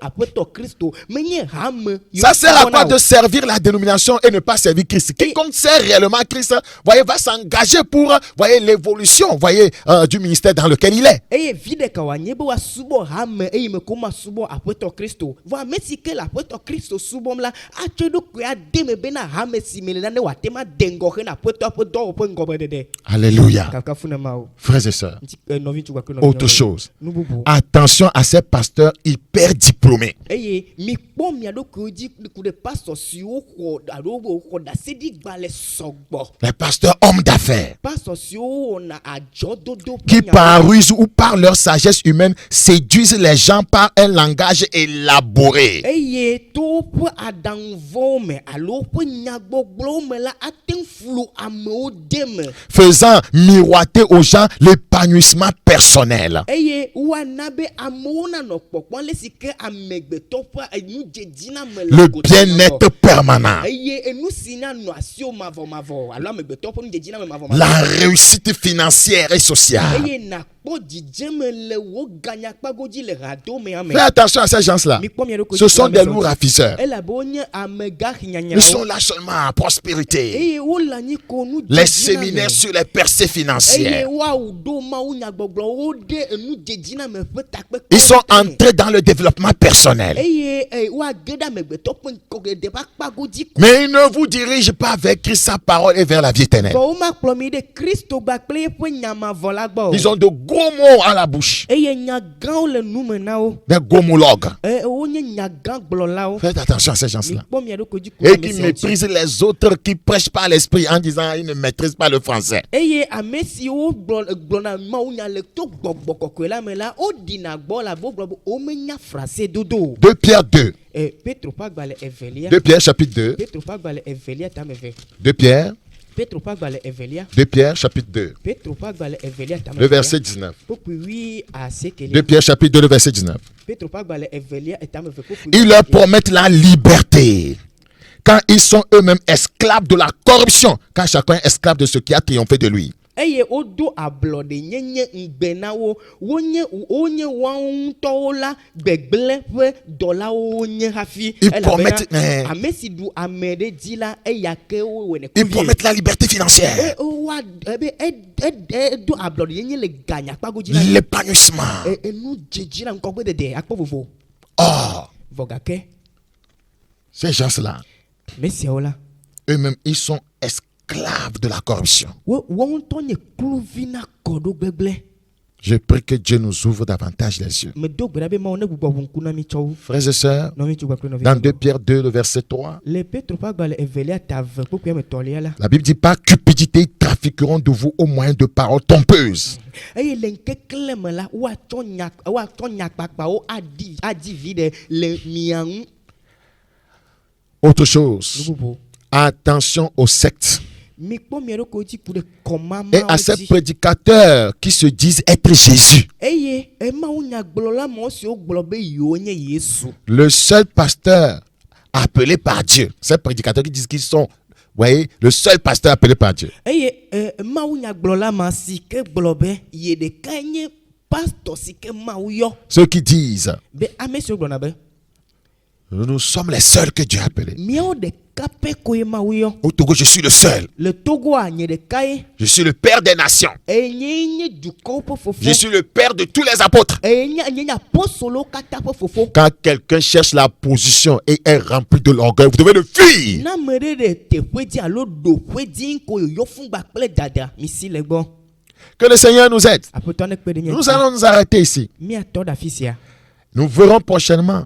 aƒetɔ Kristo menye hame. Ça sert à quoi de servir la dénomination et ne pas servir Christ? Quiconque sert réellement Christ, voyez, va s'engager pour, voyez, l'évolution, voyez, du ministère dans lequel il est. Eye vide kawanye be wa subo hame eye me koma subo aƒetɔ Kristo. Va mesi ke la aƒetɔ Kristo subom la atso do ko ademe be na hame si mele na ne wa tema dengo he na aƒetɔ ƒe dɔwɔƒe ŋgɔbe dede. Alléluia. Kakafuna mawo. Frères et sœurs, Novi tu kwa no. autre chose. Nububu. Attention à ces pasteurs hyper diplômés. Eye mi kpɔ mia do ko di ku de pastor si wo xɔ alo wo xɔ da sedi gbalẽ sɔgbɔ. Les pasteurs hommes d'affaires Pastor si wo na adzɔdodo. qui par ruse ou par leur sagesse humaine séduisent les gens par un langage élaboré. Eye to ƒe aɖaŋuvɔwo me alo ƒe nyagbɔgblɔwo me la ate flu amewo de me. Faisant miroiter aux gens l'épanouissement personnel. Eye woana be amewo nanɔ kpɔkpɔm le si ke amegbetɔ ƒe enudzedzi na me Le bien-être permanent. Eye enu si na nɔ asiwo mavɔmavɔ alo amegbetɔ ƒe nudzedzi na me mavɔmavɔ. La réussite financière et sociale. Eye nakpɔ dzidzeme le wo ganyakpagodzi le hado me ame. Fais attention à ces gens-là. Ce sont des loups ravisseurs. Elabe wonye amegaxi Ils nyanyawo. sont là seulement à prospérité. Eye wo le anyi ko nu Les dzedzi na me. séminaires sur les percées Eye financières. woawo do mawu nyagbɔgblɔwo ɖe enudzedzi na me ƒe takpekpe. Ils sont entrés dans le développement personnel. Eye woage ɖe amegbetɔ ƒe ŋkɔ ɖe ƒe akpagodzi. Mais ils ne vous dirigent pas vers Christ, sa parole et vers la vie éternelle. Vɔ womakplɔ mi ɖe Kristo gbakple eƒe nyamavɔ la gbɔ o. Ils ont de gros mots à la bouche. Eye nyagãwo le nume na wo. Des gomologues. Wonye nyagãgblɔlawo. Faites attention à ces gens-là. Mikpɔ mia ɖokui dzi ko Et ame qui siawo dzi. méprisent les autres qui prêchent par l'esprit en disant ils ne maîtrisent pas le français. Eye ame siwo gblɔna mawunya le to gbɔgbɔ kɔkɔe la me la woɖina gbɔ la bo gblɔ be womenya frase dodo o. 2 Pierre 2. Petro ƒe agbalẽ evelia. 2 Pierre chapitre 2. Petro ƒe agbalẽ evelia tame ve. 2 Pierre. Petro ƒe agbalẽ evelia. 2 Pierre chapitre 2. Petro ƒe agbalẽ evelia tame Le verset 19. Kpokpui 8 à 2 9. Pierre chapitre 2, le verset 19. Petro ƒe agbalẽ evelia tame ve kpokpui. Ils leur promettent la liberté quand ils sont eux-mêmes esclaves de la corruption, quand chacun est esclave de ce qui a triomphé de lui. Eye wodo ablɔɖe nyenye ŋgbe na wo. Wonye woawo ŋutɔwo la gbegblẽ ƒe dɔlawo wonye hafi. Ils Elabena promettent, ame si ɖu ame ɖe dzi la eya ke wowɔe Ils promettent la liberté financière, edo ablɔɖe nyenye le ganyakpagodzi na l'épanouissement. enu dzedzi na ŋkɔgbe dede akpɔ vovo. Or, Vɔ gake ces gens-là, me siawo la eux-mêmes, ils sont esclaves de la corruption. wo ŋutɔ nye kluvi na kɔɖo gbegblẽ. Je prie que Dieu nous ouvre davantage les yeux. Medo gbe ɖa be Mawu ne gbugbɔ ʋu ŋku na mi tsɔ wo. Frères et sœurs, Nɔvi tso gbakple nɔvi. dans 2 Pierre 2, le verset 3, Le Petro ƒe agbalẽ evelia ta ve kpokpui ame tɔlia la. la Bible dit, par cupidité, ils trafiqueront de vous au moyen de paroles trompeuses. Eye le ŋkekle me la woatsɔ nyakpakpawo adi vi ɖe le mia ŋu. Autre chose, Nu bubu. attention aux sectes Mikpɔ mia ɖokuiwo dzi ku ɖe kɔmamawo et à ces dzi. prédicateurs qui se disent être Jésus. Eye emawo nyagblɔla mawo siwo gblɔ be yewo nye Yesu. Le seul pasteur appelé par Dieu, ces prédicateurs qui disent qu'ils sont, vous voyez, le seul pasteur appelé par Dieu. Eye mawu nyagblɔla ma si ke gblɔ be ye ɖeka nye pastor si ke Mawu yɔ. Ceux qui disent, Be ame siwo gblɔna be nous sommes les seuls que Dieu a appelés. miawo ɖeka pɛ koe Mawu yɔ. Au Togo, je suis le seul. Le Togoa nye ɖeka ye. Je suis le père des nations. Enye nye dukɔwo ƒe fofo. Je suis le père de tous les apôtres. Enye apostolowo katã ƒe fofo. Quand quelqu'un cherche la position et est rempli de l'orgueil, vous devez le fuir. Na ame ɖe ɖe teƒe dzi alo ɖoƒe dzi ko yɔ fungba kple dada misi le gbɔ. Que le Seigneur nous aide. Aƒetɔ ne kpe ɖe mia Nous allons nous arrêter ici. miatɔ ɖe afi sia. Nous verrons prochainement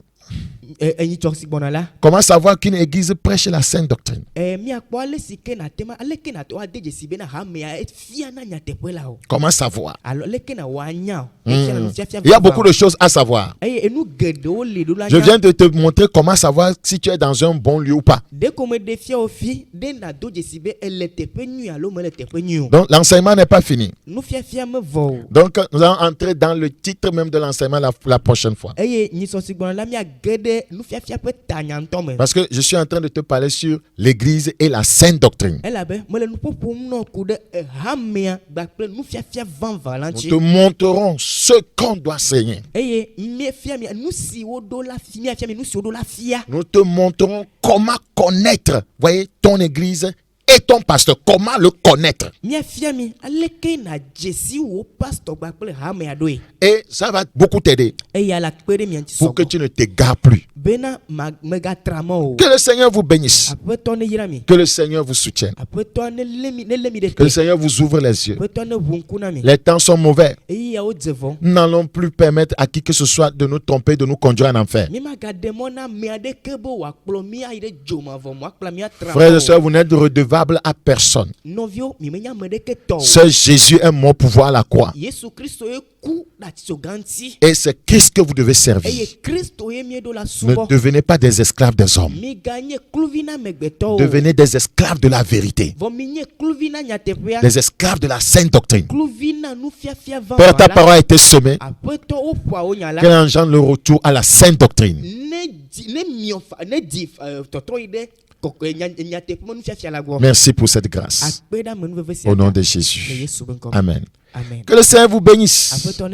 Enyitsɔ si gbɔna la. comment savoir qu'une église prêche la sainte doctrine. Miakpɔ ale si ke natema ale ke natɔ ade dzesi bena hamea fia na nyateƒe la o. Comment savoir? Alo ale ke na woanya o. Efia na nufiafia Il y a beaucoup de choses à savoir. Eye enu geɖewo li ɖo la Je viens de te montrer comment savoir si tu es dans un bon lieu ou pas. de ko me ɖe fia wo fi de na do dzesi be ele teƒe nyui alo mele teƒe nyui o. Donc l'enseignement n'est pas fini. Nufiafia me vɔ o. Donc nous allons entrer dans le titre même de l'enseignement la prochaine fois. Eye nyisɔ si gbɔna la miage ɖe ɖe nufiafia ƒe tanyantɔ me. Parce que je suis en train de te parler sur l'église et la sainte doctrine. Elabe mele nuƒoƒom nɔ ku ɖe hamea kpakple nufiafia vavã la Nous ŋuti. te montrerons ce qu'on doit enseigner. Eye miefia mi nu siwo ɖo la fi miafia mi nu siwo ɖo la fia. Nous te montrerons comment connaître, voyez, ton église et ton pasteur. Comment le connaître. Miafia mi aleke na dzesi wo pastor kpakple hamea ɖoe. Et ça va beaucoup t'aider Eye ala kpe ɖe mia ŋuti pour que sɔgbɔ. tu ne t'égares plus. Bena megatra mɔ o. Que le Seigneur vous bénisse. Aƒetɔ ne yra mi. Que le Seigneur vous soutienne. Aƒetɔ ne lé mi ɖe Que le te. Seigneur vous ouvre les yeux. Aƒetɔ ne ʋu ŋku na mi. Les temps sont mauvais. Eyawo dze vɔ. Nous n'allons plus permettre à qui que ce soit de nous tromper, de nous conduire en enfer. Mi magade mɔ na ame aɖeke be wòakplɔ mi ayi ɖe dzomavɔ mo akplɔ mi atra Frères et mɔ o. sœurs, vous n'êtes redevable à personne. Nɔviwo mi menya ame ɖeke tɔ o. Seul Jésus est mort pour voir la croix. Yesu Kristo ye ku ɖe atitsoga ŋuti. Et c'est Christ que vous devez servir. Eye Kristo ye mieɖo la Ne subɔ. devenez pas des esclaves des hommes. Miganye kluvi na amegbetɔwo. Devenez des esclaves de la vérité. Vɔ mi nye kluvi na nyateƒea. Des esclaves de la sainte doctrine. Kluvi na nufiafia Père, ta vavã parole la. a été semée. Aƒetɔ woƒoa wo nya la. Qu'elle engendre le retour à la sainte doctrine. Ne miɔ fa ne di tɔtrɔ yi ɖe nyateƒe me nufiafia la gbɔ. Merci pour cette grâce. Akpe ɖe ame nuveve sia Au nom ta. de Le Jésus. Yesu be ŋkɔ. Amen. Amen. Que le Seigneur vous bénisse. Aƒetɔ ne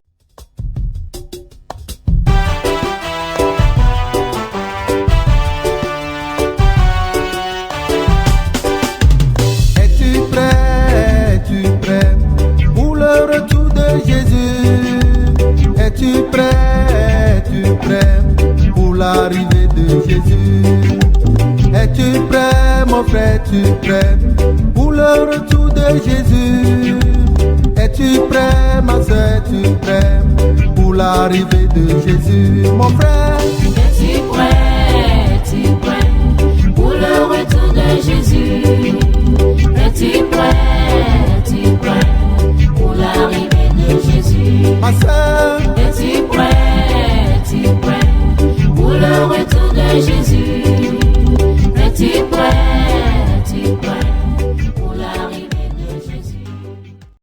Es-tu prêt pour le retour de Jésus? Es-tu prêt pour l'arrivée de Jésus? Es-tu prêt, mon frère, es-tu prêt pour le retour de Jésus? Es-tu prêt, ma soeur, es-tu prêt pour l'arrivée de Jésus? Mon frère,